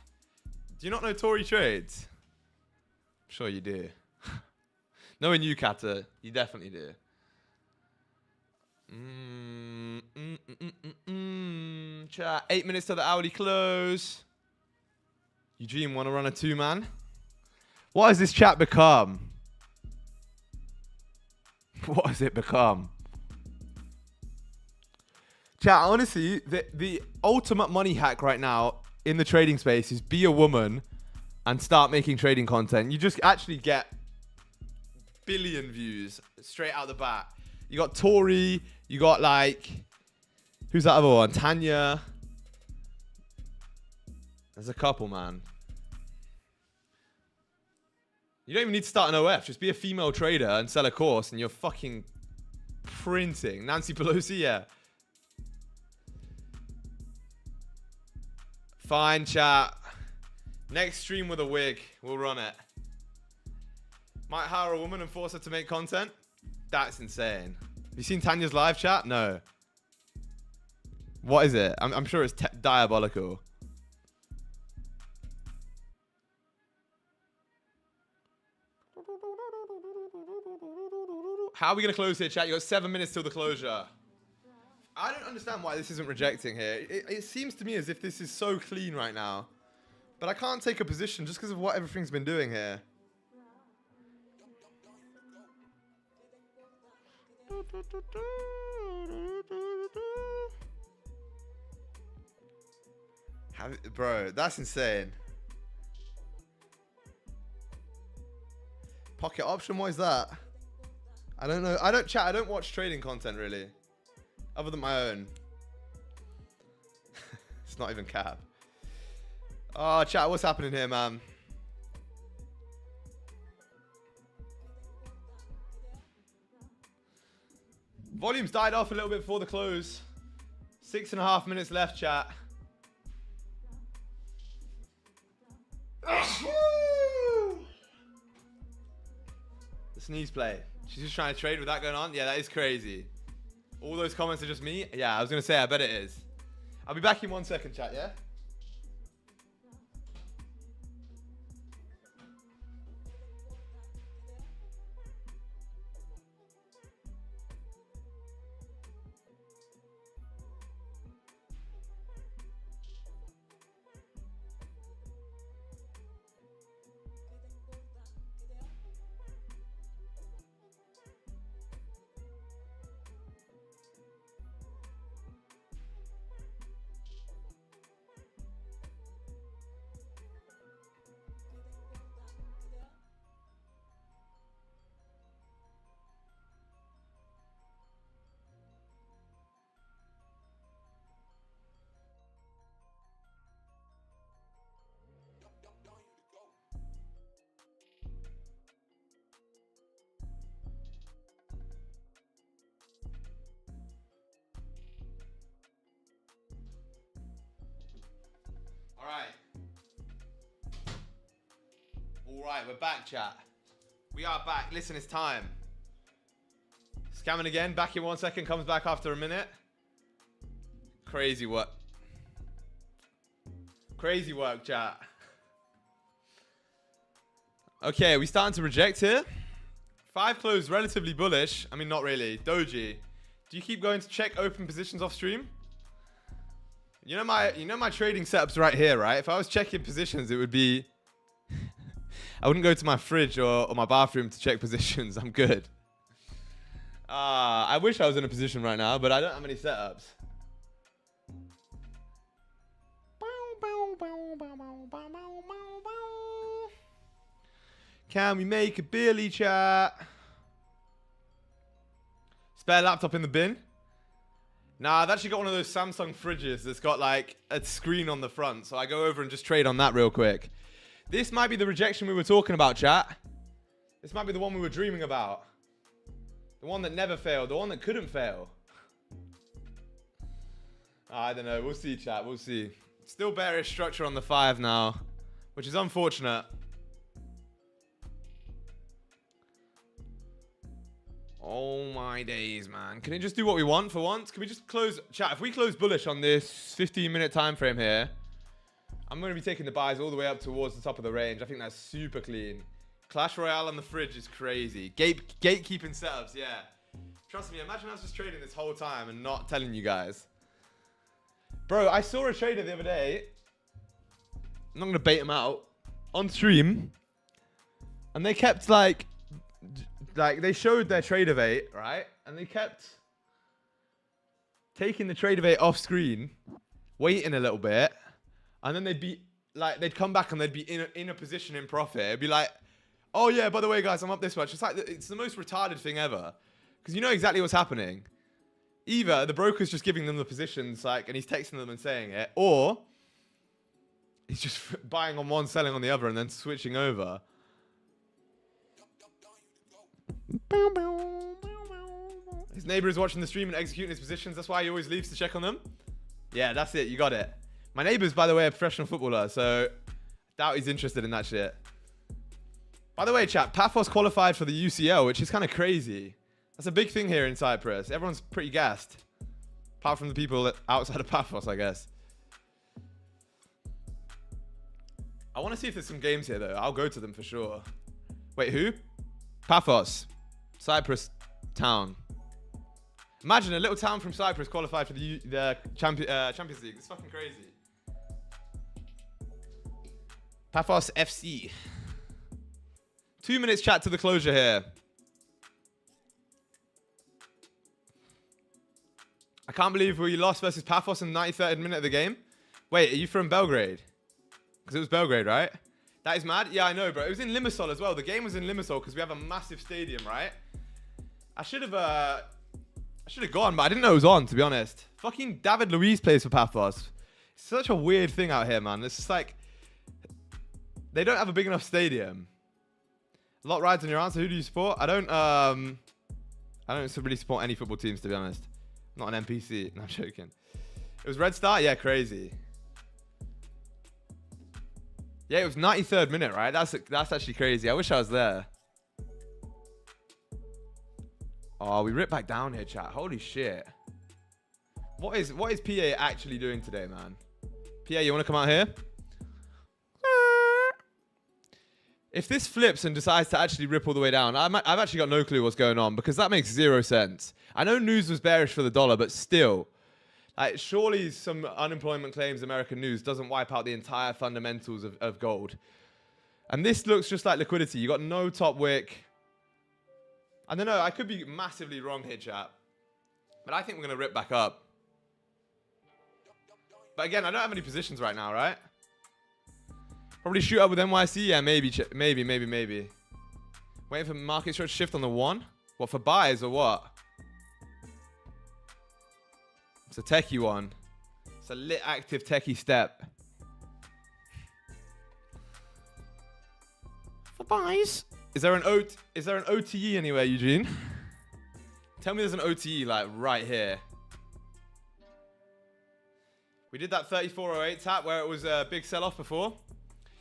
Do you not know Tory Trades? I'm sure you do. Knowing you, Kata, you definitely do. Chat, 8 minutes to the hourly close. Eugene, want to run a 2-man? What has this chat become? What has it become? Chat, honestly, the ultimate money hack right now in the trading space is be a woman and start making trading content. You just actually get billion views straight out the bat. You got Tori, you got like, who's that other one? Tanya. There's a couple, man. You don't even need to start an OF. Just be a female trader and sell a course and you're fucking printing. Nancy Pelosi, yeah. Fine, chat. Next stream with a wig. We'll run it. Might hire a woman and force her to make content? That's insane. Have you seen Tanya's live chat? No. What is it? I'm sure it's diabolical. How are we going to close here, chat? You got 7 minutes till the closure. I don't understand why this isn't rejecting here. It seems to me as if this is so clean right now. But I can't take a position just because of what everything's been doing here. Bro, that's insane. Pocket option, what is that? I don't know. I don't watch trading content really. Other than my own. It's not even cap. Oh, chat, what's happening here, man? Volume's died off a little bit before the close. 6.5 minutes left, chat. The sneeze play. She's just trying to trade with that going on. Yeah, that is crazy. All those comments are just me? Yeah, I was going to say, I bet it is. I'll be back in 1 second, chat, yeah? Alright, we're back, chat. We are back. Listen, it's time. Scamming again. Back in 1 second. Comes back after a minute. Crazy work. Crazy work, chat. Okay, we starting to reject here. 5 closed relatively bullish. I mean, not really. Doji. Do you keep going to check open positions off stream? You know my trading setups right here, right? If I was checking positions, it would be... I wouldn't go to my fridge or my bathroom to check positions. I'm good. I wish I was in a position right now, but I don't have any setups. Can we make a Billy, chat? Spare laptop in the bin? Nah, I've actually got one of those Samsung fridges that's got like a screen on the front. So I go over and just trade on that real quick. This might be the rejection we were talking about, chat. This might be the one we were dreaming about. The one that never failed. The one that couldn't fail. I don't know. We'll see, chat. We'll see. Still bearish structure on the 5 now, which is unfortunate. Oh my days, man. Can it just do what we want for once? Can we just close... Chat, if we close bullish on this 15-minute time frame here... I'm going to be taking the buys all the way up towards the top of the range. I think that's super clean. Clash Royale on the fridge is crazy. Gatekeeping setups, yeah. Trust me, imagine I was just trading this whole time and not telling you guys. Bro, I saw a trader the other day. I'm not going to bait him out. On stream. And they kept like they showed their trade of 8, right? And they kept taking the trade evade off screen, waiting a little bit, and then they'd come back and they'd be in a position in profit. It'd be like, oh yeah, by the way, guys, I'm up this much. It's like it's the most retarded thing ever, because you know exactly what's happening. Either the broker's just giving them the positions, like, and he's texting them and saying it, or he's just buying on one, selling on the other, and then switching over. His neighbor is watching the stream and executing his positions. That's why he always leaves to check on them. Yeah, that's it. You got it. My neighbor's, by the way, a professional footballer, so I doubt he's interested in that shit. By the way, chat, Paphos qualified for the UCL, which is kind of crazy. That's a big thing here in Cyprus. Everyone's pretty gassed. Apart from the people outside of Paphos, I guess. I want to see if there's some games here, though. I'll go to them for sure. Wait, who? Paphos. Cyprus town. Imagine a little town from Cyprus qualified for the Champions League. It's fucking crazy. Paphos FC. 2 minutes chat to the closure here. I can't believe we lost versus Paphos in the 93rd minute of the game. Wait, are you from Belgrade? Because it was Belgrade, right? That is mad. Yeah, I know, bro. It was in Limassol as well. The game was in Limassol because we have a massive stadium, right? I should have gone, but I didn't know it was on, to be honest. Fucking David Luiz plays for Paphos. It's such a weird thing out here, man. It's just like, they don't have a big enough stadium. A lot rides on your answer. Who do you support? I don't really support any football teams, to be honest. I'm not an NPC. No, I'm joking. It was Red Star? Yeah, crazy. Yeah, it was 93rd minute, right? That's actually crazy. I wish I was there. Oh, we ripped back down here, chat. Holy shit. What is PA actually doing today, man? PA, you want to come out here? If this flips and decides to actually rip all the way down, I've actually got no clue what's going on, because that makes 0 sense. I know news was bearish for the dollar, but still. Like, surely some unemployment claims, American news, doesn't wipe out the entire fundamentals of gold. And this looks just like liquidity. You got no top wick. I don't know. I could be massively wrong here, chat. But I think we're going to rip back up. But again, I don't have any positions right now, right? Probably shoot up with NYC. Yeah, maybe. Waiting for market short shift on the one. What, for buys or what? It's a techie one. It's a lit active techie step. For buys. Is there an OTE anywhere, Eugene? Tell me there's an OTE like right here. We did that 3408 tap where it was a big sell-off before.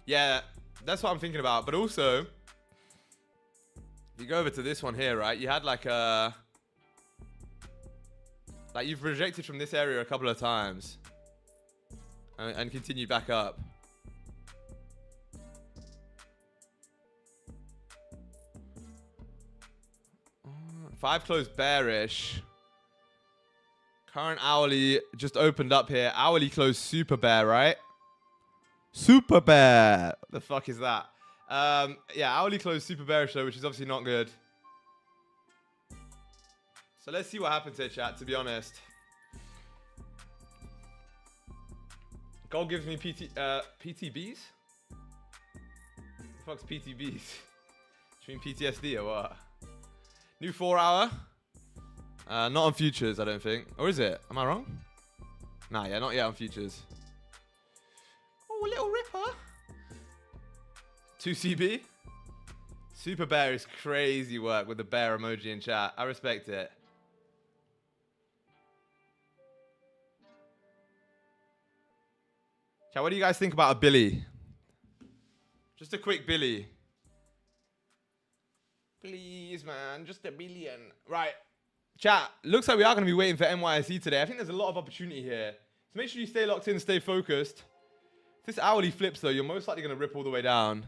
Yeah, that's what I'm thinking about. But also, if you go over to this one here, right? You had like a... Like, you've rejected from this area a couple of times. And continued back up. Five closed bearish. Current hourly just opened up here. Hourly closed super bear, right? Super bear. What the fuck is that? Yeah, hourly closed super bearish though, which is obviously not good. So let's see what happens here, chat, to be honest. Gold gives me PTBs? What the fuck's PTBs? Do you mean PTSD or what? New 4 hour. Not on futures, I don't think. Or is it? Am I wrong? Nah, yeah, not yet on futures. Oh, a little ripper. 2CB. Super bear is crazy work with the bear emoji in chat. I respect it. Chat, what do you guys think about a Billy? Just a quick Billy. Please, man. Just a billion. Right. Chat, looks like we are going to be waiting for NYSE today. I think there's a lot of opportunity here. So make sure you stay locked in, stay focused. If this hourly flips, though, you're most likely going to rip all the way down.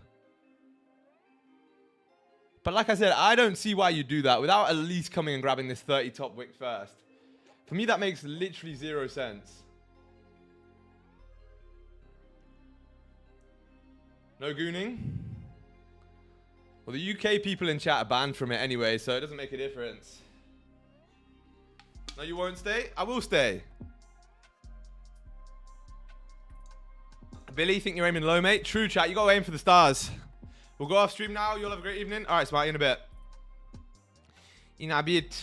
But like I said, I don't see why you do that without at least coming and grabbing this 30 top wick first. For me, that makes literally 0 sense. No gooning. Well, the UK people in chat are banned from it anyway, so it doesn't make a difference. No, you won't stay? I will stay. Billy, think you're aiming low, mate? True, chat. You got to aim for the stars. We'll go off stream now. You'll have a great evening. All right, Smart, in a bit. In a bit.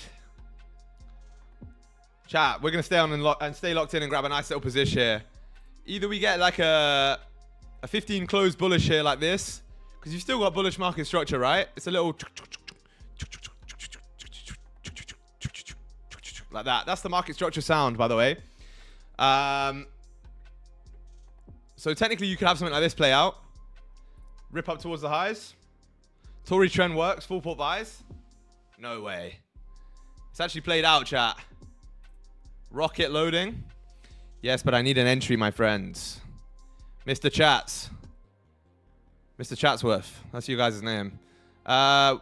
Chat, we're going to stay on and stay locked in and grab a nice little position here. Either we get like a 15 closed bullish here like this, because you've still got bullish market structure, right? It's a little like that. That's the market structure sound, by the way. So technically you could have something like this play out. Rip up towards the highs. Tory trend works. Full port buys. No way. It's actually played out, chat. Rocket loading. Yes, but I need an entry, my friends. Mr. Chats. Mr. Chatsworth. That's you guys' name.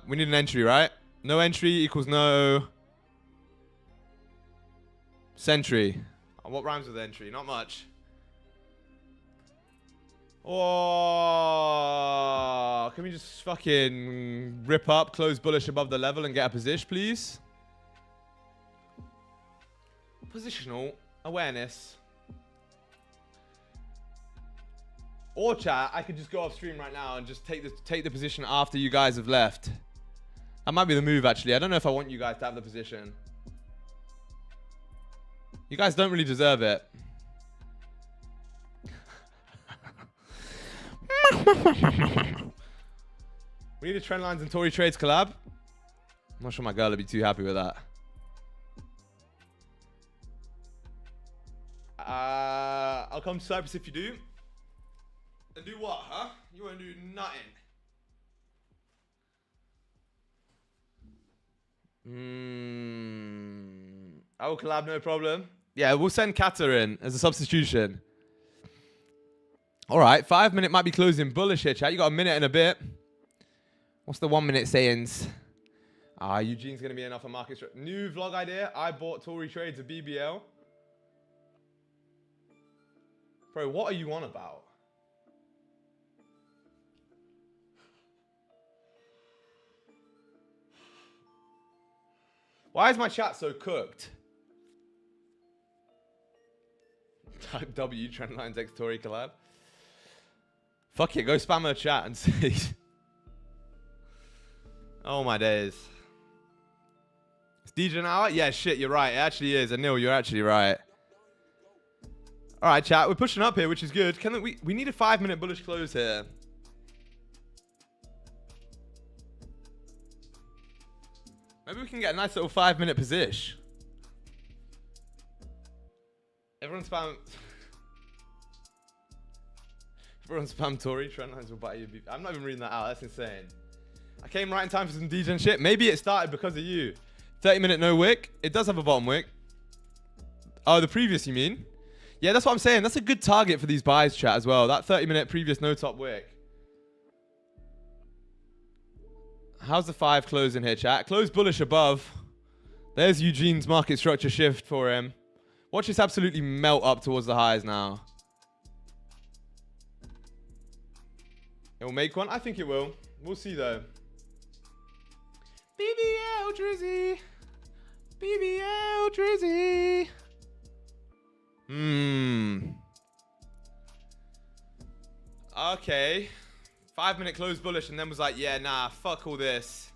We need an entry, right? No entry equals no sentry. What rhymes with entry? Not much. Oh, can we just fucking rip up, close bullish above the level and get a position, please? Positional awareness. Or chat, I could just go off stream right now and just take the position after you guys have left. That might be the move, actually. I don't know if I want you guys to have the position. You guys don't really deserve it. We need a trend lines and Tory trades collab. I'm not sure my girl would be too happy with that. I'll come to Cyprus if you do. And do what, huh? You won't do nothing. I will collab, no problem. Yeah, we'll send Kata in as a substitution. All right, 5 minute might be closing bullish here, chat. You got a minute and a bit. What's the 1 minute sayings? Eugene's going to be enough for market. New vlog idea. I bought Tory trades of BBL. Bro, what are you on about? Why is my chat so cooked? Type W, Trendlines X Tory collab. Fuck it, go spam her chat and see. Oh my days. It's DJ an hour? Yeah, shit, you're right. It actually is. Anil, you're actually right. All right, chat, we're pushing up here, which is good. We need a 5 minute bullish close here. Maybe we can get a nice little 5 minute position. Everyone spam. Everyone spam Tory. Trendlines will buy you. I'm not even reading that out. That's insane. I came right in time for some DJ shit. Maybe it started because of you. 30 minute no wick. It does have a bottom wick. Oh, the previous, you mean? Yeah, that's what I'm saying. That's a good target for these buys, chat, as well. That 30 minute previous no top wick. How's the 5 closing here, chat? Close bullish above. There's Eugene's market structure shift for him. Watch this absolutely melt up towards the highs now. It will make one? I think it will. We'll see, though. BBL Drizzy. BBL Drizzy. Okay. 5 minute close bullish and then was like, yeah, nah, fuck all this.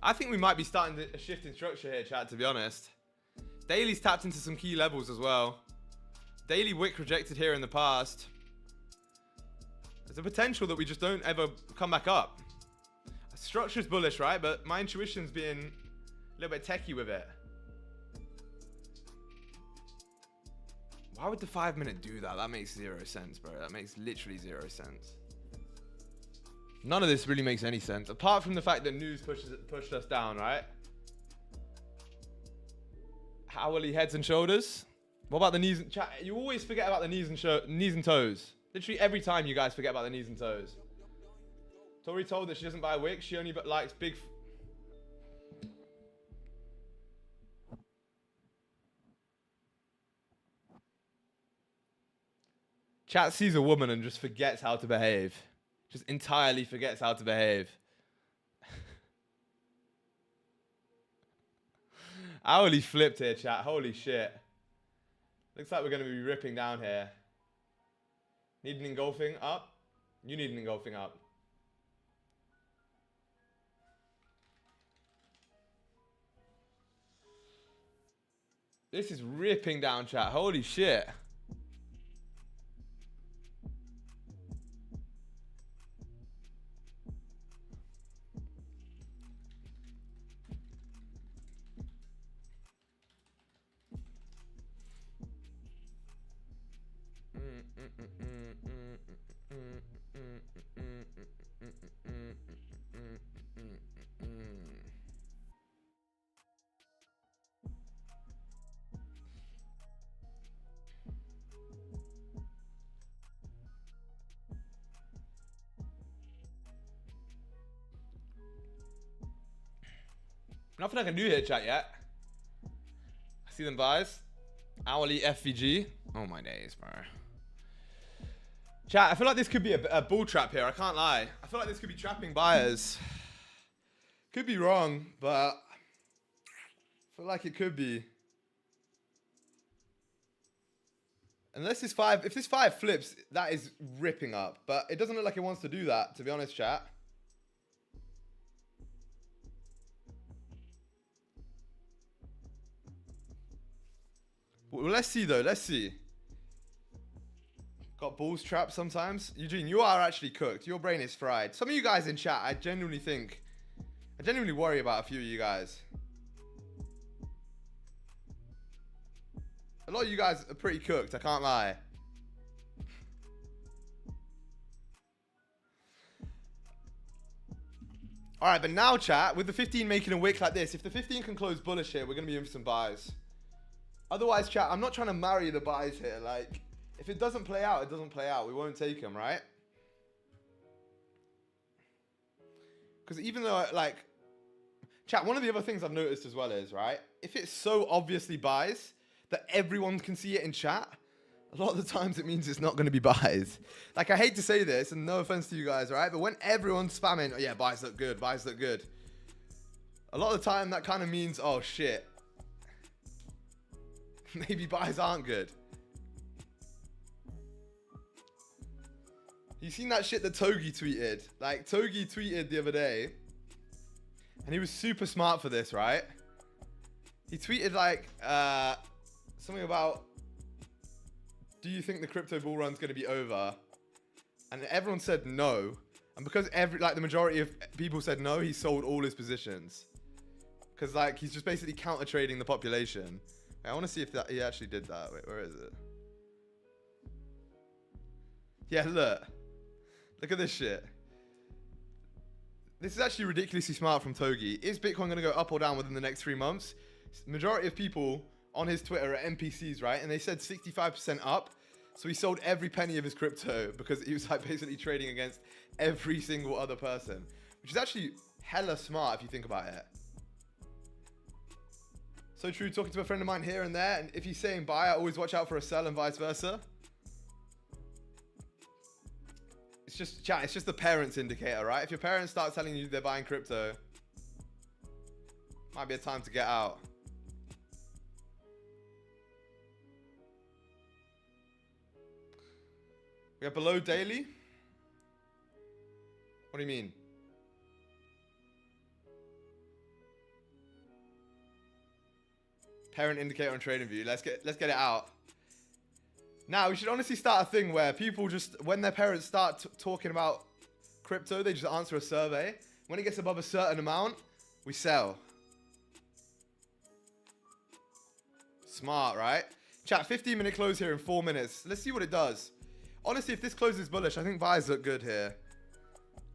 I think we might be starting a shift in structure here, chat, to be honest. Daily's tapped into some key levels as well. Daily wick rejected here in the past. There's a potential that we just don't ever come back up. Structure's bullish, right? But my intuition's being a little bit techie with it. Why would the 5 minute do that? That makes 0 sense, bro. That makes literally 0 sense. None of this really makes any sense. Apart from the fact that news pushed us down, right? Hourly heads and shoulders. What about the knees? Chat, you always forget about the knees and toes. Literally every time you guys forget about the knees and toes. Tori told that she doesn't buy wicks. She only likes big... Chat sees a woman and just forgets how to behave. Just entirely forgets how to behave. Hourly flipped here, chat. Holy shit. Looks like we're going to be ripping down here. Need an engulfing up? You need an engulfing up. This is ripping down, chat. Holy shit. Nothing I can do here, chat, yet. I see them buys. Hourly FVG. Oh, my days, bro. Chat, I feel like this could be a bull trap here. I can't lie. I feel like this could be trapping buyers. Could be wrong, but I feel like it could be. Unless this 5, if this 5 flips, that is ripping up. But it doesn't look like it wants to do that, to be honest, chat. Well, let's see, though. Let's see. Got balls trapped sometimes. Eugene, you are actually cooked. Your brain is fried. Some of you guys in chat, I genuinely worry about a few of you guys. A lot of you guys are pretty cooked, I can't lie. Alright, but now, chat, with the 15 making a wick like this, if the 15 can close bullish here, we're going to be in for some buys. Otherwise, chat, I'm not trying to marry the buys here. Like, if it doesn't play out, it doesn't play out. We won't take them, right? Because even though, like, chat, one of the other things I've noticed as well is, right, if it's so obviously buys that everyone can see it in chat, a lot of the times it means it's not going to be buys. Like, I hate to say this, and no offense to you guys, right? But when everyone's spamming, oh, yeah, buys look good, buys look good. A lot of the time, that kind of means, oh, shit. Maybe buys aren't good. You seen that shit that Togi tweeted? Like, Togi tweeted the other day, and he was super smart for this, right? He tweeted, like, something about, do you think the crypto bull run's going to be over? And everyone said no. And because the majority of people said no, he sold all his positions. Because, like, he's just basically counter trading the population. I want to see if he actually did that. Wait, where is it? Yeah, look. Look at this shit. This is actually ridiculously smart from Togi. Is Bitcoin going to go up or down within the next 3 months? Majority of people on his Twitter are NPCs, right? And they said 65% up. So he sold every penny of his crypto because he was like basically trading against every single other person. Which is actually hella smart if you think about it. So true, talking to a friend of mine here and there, and if he's saying buy, I always watch out for a sell and vice versa. It's just, chat, it's just the parents indicator, right? If your parents start telling you they're buying crypto, might be a time to get out. We are below daily? What do you mean? Parent indicator on trading view. Let's get it out. Now, we should honestly start a thing where people just, when their parents start talking about crypto, they just answer a survey. When it gets above a certain amount, we sell. Smart, right? Chat, 15-minute close here in 4 minutes. Let's see what it does. Honestly, if this closes bullish, I think buys look good here.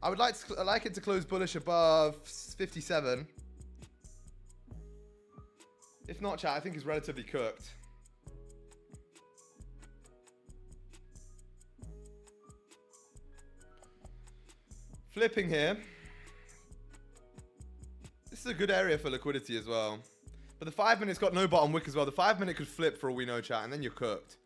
I would like it to close bullish above 57. If not, chat, I think it's relatively cooked. Flipping here. This is a good area for liquidity as well. But the 5 minutes got no bottom wick as well. The 5 minute could flip for all we know, chat, and then you're cooked.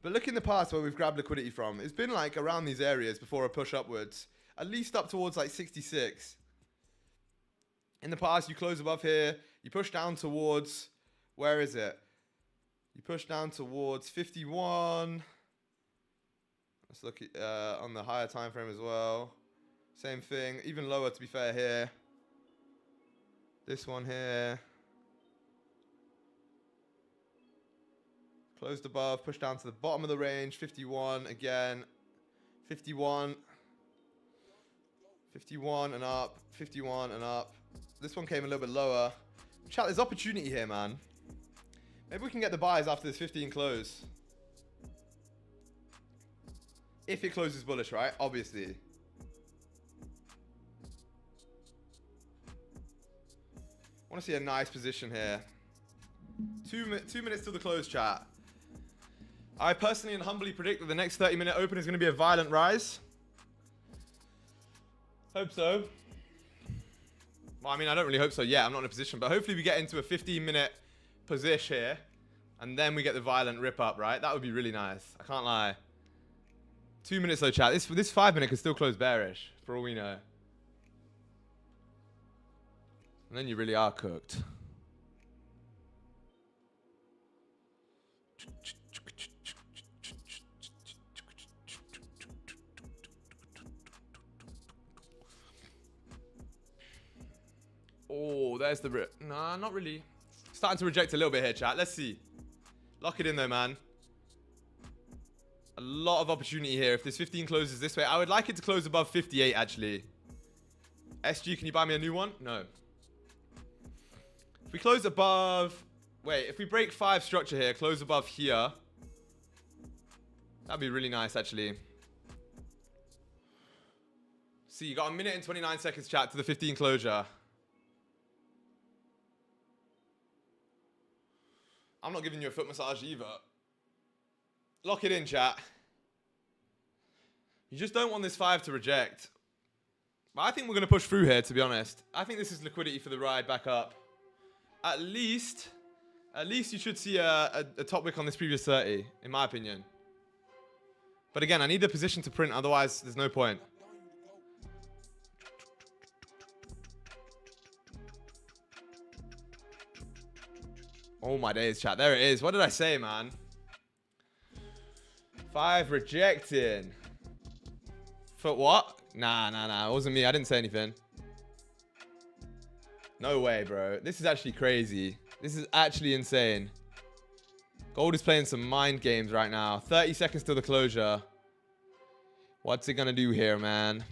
But look in the past where we've grabbed liquidity from. It's been like around these areas before a push upwards. At least up towards like 66. In the past, you close above here. You push down towards, where is it? You push down towards 51. Let's look at, on the higher time frame as well. Same thing, even lower to be fair here. This one here. Closed above, push down to the bottom of the range, 51 again. 51. 51 and up, 51 and up. This one came a little bit lower. Chat, there's opportunity here, man. Maybe we can get the buys after this 15 close. If it closes bullish, right? Obviously. I want to see a nice position here. 2 minutes till the close, chat. I personally and humbly predict that the next 30-minute open is going to be a violent rise. Hope so. Well, I mean, I don't really hope so yet. I'm not in a position. But hopefully we get into a 15-minute position here. And then we get the violent rip up, right? That would be really nice. I can't lie. 2 minutes though, chat. This 5 minute could still close bearish, for all we know. And then you really are cooked. Oh, there's the rip. Nah, not really. Starting to reject a little bit here, chat. Let's see. Lock it in though, man. A lot of opportunity here. If this 15 closes this way, I would like it to close above 58, actually. SG, can you buy me a new one? No. If we close above... Wait, if we break 5 structure here, close above here. That'd be really nice, actually. See, you got 1 minute and 29 seconds, chat, to the 15 closure. I'm not giving you a foot massage either. Lock it in, chat. You just don't want this 5 to reject. But I think we're going to push through here, to be honest. I think this is liquidity for the ride back up. At least you should see a top wick on this previous 30, in my opinion. But again, I need the position to print, otherwise there's no point. Oh my days, chat. There it is. What did I say, man? 5 rejecting. For what? Nah. It wasn't me. I didn't say anything. No way, bro. This is actually crazy. This is actually insane. Gold is playing some mind games right now. 30 seconds till the closure. What's it going to do here, man?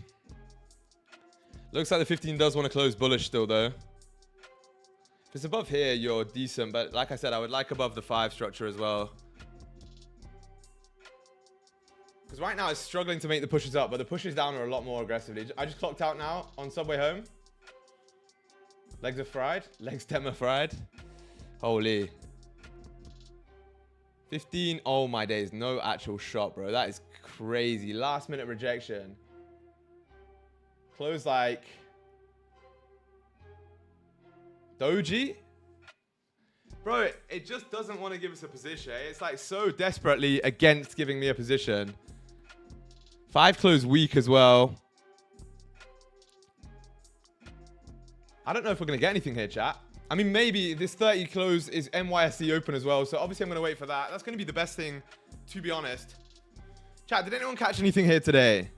Looks like the 15 does want to close bullish still, though. If it's above here, you're decent. But like I said, I would like above the 5 structure as well. Because right now it's struggling to make the pushes up, but the pushes down are a lot more aggressively. I just clocked out now on Subway home. Legs are fried. Legs them are fried. Holy. 15. Oh my days. No actual shot, bro. That is crazy. Last minute rejection. Close like... Doji? Bro, it just doesn't want to give us a position. It's like so desperately against giving me a position. 5 close weak as well. I don't know if we're going to get anything here, chat. I mean, maybe this 30 close is NYSE open as well. So obviously I'm going to wait for that. That's going to be the best thing, to be honest. Chat, did anyone catch anything here today?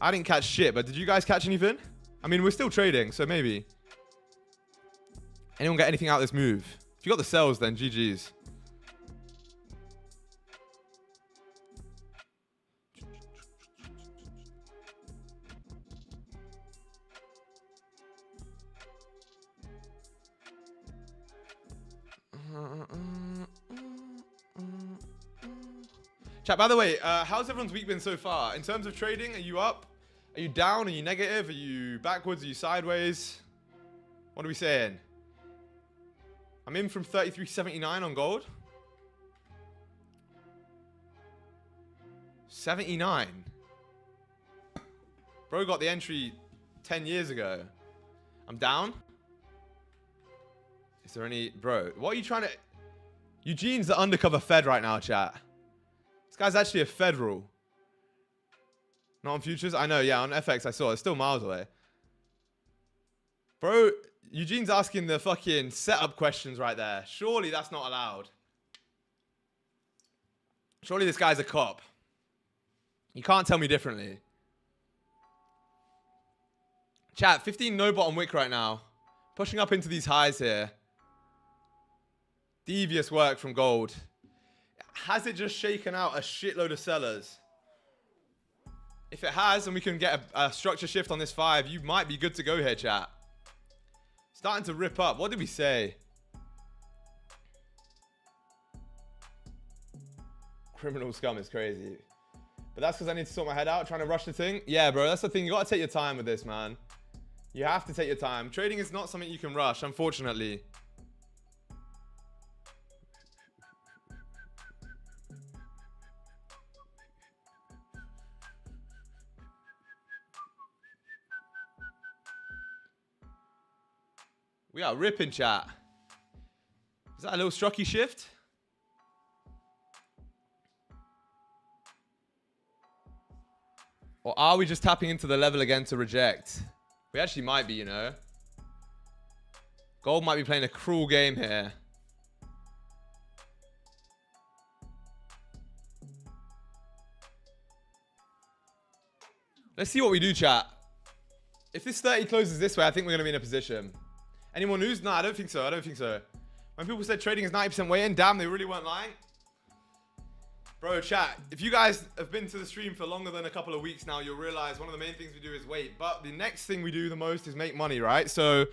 I didn't catch shit, but did you guys catch anything? I mean, we're still trading, so maybe. Anyone get anything out of this move? If you got the sells, then GG's. Chat, by the way, how's everyone's week been so far? In terms of trading, are you up? Are you down? Are you negative? Are you backwards? Are you sideways? What are we saying? I'm in from 33.79 on gold. 79. Bro got the entry 10 years ago. I'm down. Is there any... Bro, what are you trying to... Eugene's the undercover Fed right now, chat. This guy's actually a federal. Not on futures? I know, yeah, on FX I saw. It's still miles away. Bro, Eugene's asking the fucking setup questions right there. Surely that's not allowed. Surely this guy's a cop. You can't tell me differently. Chat, 15 no bot on wick right now. Pushing up into these highs here. Devious work from gold. Has it just shaken out a shitload of sellers? If it has, and we can get a structure shift on this 5, you might be good to go here, chat. Starting to rip up. What did we say? Criminal scum is crazy. But that's because I need to sort my head out, trying to rush the thing. Yeah, bro, that's the thing. You got to take your time with this, man. You have to take your time. Trading is not something you can rush, unfortunately. We are ripping, chat. Is that a little strucky shift? Or are we just tapping into the level again to reject? We actually might be, you know. Gold might be playing a cruel game here. Let's see what we do, chat. If this 30 closes this way, I think we're going to be in a position. Anyone who's? No, I don't think so. I don't think so. When people said trading is 90% weight-in, damn, they really weren't lying. Bro, chat, if you guys have been to the stream for longer than a couple of weeks now, you'll realize one of the main things we do is wait. But the next thing we do the most is make money, right? So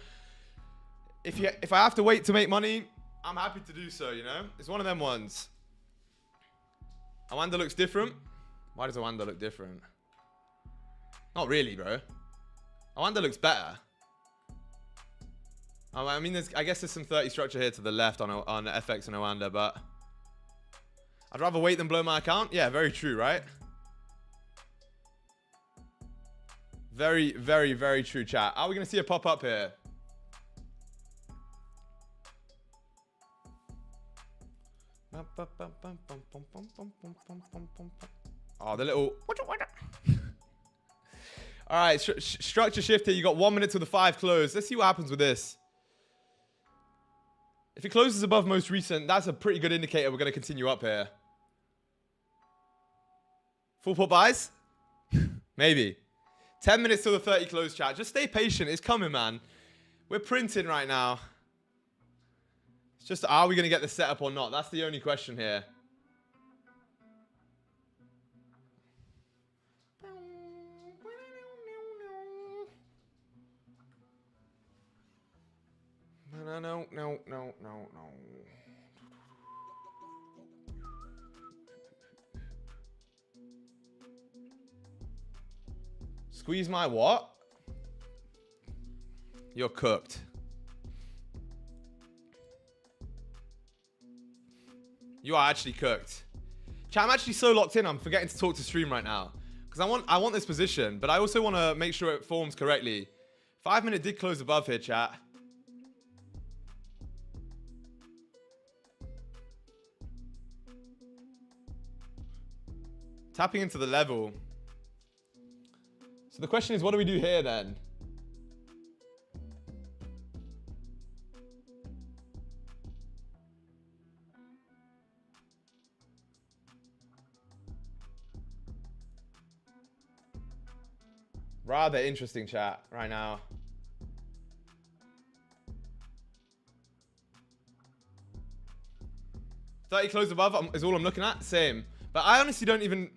if I have to wait to make money, I'm happy to do so, you know? It's one of them ones. Awanda looks different. Why does Awanda look different? Not really, bro. Awanda looks better. I mean, I guess there's some 30 structure here to the left on FX and Awanda, but I'd rather wait than blow my account. Yeah, very true, right? Very, very, very true, chat. Are we going to see a pop up here? Oh, the little... All right, structure shift here. You got 1 minute till the 5 close. Let's see what happens with this. If it closes above most recent, that's a pretty good indicator we're going to continue up here. Full put buys? Maybe. 10 minutes till the 30 close, chat. Just stay patient. It's coming, man. We're printing right now. It's just, are we going to get the setup or not? That's the only question here. No. Squeeze my what? You're cooked. You are actually cooked. Chat, I'm actually so locked in, I'm forgetting to talk to stream right now. Because I want this position, but I also want to make sure it forms correctly. 5 minute did close above here, chat. Tapping into the level. So the question is, what do we do here then? Rather interesting, chat, right now. $30 close above is all I'm looking at. Same. But I honestly don't think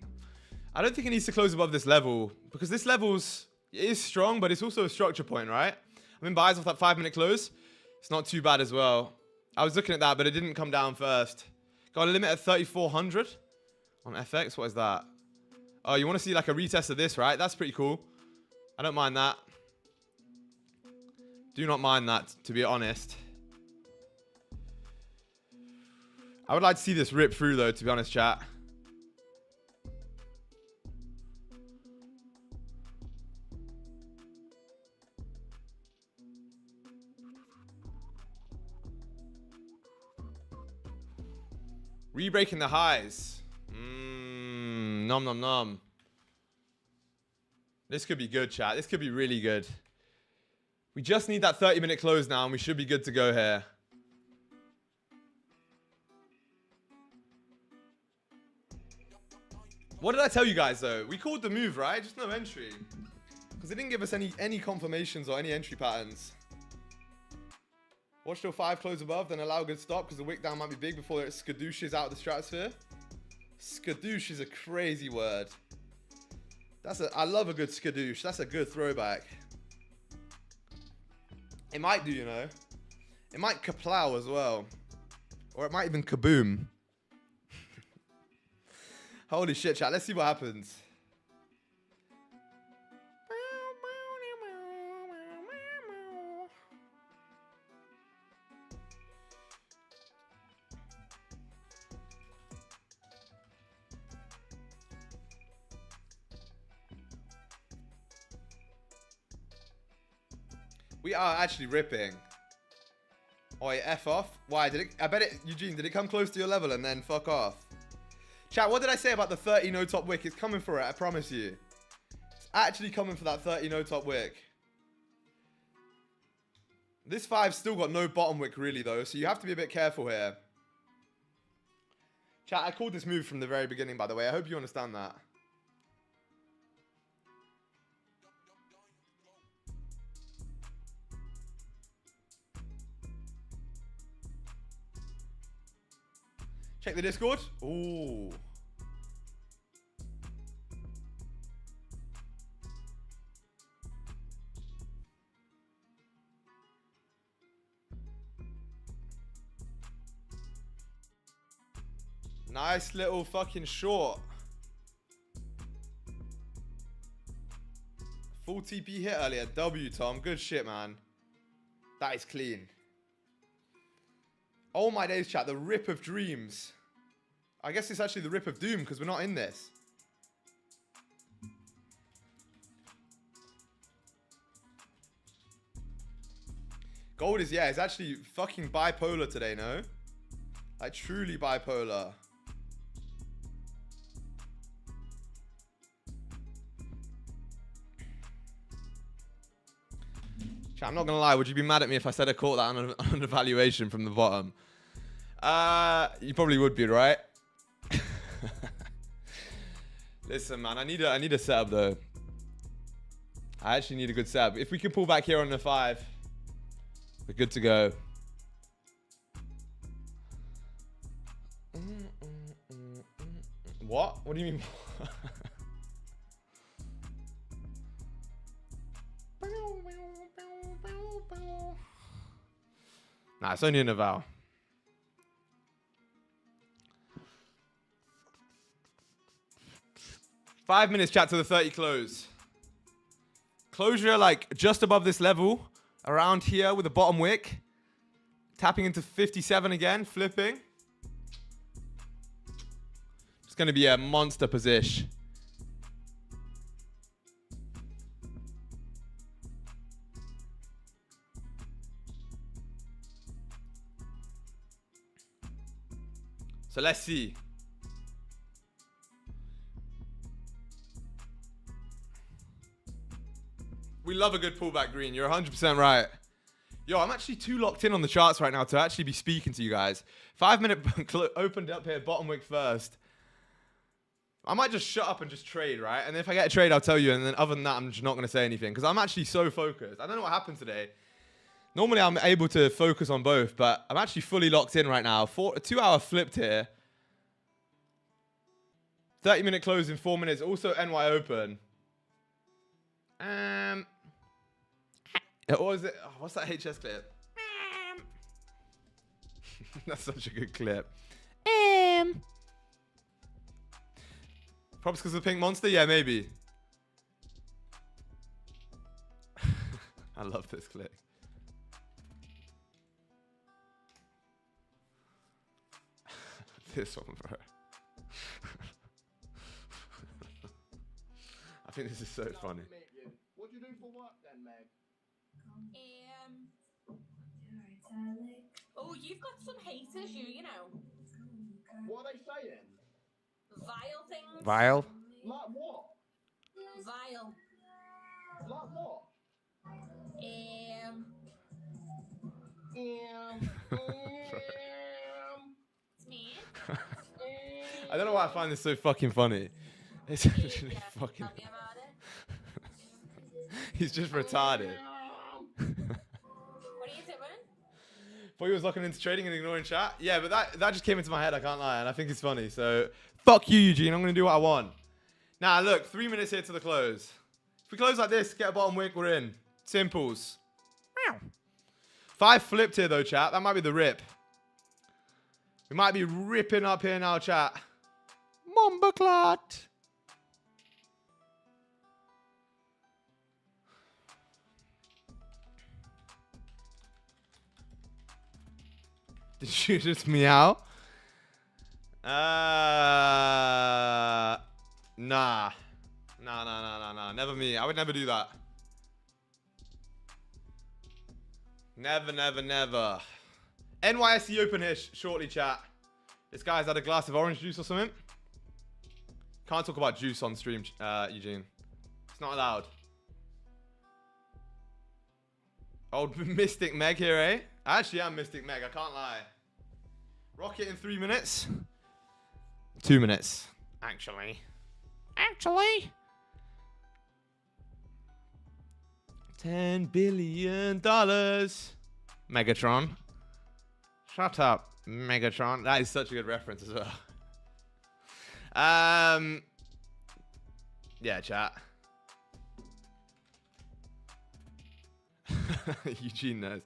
it needs to close above this level, because this level's is strong, but it's also a structure point, right? I'm in buys off that 5 minute close. It's not too bad as well. I was looking at that, but it didn't come down first. Got a limit at 3,400 on FX. What is that? Oh, you want to see like a retest of this, right? That's pretty cool. I don't mind that. Do not mind that, to be honest. I would like to see this rip through, though, to be honest, chat. Re-breaking the highs. Nom nom nom. This could be good, chat. This could be really good. We just need that 30-minute close now, and we should be good to go here. What did I tell you guys, though? We called the move, right? Just no entry. Because they didn't give us any confirmations or any entry patterns. Watch till 5 close above, then allow a good stop, because the wick down might be big before it skadooshes out of the stratosphere. Skadoosh is a crazy word. I love a good skadoosh. That's a good throwback. It might do, you know. It might kaplow as well. Or it might even kaboom. Holy shit, chat. Let's see what happens. We are actually ripping. Oi, F off. Why did it? I bet it, Eugene, did it come close to your level and then fuck off? Chat, what did I say about the 30 no top wick? It's coming for it, I promise you. It's actually coming for that 30 no top wick. This 5's still got no bottom wick really though, so you have to be a bit careful here. Chat, I called this move from the very beginning, by the way. I hope you understand that. Check the Discord. Ooh. Nice little fucking short. Full TP hit earlier. W, Tom. Good shit, man. That is clean. Oh my days, chat. The rip of dreams. I guess it's actually the rip of doom because we're not in this. Gold is, yeah, it's actually fucking bipolar today, no? Like, truly bipolar. Chat, I'm not gonna lie. Would you be mad at me if I said I caught that on an evaluation from the bottom? You probably would be, right? Listen, man, I need a setup though. I actually need a good setup. If we can pull back here on the 5, we're good to go. What? What do you mean? Nah, it's only an eval. Five minutes chat to the 30 close. Closure like just above this level, around here with the bottom wick. Tapping into 57 again, flipping. It's going to be a monster position. So let's see. We love a good pullback green. You're 100% right. Yo, I'm actually too locked in on the charts right now to actually be speaking to you guys. 5 minute opened up here, bottom wick first. I might just shut up and just trade, right? And if I get a trade, I'll tell you. And then other than that, I'm just not going to say anything because I'm actually so focused. I don't know what happened today. Normally, I'm able to focus on both, but I'm actually fully locked in right now. 2 hour flipped here. 30-minute close in 4 minutes. Also NY open. What was it? Oh, what's that HS clip? That's such a good clip. Props because of the pink monster? Yeah, maybe. I love this clip. This one, bro. I think this is so funny. What do you do for work then, Meg? Oh, you've got some haters, you know. What are they saying? Vile things. Vile? Like what? Vile. Like what? It's me. I don't know why I find this so fucking funny. It's actually Yeah, fucking. tell me about it. He's just retarded. What are you doing? Thought he was looking into trading and ignoring chat. Yeah, but that just came into my head. I can't lie, and I think it's funny. So fuck you, Eugene. I'm gonna do what I want. Now look, 3 minutes here to the close. If we close like this, get a bottom wick, we're in. Simples. 5 flipped here though, chat. That might be the rip. We might be ripping up here now, chat. Mombaclot. Did you just meow? Nah. Nah. Never me. I would never do that. Never. NYSE open here shortly, chat. This guy's had a glass of orange juice or something. Can't talk about juice on stream, Eugene. It's not allowed. Old Mystic Meg here, eh? I actually am Mystic Meg, I can't lie. Rocket in 3 minutes. 2 minutes. Actually. $10 billion. Megatron. Shut up, Megatron. That is such a good reference as well. Yeah, chat. Eugene knows.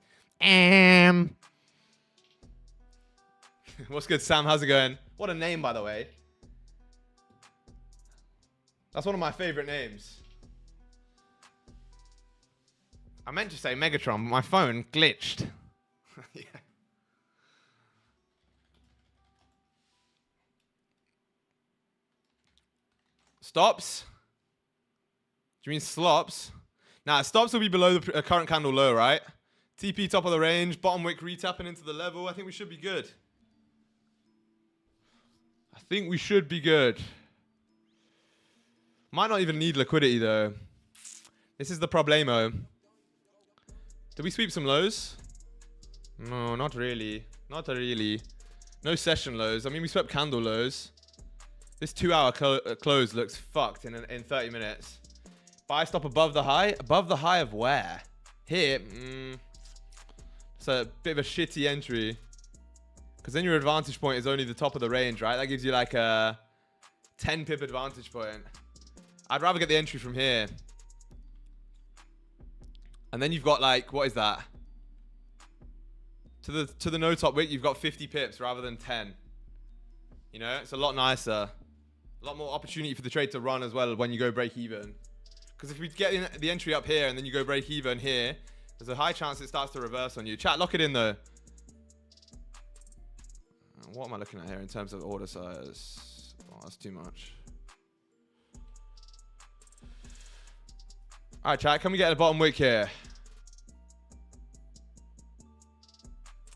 What's good, Sam? How's it going? What a name, by the way. That's one of my favorite names. I meant to say Megatron, but my phone glitched. Yeah. Stops? Do you mean slops? Nah, stops will be below the current candle low, right? TP top of the range, bottom wick retapping into the level. I think we should be good. Might not even need liquidity though. This is the problemo. Did we sweep some lows? No, not really. No session lows. I mean, we swept candle lows. This 2 hour close looks fucked in 30 minutes. Buy stop above the high? Above the high of where? Here? It's a bit of a shitty entry. Because then your advantage point is only the top of the range, right? That gives you like a 10 pip advantage point. I'd rather get the entry from here. And then you've got like, what is that? To the no top wick, you've got 50 pips rather than 10. You know, it's a lot nicer. A lot more opportunity for the trade to run as well when you go break even. Because if we get the entry up here and then you go break even here, there's a high chance it starts to reverse on you. Chat, lock it in though. What am I looking at here in terms of order size? Oh, that's too much. All right, chat, can we get a bottom wick here?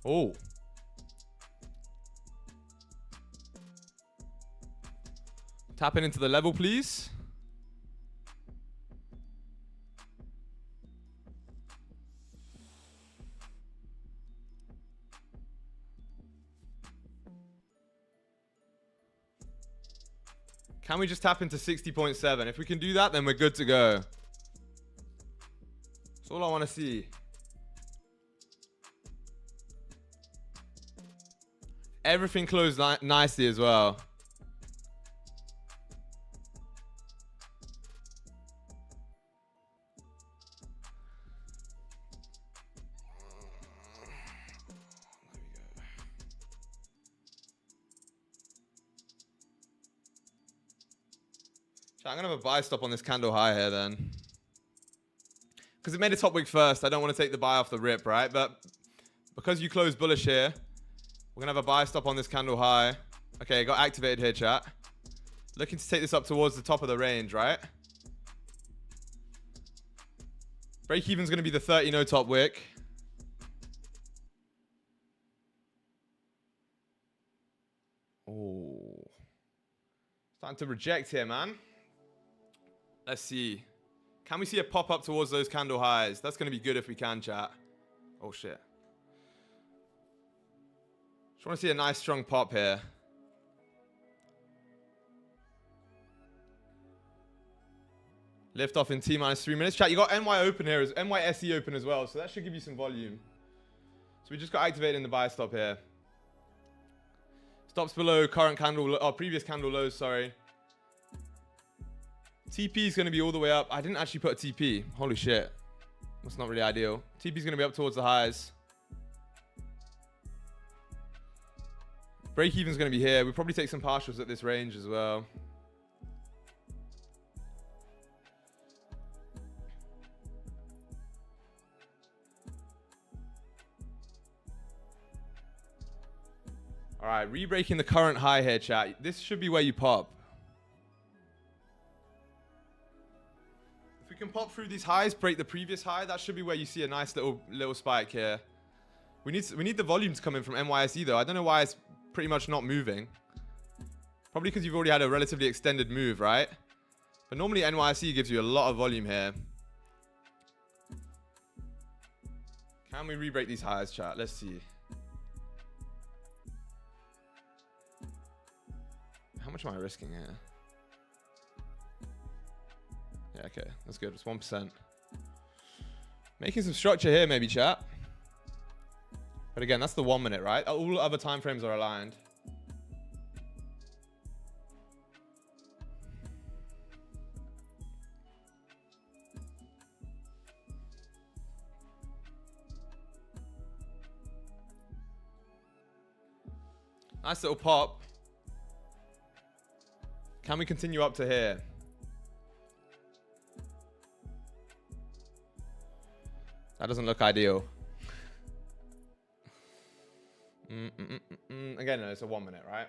Oh. Tapping into the level, please. Can we just tap into 60.7? If we can do that, then we're good to go. That's all I want to see. Everything closed nicely as well. I'm going to have a buy stop on this candle high here then. Because it made a top wick first. I don't want to take the buy off the rip, right? But because you closed bullish here, we're going to have a buy stop on this candle high. Okay, got activated here, chat. Looking to take this up towards the top of the range, right? Break even's going to be the 30 no top wick. Oh. Starting to reject here, man. Let's see. Can we see a pop up towards those candle highs? That's going to be good if we can, chat. Oh, shit. Just want to see a nice strong pop here. Lift off in T minus 3 minutes. Chat, you got NY open here, NYSE open as well, so that should give you some volume. So we just got activated in the buy stop here. Stops below current candle, previous candle lows, sorry. TP is going to be all the way up. I didn't actually put a TP. Holy shit. That's not really ideal. TP is going to be up towards the highs. Break even is going to be here. We'll probably take some partials at this range as well. All right, re-breaking the current high here, chat. This should be where you pop. If we can pop through these highs, break the previous high, that should be where you see a nice little spike here. We need the volume to come in from NYSE though. I don't know why it's pretty much not moving. Probably because you've already had a relatively extended move, right? But normally NYSE gives you a lot of volume here. Can we re-break these highs, chat? Let's see. How much am I risking here? Yeah, okay. That's good. It's 1%. Making some structure here, maybe, chat. But again, that's the 1 minute, right? All other time frames are aligned. Nice little pop. Can we continue up to here? That doesn't look ideal. Again, no, it's a 1 minute, right?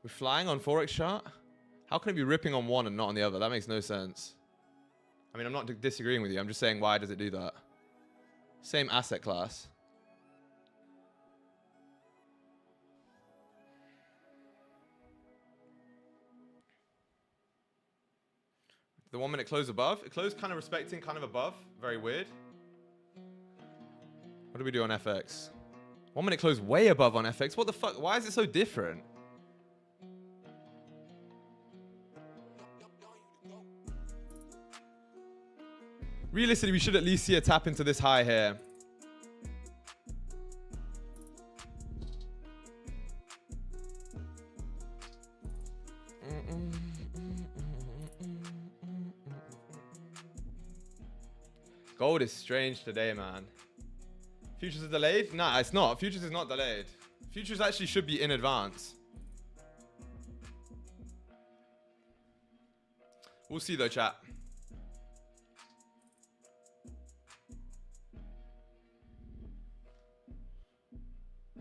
We're flying on Forex chart? How can it be ripping on one and not on the other? That makes no sense. I mean, I'm not disagreeing with you. I'm just saying, why does it do that? Same asset class. The 1 minute close above. It closed kind of respecting, kind of above. Very weird. What do we do on FX? 1 minute close way above on FX. What the fuck? Why is it so different? Realistically, we should at least see a tap into this high here. Gold is strange today, man. Futures are delayed? Nah, it's not. Futures is not delayed. Futures actually should be in advance. We'll see though, chat.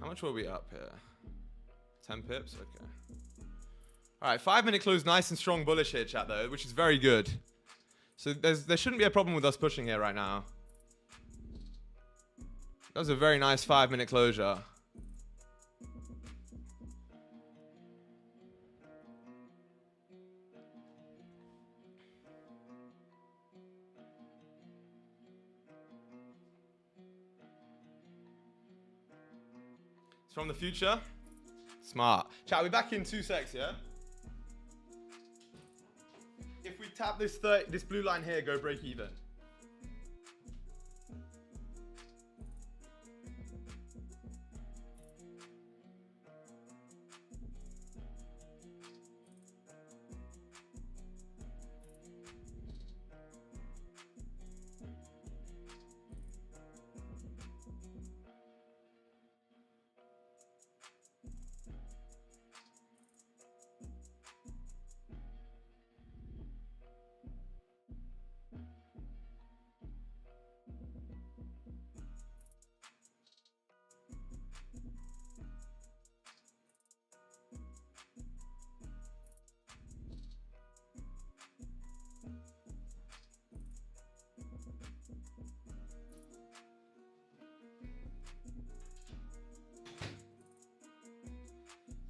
How much were we up here? 10 pips? Okay. All right, 5 minute close, nice and strong bullish here, chat, though, which is very good. So there shouldn't be a problem with us pushing here right now. That was a very nice 5 minute closure. It's from the future. Smart. Chat, we're back in 2 secs, yeah? If we tap this blue line here, go break even.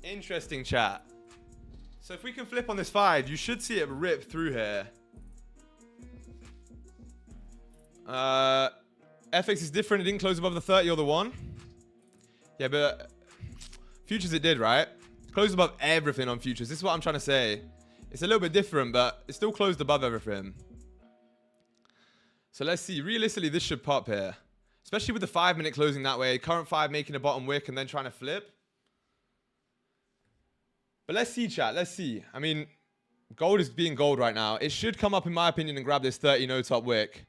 Interesting, chat. So if we can flip on this 5, you should see it rip through here. FX is different. It didn't close above the 30 or the 1. Yeah, but futures it did, right? Closed above everything on futures. This is what I'm trying to say. It's a little bit different, but it's still closed above everything. So let's see. Realistically, this should pop here. Especially with the 5-minute closing that way. Current 5 making a bottom wick and then trying to flip. But let's see, chat. Let's see. I mean, gold is being gold right now. It should come up, in my opinion, and grab this 30 no top wick.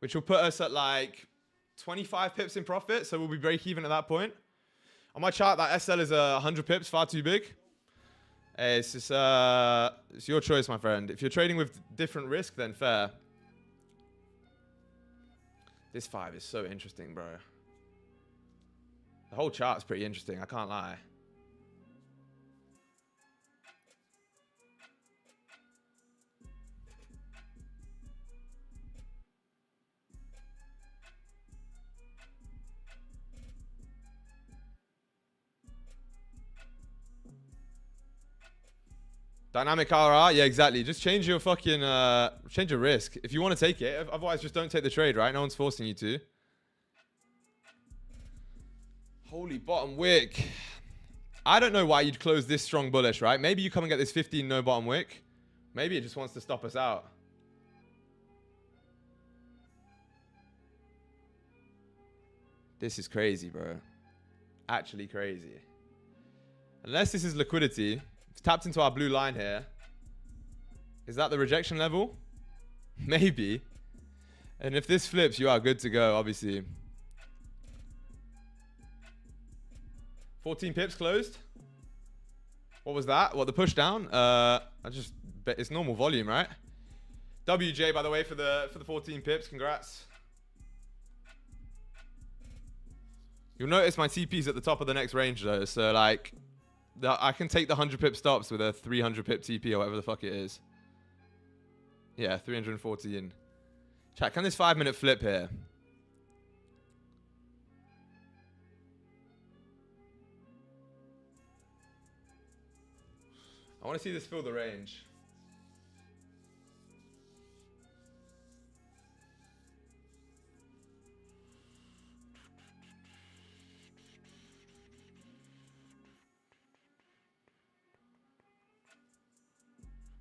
Which will put us at like 25 pips in profit. So we'll be break even at that point. On my chart, that SL is 100 pips. Far too big. It's just, it's your choice, my friend. If you're trading with different risk, then fair. This 5 is so interesting, bro. The whole chart's pretty interesting. I can't lie. Dynamic RR? Yeah, exactly. Just change your fucking, change your risk. If you want to take it, otherwise just don't take the trade, right? No one's forcing you to. Holy bottom wick. I don't know why you'd close this strong bullish, right? Maybe you come and get this 15 no bottom wick. Maybe it just wants to stop us out. This is crazy, bro. Actually crazy. Unless this is liquidity. It's tapped into our blue line here. Is that the rejection level? Maybe. And if this flips, you are good to go, obviously. 14 pips closed. What was that? What, the push down? It's normal volume, right? WJ, by the way, for the 14 pips. Congrats. You'll notice my TP's at the top of the next range, though. So, like, I can take the 100 pip stops with a 300 pip TP or whatever the fuck it is. Yeah, 314. Chat, can this 5-minute flip here? I want to see this fill the range.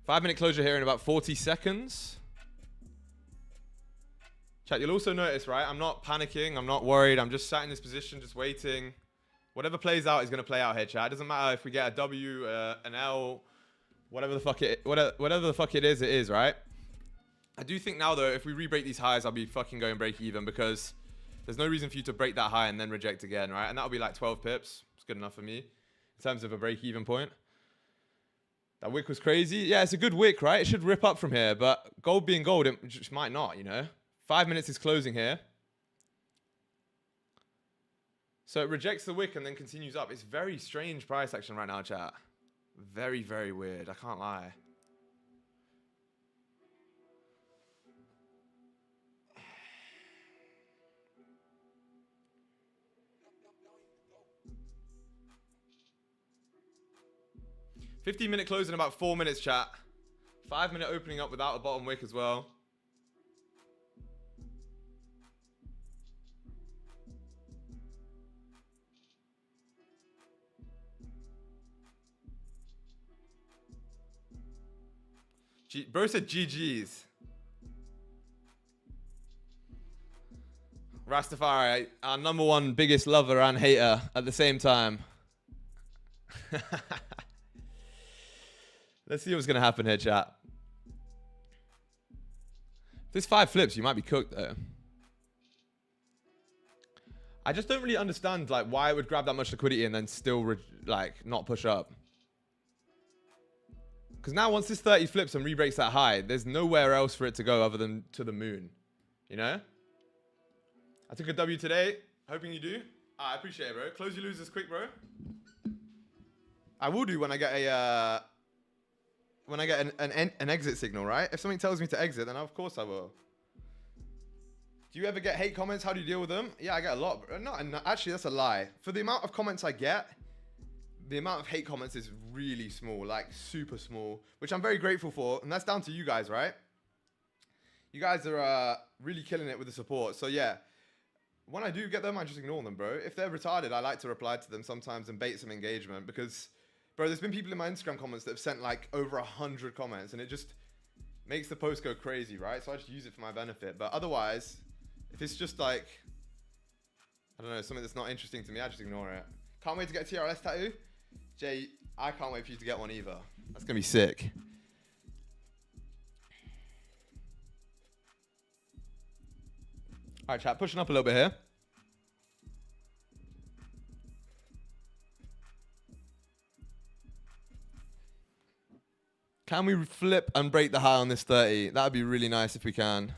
Five-minute closure here in about 40 seconds. Chat, you'll also notice, right? I'm not panicking. I'm not worried. I'm just sat in this position, just waiting. Whatever plays out is going to play out here, chat. It doesn't matter if we get a W, an L, whatever the fuck it is, right? I do think now, though, if we re-break these highs, I'll be fucking going break even because there's no reason for you to break that high and then reject again, right? And that'll be like 12 pips. It's good enough for me in terms of a break even point. That wick was crazy. Yeah, it's a good wick, right? It should rip up from here, but gold being gold, it just might not, you know? 5 minutes is closing here. So it rejects the wick and then continues up. It's very strange price action right now, chat. Very, very weird. I can't lie. $15-minute close in about 4 minutes, chat. 5-minute opening up without a bottom wick as well. Bro said GG's. Rastafari, our #1 biggest lover and hater at the same time. Let's see what's going to happen here, chat. If this 5 flips, you might be cooked, though. I just don't really understand, like, why it would grab that much liquidity and then still, like, not push up. Because now once this 30 flips and re-breaks that high, there's nowhere else for it to go other than to the moon. You know? I took a W today. Hoping you do. I appreciate it, bro. Close your losers quick, bro. I will do when I get a... when I get an exit signal, right? If something tells me to exit, then of course I will. Do you ever get hate comments? How do you deal with them? Yeah, I get a lot. No, actually, that's a lie. For the amount of comments I get, the amount of hate comments is really small, like super small, which I'm very grateful for. And that's down to you guys, right? You guys are really killing it with the support. So yeah, when I do get them, I just ignore them, bro. If they're retarded, I like to reply to them sometimes and bait some engagement because, bro, there's been people in my Instagram comments that have sent like over 100 comments and it just makes the post go crazy, right? So I just use it for my benefit. But otherwise, if it's just like, I don't know, something that's not interesting to me, I just ignore it. Can't wait to get a TRS tattoo. Jay, I can't wait for you to get one either. That's going to be sick. All right, chat, pushing up a little bit here. Can we flip and break the high on this 30? That would be really nice if we can.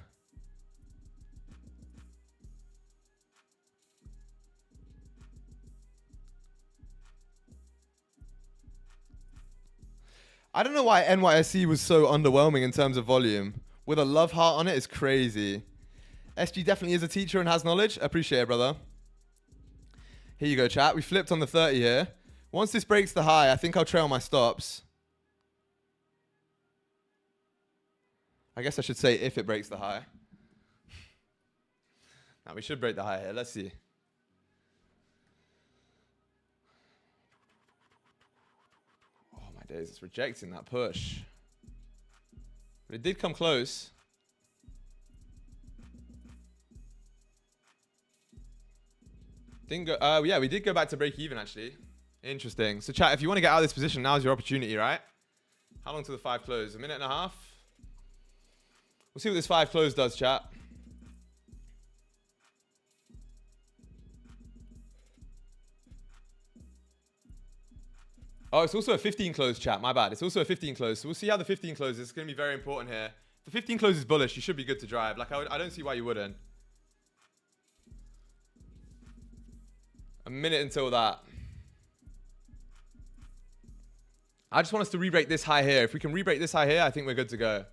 I don't know why NYSC was so underwhelming in terms of volume. With a love heart on it is crazy. SG definitely is a teacher and has knowledge. Appreciate it, brother. Here you go, chat. We flipped on the 30 here. Once this breaks the high, I think I'll trail my stops. I guess I should say if it breaks the high. Now we should break the high here. Let's see. Oh my days, it's rejecting that push. But it did come close. Didn't go. Yeah, we did go back to break even actually. Interesting. So chat, if you want to get out of this position, now's your opportunity, right? How long till the 5 close? A minute and a half? We'll see what this 5 close does, chat. Oh, it's also a 15 close, chat. My bad. It's also a 15 close. So we'll see how the 15 closes. It's going to be very important here. If the 15 close is bullish, you should be good to drive. Like, I don't see why you wouldn't. A minute until that. I just want us to re-break this high here. If we can re-break this high here, I think we're good to go.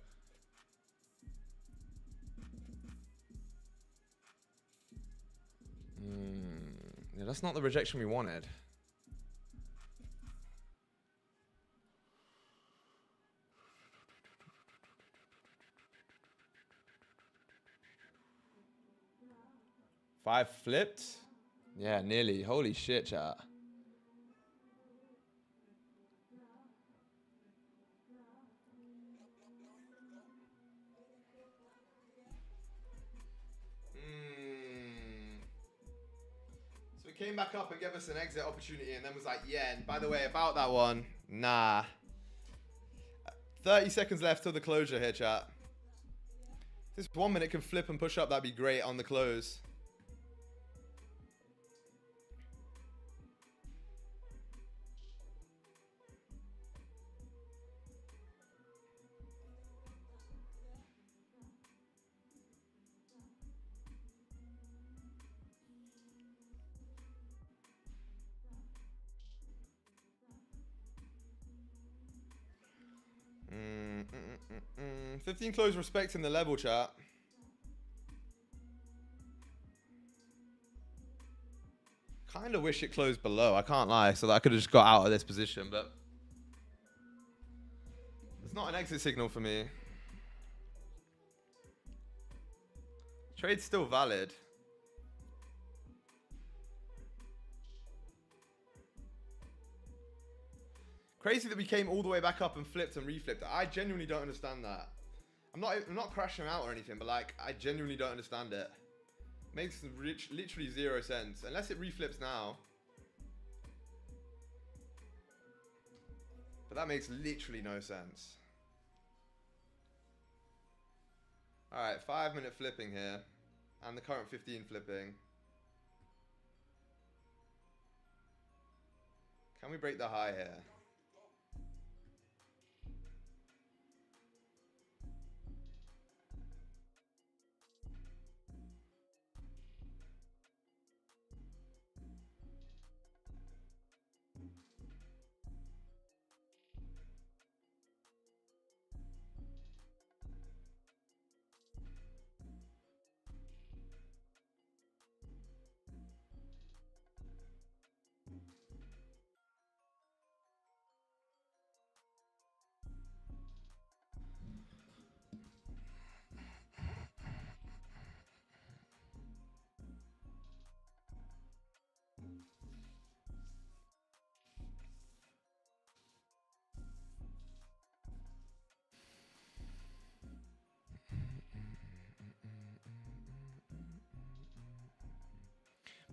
Yeah, that's not the rejection we wanted. Five flipped? Yeah, nearly. Holy shit, chat. So it came back up and gave us an exit opportunity and then was like, yeah, and by the way, about that one, nah. 30 seconds left till the closure here, chat. If this 1 minute can flip and push up, that'd be great on the close. – 15 close respecting the level, chat. Kind of wish it closed below, I can't lie, so that I could have just got out of this position, but it's not an exit signal for me. Trade's still valid. Crazy that we came all the way back up and flipped and reflipped. I genuinely don't understand that. I'm not crashing out or anything, but like, I genuinely don't understand it. Makes literally 0 sense. Unless it reflips now. But that makes literally no sense. Alright, 5 minute flipping here. And the current 15 flipping. Can we break the high here?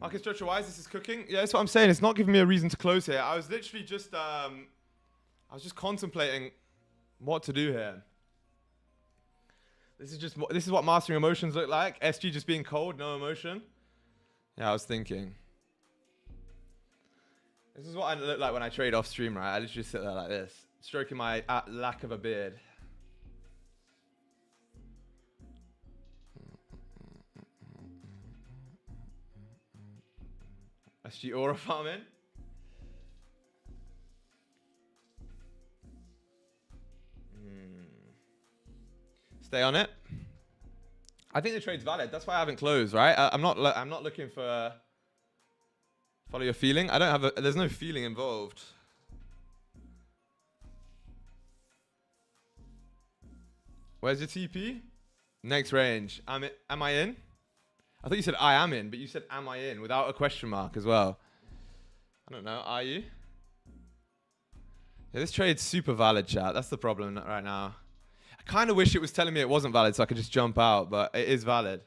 Market structure wise, this is cooking. Yeah, that's what I'm saying. It's not giving me a reason to close here. I was literally just contemplating what to do here. This is what mastering emotions look like. SG just being cold, no emotion. Yeah, I was thinking. This is what I look like when I trade off stream, right? I literally sit there like this, stroking my lack of a beard. SG aura farming. Stay on it. I think the trade's valid. That's why I haven't closed, right? I'm not looking for follow your feeling. I don't have there's no feeling involved. Where's your TP? Next range. Am I in? I thought you said I am in, but you said am I in without a question mark as well. I don't know. Are you? Yeah, this trade's super valid, chat. That's the problem right now. I kind of wish it was telling me it wasn't valid so I could just jump out, but it is valid.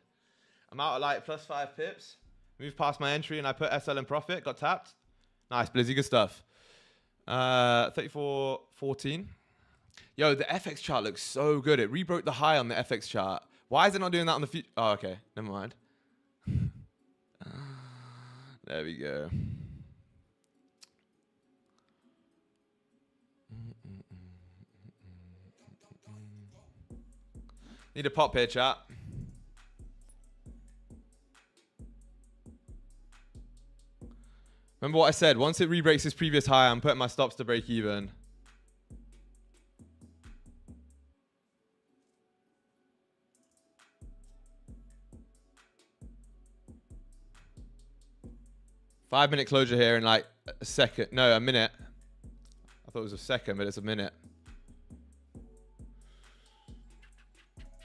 I'm out at like plus 5 pips. Moved past my entry and I put SL in profit. Got tapped. Nice, Blizzy. Good stuff. 34.14. Yo, the FX chart looks so good. It rebroke the high on the FX chart. Why is it not doing that on the future? Oh, okay. Never mind. There we go. Need a pop here, chat. Remember what I said? Once it re-breaks this previous high, I'm putting my stops to break even. Five-minute closure here in like a second. No, a minute. I thought it was a second, but it's a minute.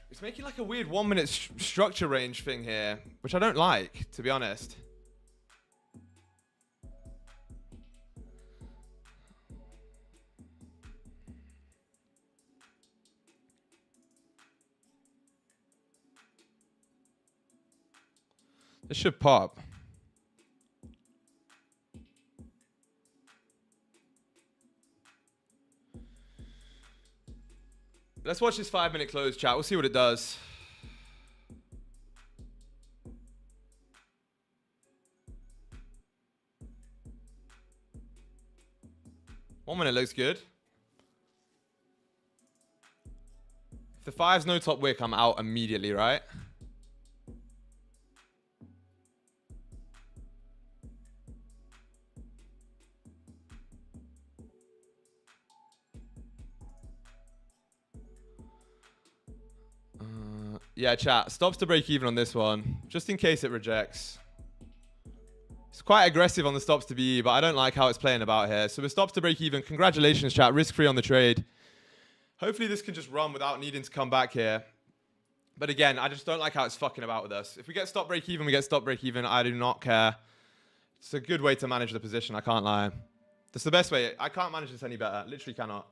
It's making like a weird 1 minute structure range thing here, which I don't like, to be honest. This should pop. Let's watch this 5 minute close, chat. We'll see what it does. One minute looks good. If the 5's no top wick, I'm out immediately, right? Yeah, chat. Stops to break even on this one, just in case it rejects. It's quite aggressive on the stops to BE, but I don't like how it's playing about here. So with stops to break even, congratulations, chat. Risk-free on the trade. Hopefully this can just run without needing to come back here. But again, I just don't like how it's fucking about with us. If we get stop break even, we get stop break even. I do not care. It's a good way to manage the position, I can't lie. That's the best way. I can't manage this any better. Literally cannot.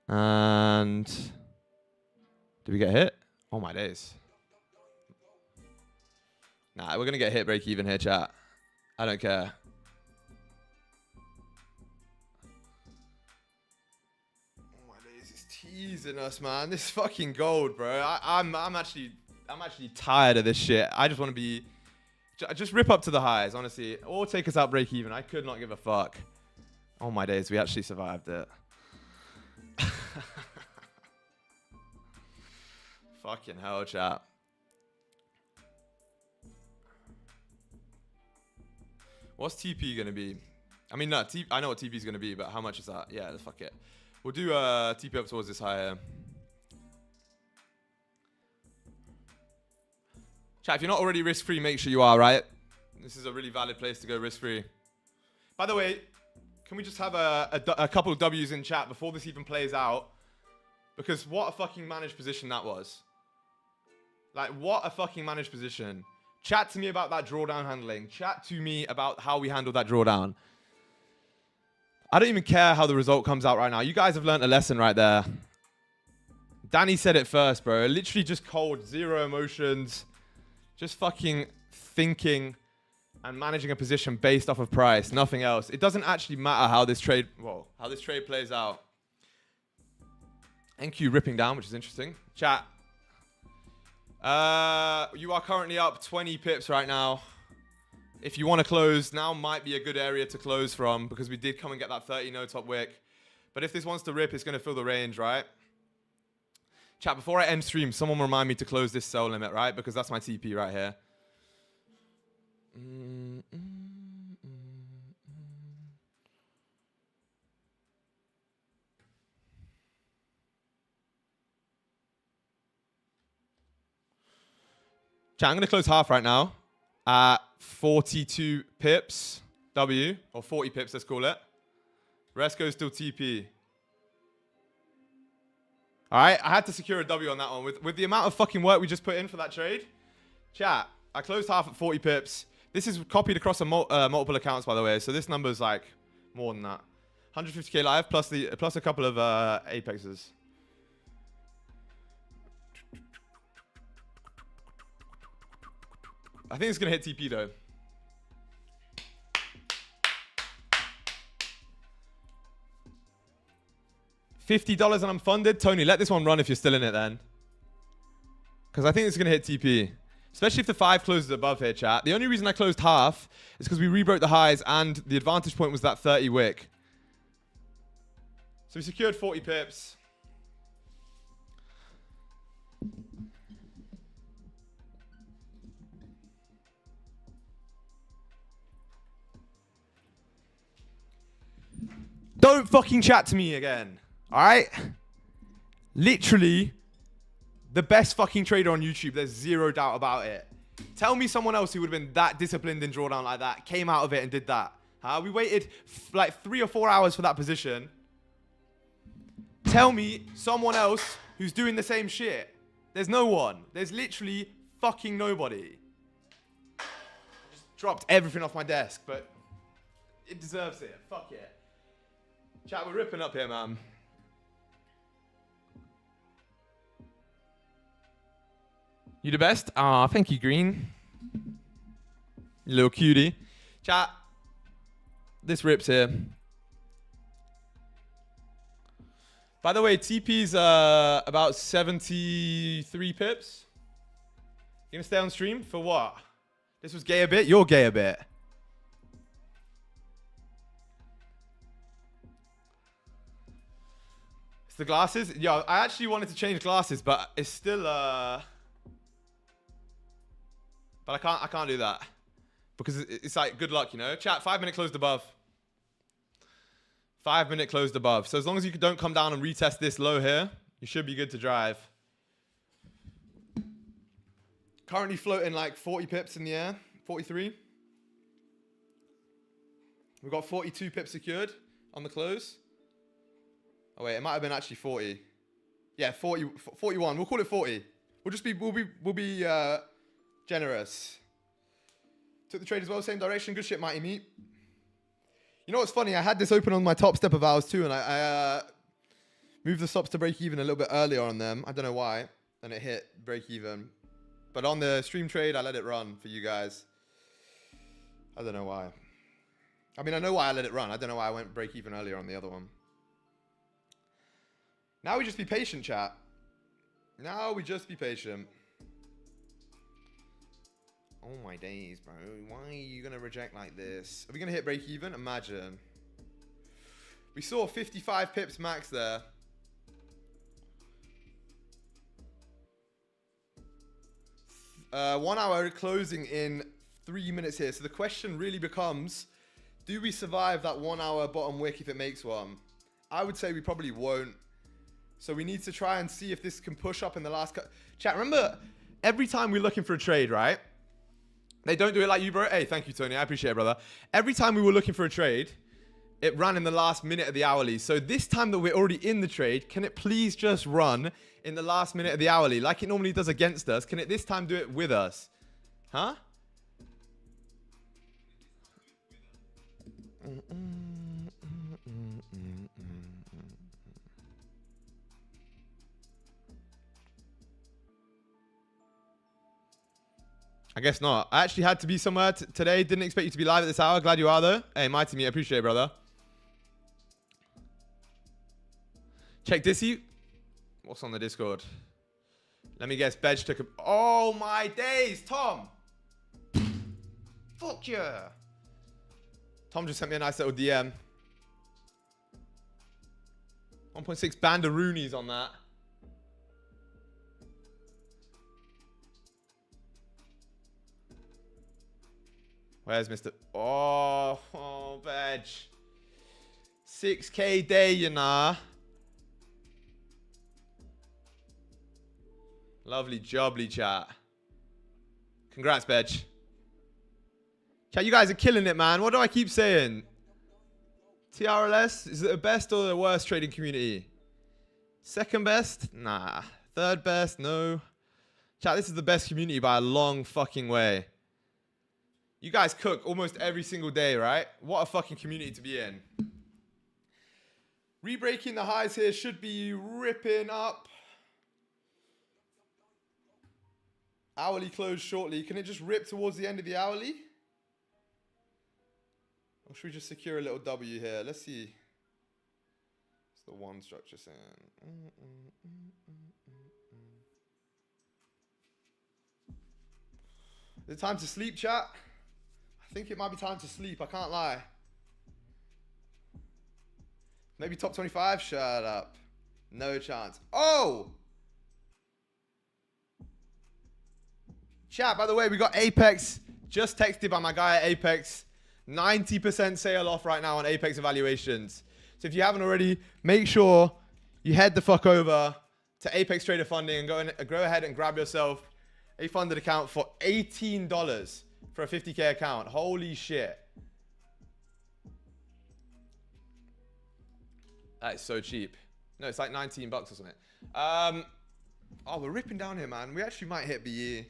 And did we get hit? Oh my days. Nah, we're gonna get hit break even here, chat. I don't care. Oh my days, it's teasing us, man. This fucking gold, bro. I'm actually tired of this shit. I just want to be, just rip up to the highs, honestly, or take us out break even. I could not give a fuck. Oh my days, we actually survived it. Fucking hell, chat. What's TP gonna be? I mean, no, I know what TP is gonna be, but how much is that? Yeah, fuck it. We'll do TP up towards this higher. Chat, if you're not already risk-free, make sure you are, right? This is a really valid place to go risk-free. By the way, can we just have a couple of W's in chat before this even plays out? Because what a fucking managed position that was. Like, what a fucking managed position. Chat to me about that drawdown handling. Chat to me about how we handled that drawdown. I don't even care how the result comes out right now. You guys have learned a lesson right there. Danny said it first, bro. Literally just cold, zero emotions, just fucking thinking and managing a position based off of price, nothing else. It doesn't actually matter how this trade, how this trade plays out. NQ ripping down, which is interesting. Chat. You are currently up 20 pips right now. If you want to close, now might be a good area to close from because we did come and get that 30 no top wick. But if this wants to rip, it's going to fill the range, right? Chat, before I end stream, someone remind me to close this sell limit, right? Because that's my TP right here. Chat, I'm going to close half right now at 42 pips W, or 40 pips, let's call it. Rest goes still TP. All right, I had to secure a W on that one. With the amount of fucking work we just put in for that trade. Chat, I closed half at 40 pips. This is copied across multiple accounts, by the way. So this number is like more than that. 150k live plus a couple of apexes. I think it's going to hit TP, though. $50 and I'm funded. Tony, let this one run if you're still in it then. Because I think it's going to hit TP. Especially if the 5 closes above here, chat. The only reason I closed half is because we rebroke the highs and the advantage point was that 30 wick. So we secured 40 pips. Don't fucking chat to me again. Alright? Literally the best fucking trader on YouTube. There's zero doubt about it. Tell me someone else who would have been that disciplined in drawdown like that, came out of it and did that. We waited like 3 or 4 hours for that position. Tell me someone else who's doing the same shit. There's no one. There's literally fucking nobody. I just dropped everything off my desk, but it deserves it. Fuck it. Chat, we're ripping up here, man. You the best? Ah, thank you, Green. You little cutie. Chat, this rips here. By the way, TP's about 73 pips. You gonna stay on stream? For what? This was gay a bit? You're gay a bit. It's the glasses? Yeah, I actually wanted to change glasses, but it's still but I can't do that. Because it's like good luck, you know? Chat, 5-minute closed above. 5-minute closed above. So as long as you don't come down and retest this low here, you should be good to drive. Currently floating like 40 pips in the air. 43. We've got 42 pips secured on the close. Oh wait, it might have been actually 40. Yeah, 41. We'll call it 40. We'll be generous. Took the trade as well, same direction. Good shit, mighty meat. You know what's funny? I had this open on my top step of hours too, and I moved the stops to break even a little bit earlier on them. I don't know why, and it hit break even. But on the stream trade, I let it run for you guys. I don't know why. I mean, I know why I let it run. I don't know why I went break even earlier on the other one. Now we just be patient, chat. Now we just be patient. Oh my days, bro. Why are you going to reject like this? Are we going to hit break even? Imagine. We saw 55 pips max there. One hour closing in 3 minutes here. So the question really becomes, do we survive that 1 hour bottom wick if it makes one? I would say we probably won't. So we need to try and see if this can push up in the last cut. Chat, remember, every time we're looking for a trade, right? They don't do it like you, bro. Hey, thank you, Tony. I appreciate it, brother. Every time we were looking for a trade, it ran in the last minute of the hourly. So this time that we're already in the trade, can it please just run in the last minute of the hourly like it normally does against us? Can it this time do it with us? Huh? I guess not. I actually had to be somewhere today. Didn't expect you to be live at this hour. Glad you are, though. Hey, mighty me. I appreciate it, brother. Check Dissy. What's on the Discord? Let me guess. Bedge took a... Oh, my days, Tom. Fuck yeah. Tom just sent me a nice little DM. 1.6 bandaroonies on that. Where's Mr... Oh, Bedge. 6K day, you know. Lovely jubbly, chat. Congrats, Bedge. Chat, you guys are killing it, man. What do I keep saying? TRLS, is it the best or the worst trading community? Second best? Nah. Third best? No. Chat, this is the best community by a long fucking way. You guys cook almost every single day, right? What a fucking community to be in. Rebreaking the highs here should be ripping up. Hourly close shortly. Can it just rip towards the end of the hourly? Or should we just secure a little W here? Let's see. It's the one structure saying. Is it time to sleep, chat? I think it might be time to sleep. I can't lie. Maybe top 25? Shut up. No chance. Oh! Chat, by the way, we got Apex. Just texted by my guy at Apex. 90% sale off right now on Apex evaluations. So if you haven't already, make sure you head the fuck over to Apex Trader Funding and go ahead and grab yourself a funded account for $18 for a 50K account. Holy shit. That is so cheap. No, it's like 19 bucks or something. Oh, we're ripping down here, man. We actually might hit BE.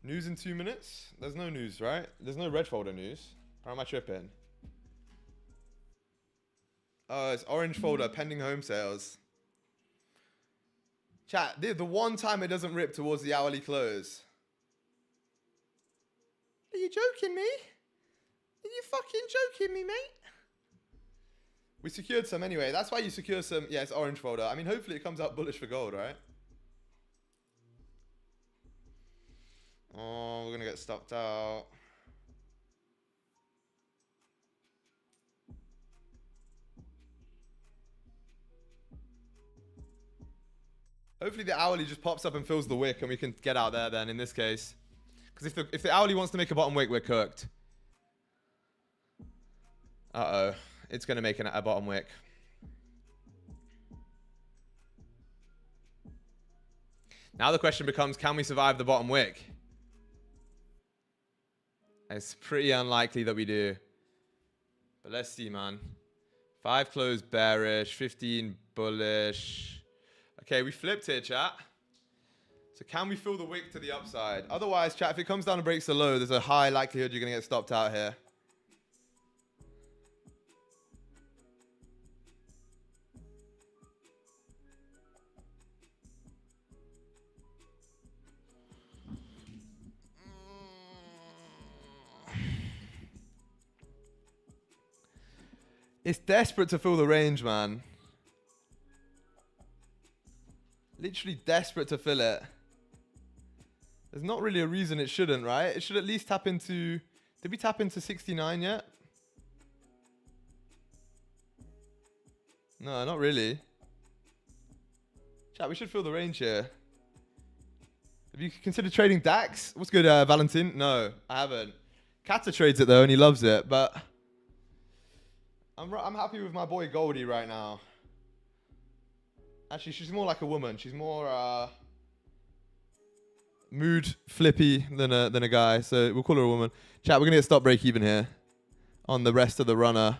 News in 2 minutes? There's no news, right? There's no red folder news. Or am I tripping? Oh, it's orange folder, pending home sales. Chat, the one time it doesn't rip towards the hourly close. Are you joking me? Are you fucking joking me, mate? We secured some anyway. That's why you secure some. Yeah, it's orange folder. I mean, hopefully it comes out bullish for gold, right? Oh, we're going to get stopped out. Hopefully the hourly just pops up and fills the wick and we can get out there then in this case. Because if the hourly wants to make a bottom wick, we're cooked. Uh-oh. It's going to make a bottom wick. Now the question becomes, can we survive the bottom wick? It's pretty unlikely that we do. But let's see, man. 5 close bearish, 15 bullish. Okay, we flipped here, chat. So can we fill the wick to the upside? Otherwise, chat, if it comes down and breaks the low, there's a high likelihood you're going to get stopped out here. It's desperate to fill the range, man. Literally desperate to fill it. There's not really a reason it shouldn't, right? It should at least tap into... Did we tap into 69 yet? No, not really. Chat, we should fill the range here. Have you considered trading DAX? What's good, Valentin? No, I haven't. Kata trades it though, and he loves it, but... I'm happy with my boy Goldie right now. Actually, she's more like a woman. She's more mood flippy than a guy. So we'll call her a woman. Chat, we're gonna get stop break even here on the rest of the runner.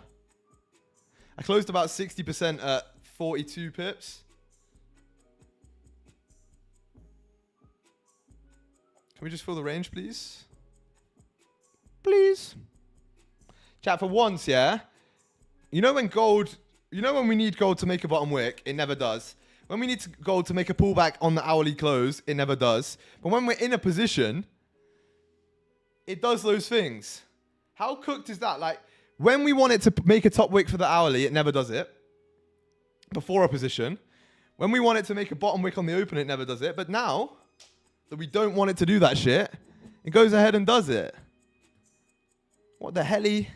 I closed about 60% at 42 pips. Can we just fill the range, please? Please. Chat, for once, yeah. You know when gold, you know when we need gold to make a bottom wick, it never does. When we need gold to make a pullback on the hourly close, it never does. But when we're in a position, it does those things. How cooked is that? Like, when we want it to make a top wick for the hourly, it never does it. Before a position. When we want it to make a bottom wick on the open, it never does it. But now that we don't want it to do that shit, it goes ahead and does it. What the helly?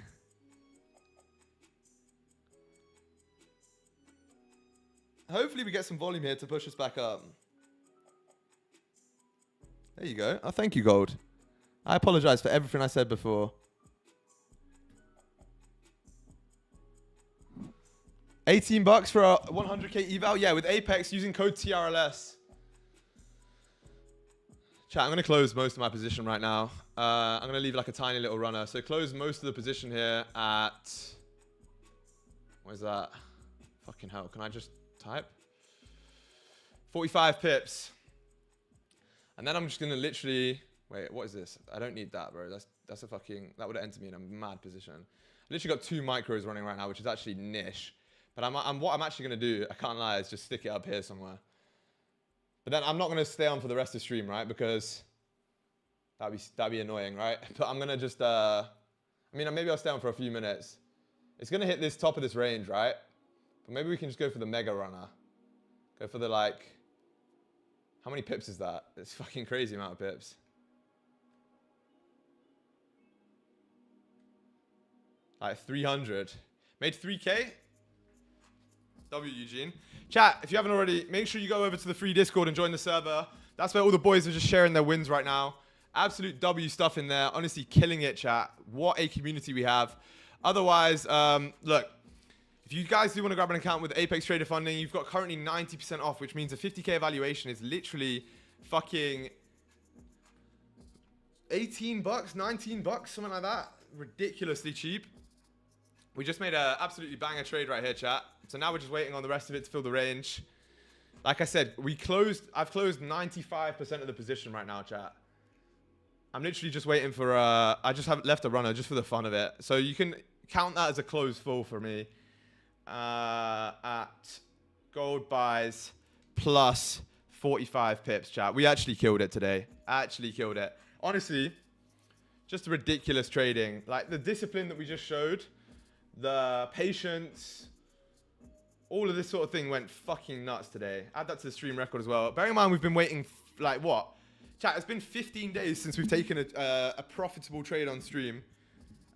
Hopefully we get some volume here to push us back up. There you go. Oh, thank you, Gold. I apologize for everything I said before. 18 bucks for a 100k eval. Yeah, with Apex using code TRLS. Chat, I'm going to close most of my position right now. I'm going to leave like a tiny little runner. So close most of the position here at... What is that? Fucking hell. Can I just type? 45 pips. And then I'm just going to literally... Wait, what is this? I don't need that, bro. That's a fucking... That would have entered me in a mad position. I literally got 2 micros running right now, which is actually niche. But what I'm actually going to do, I can't lie, is just stick it up here somewhere. But then I'm not going to stay on for the rest of the stream, right? Because that'd be annoying, right? But I'm going to just... I mean, maybe I'll stay on for a few minutes. It's going to hit this top of this range, right? But maybe we can just go for the mega runner. Go for the, like... How many pips is that? It's a fucking crazy amount of pips. Like 300. Made 3k? W, Eugene. Chat, if you haven't already, make sure you go over to the free Discord and join the server. That's where all the boys are just sharing their wins right now. Absolute W stuff in there. Honestly, killing it, chat. What a community we have. Otherwise, look, if you guys do want to grab an account with Apex Trader Funding, you've got currently 90% off, which means a 50k evaluation is literally fucking 18 bucks, 19 bucks, something like that. Ridiculously cheap. We just made an absolutely banger trade right here, chat. So now we're just waiting on the rest of it to fill the range. Like I said, I've closed 95% of the position right now, chat. I'm literally just waiting for, I just have left a runner just for the fun of it. So you can count that as a close full for me. At gold buys plus 45 pips, chat. We actually killed it today. Actually killed it. Honestly, just ridiculous trading. Like the discipline that we just showed, the patience, all of this sort of thing went fucking nuts today. Add that to the stream record as well. Bearing in mind we've been waiting, like what? Chat, it's been 15 days since we've taken a profitable trade on stream.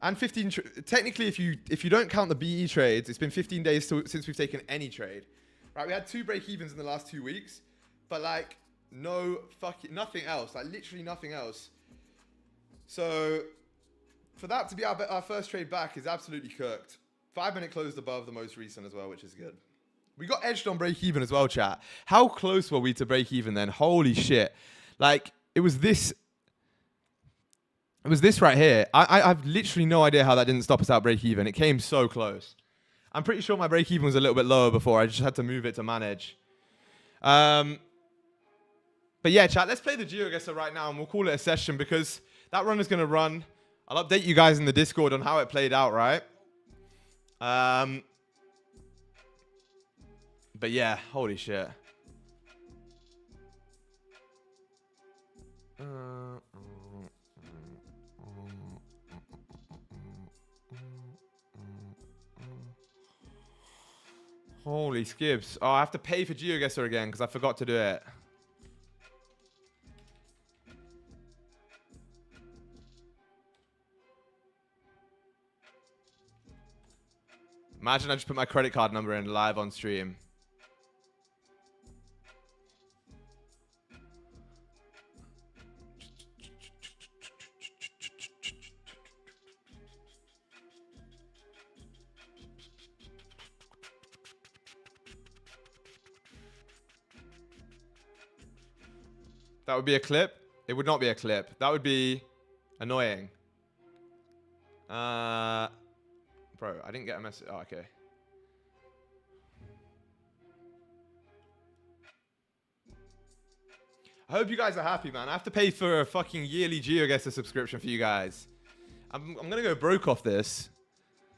And 15, technically if you don't count the BE trades, it's been 15 days since we've taken any trade. Right, we had 2 break-evens in the last 2 weeks. But like, nothing else. Like literally nothing else. So, for that to be our first trade back is absolutely cooked. 5-minute closed above the most recent as well, which is good. We got edged on break even as well, chat. How close were we to break even then? Holy shit. Like, it was this right here. I've literally no idea how that didn't stop us out break even. It came so close. I'm pretty sure my break even was a little bit lower before. I just had to move it to manage. But yeah, chat, let's play the GeoGuessr right now and we'll call it a session because that run is going to run. I'll update you guys in the Discord on how it played out, right? But yeah, holy shit. Holy skips. Oh, I have to pay for GeoGuessr again because I forgot to do it. Imagine I just put my credit card number in live on stream. That would be a clip? It would not be a clip. That would be annoying. Bro, I didn't get a message. Oh, okay. I hope you guys are happy, man. I have to pay for a fucking yearly GeoGuessr subscription for you guys. I'm going to go broke off this.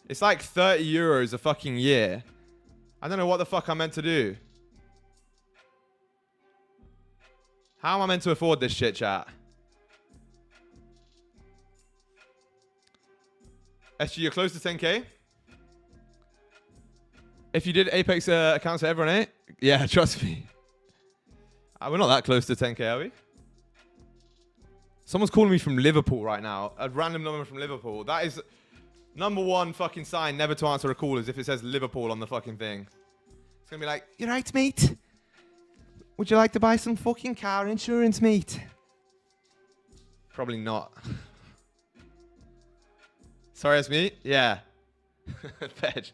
It's like 30 euros a fucking year. I don't know what the fuck I'm meant to do. How am I meant to afford this shit, chat? SG, you're close to 10K? If you did Apex accounts for everyone, eh? Yeah, trust me. We're not that close to 10K, are we? Someone's calling me from Liverpool right now. A random number from Liverpool. That is number one fucking sign never to answer a call is if it says Liverpool on the fucking thing. It's going to be like, you right, mate? Would you like to buy some fucking car insurance, mate? Probably not. Sorry, that's me? Yeah. Fetch.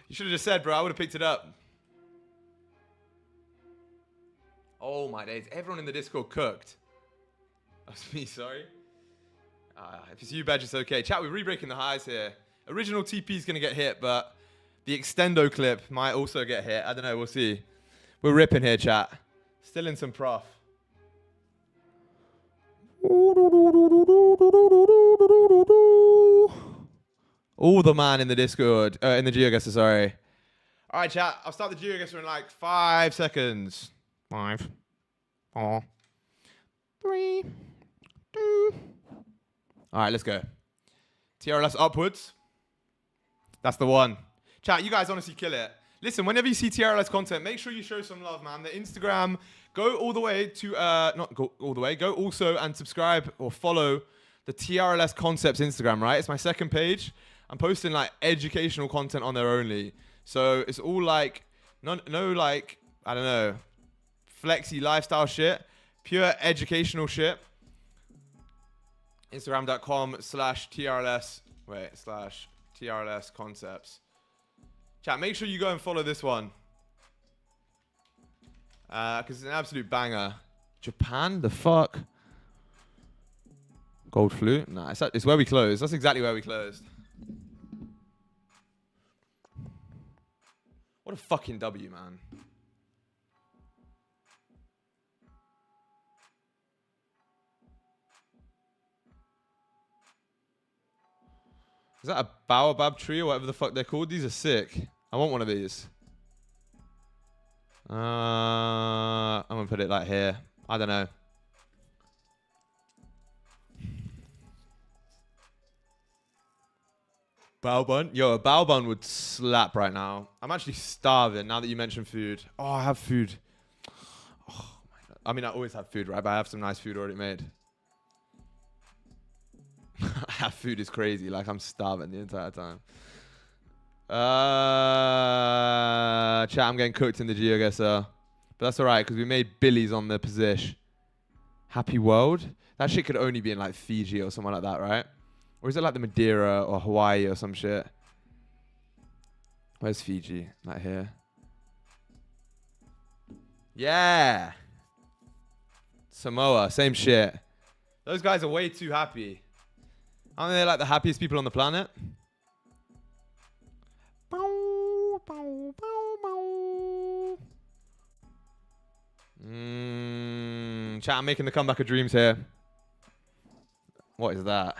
You should have just said, bro. I would have picked it up. Oh, my days. Everyone in the Discord cooked. That's me, sorry. If it's you, Badge, it's okay. Chat, we're re-breaking the highs here. Original TP is going to get hit, but the extendo clip might also get hit. I don't know. We'll see. We're ripping here, chat. Still in some prof. All the man in the Discord. In the GeoGuessr, sorry. All right, chat. I'll start the GeoGuessr in like 5 seconds. 5, 4, 3, 2. All right, let's go. TRLS upwards. That's the one. Chat, you guys honestly kill it. Listen, whenever you see TRLS content, make sure you show some love, man. The Instagram, go all the way to, not go all the way, go also and subscribe or follow the TRLS Concepts Instagram, right? It's my second page. I'm posting like educational content on there only. So it's all like, no like, I don't know, flexy lifestyle shit, pure educational shit. Instagram.com/TRLS, /TRLS Concepts. Chat, make sure you go and follow this one. Because it's an absolute banger. Japan? The fuck? Gold flute? Nah, it's where we closed. That's exactly where we closed. What a fucking W, man. Is that a baobab tree or whatever the fuck they're called? These are sick. I want one of these. I'm gonna put it like here. I don't know. Bao bun? Yo, a bao bun would slap right now. I'm actually starving now that you mentioned food. Oh, I have food. Oh my God. I mean, I always have food, right? But I have some nice food already made. Have food is crazy. Like, I'm starving the entire time. Chat, I'm getting cooked in the GeoGuessr. But that's alright, because we made billies on the position. Happy World? That shit could only be in, like, Fiji or somewhere like that, right? Or is it, like, the Madeira or Hawaii or some shit? Where's Fiji? Like here. Yeah! Samoa, same shit. Those guys are way too happy. Aren't they, like, the happiest people on the planet? Chat, I'm making the comeback of dreams here. What is that?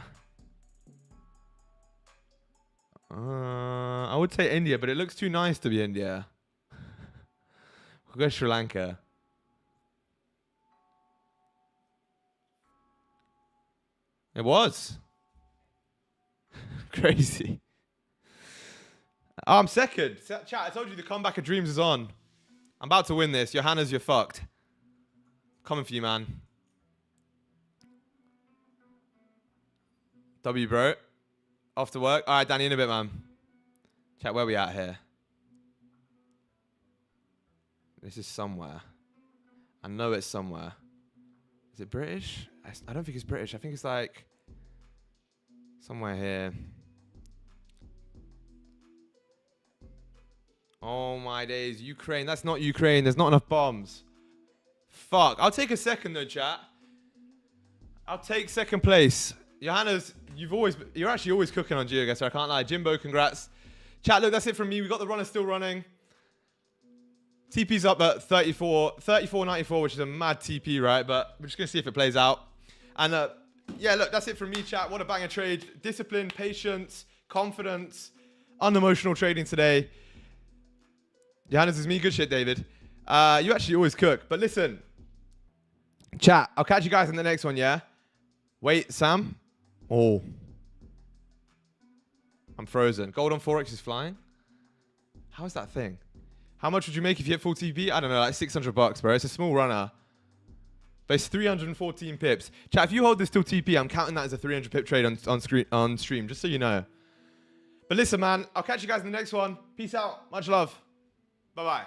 I would say India, but it looks too nice to be India. We'll go Sri Lanka. It was. Crazy. Oh, I'm second. Chat, I told you the comeback of dreams is on. I'm about to win this. Johannes, you're fucked. Coming for you, man. W, bro. Off to work. All right, Danny, in a bit, man. Chat, where we at here? This is somewhere. I know it's somewhere. Is it British? I don't think it's British. I think it's like somewhere here. Oh my days. Ukraine. That's not Ukraine. There's not enough bombs. Fuck. I'll take a second though, chat. I'll take second place. Johannes, you're actually always cooking on GeoGuessr, I can't lie. Jimbo, congrats. Chat, look, that's it from me. We got the runner still running. TP's up at 34.94, which is a mad TP, right? But we're just going to see if it plays out. And yeah, look, that's it from me, chat. What a banger trade. Discipline, patience, confidence, unemotional trading today. Johannes is me. Good shit, David. You actually always cook. But listen, Chat, I'll catch you guys in the next one, yeah? Wait, Sam? Oh. I'm frozen. Gold on Forex is flying? How is that thing? How much would you make if you hit full TP? I don't know, like 600 bucks, bro. It's a small runner. But it's 314 pips. Chat, if you hold this till TP, I'm counting that as a 300 pip trade on stream, just so you know. But listen, man, I'll catch you guys in the next one. Peace out. Much love. Bye-bye.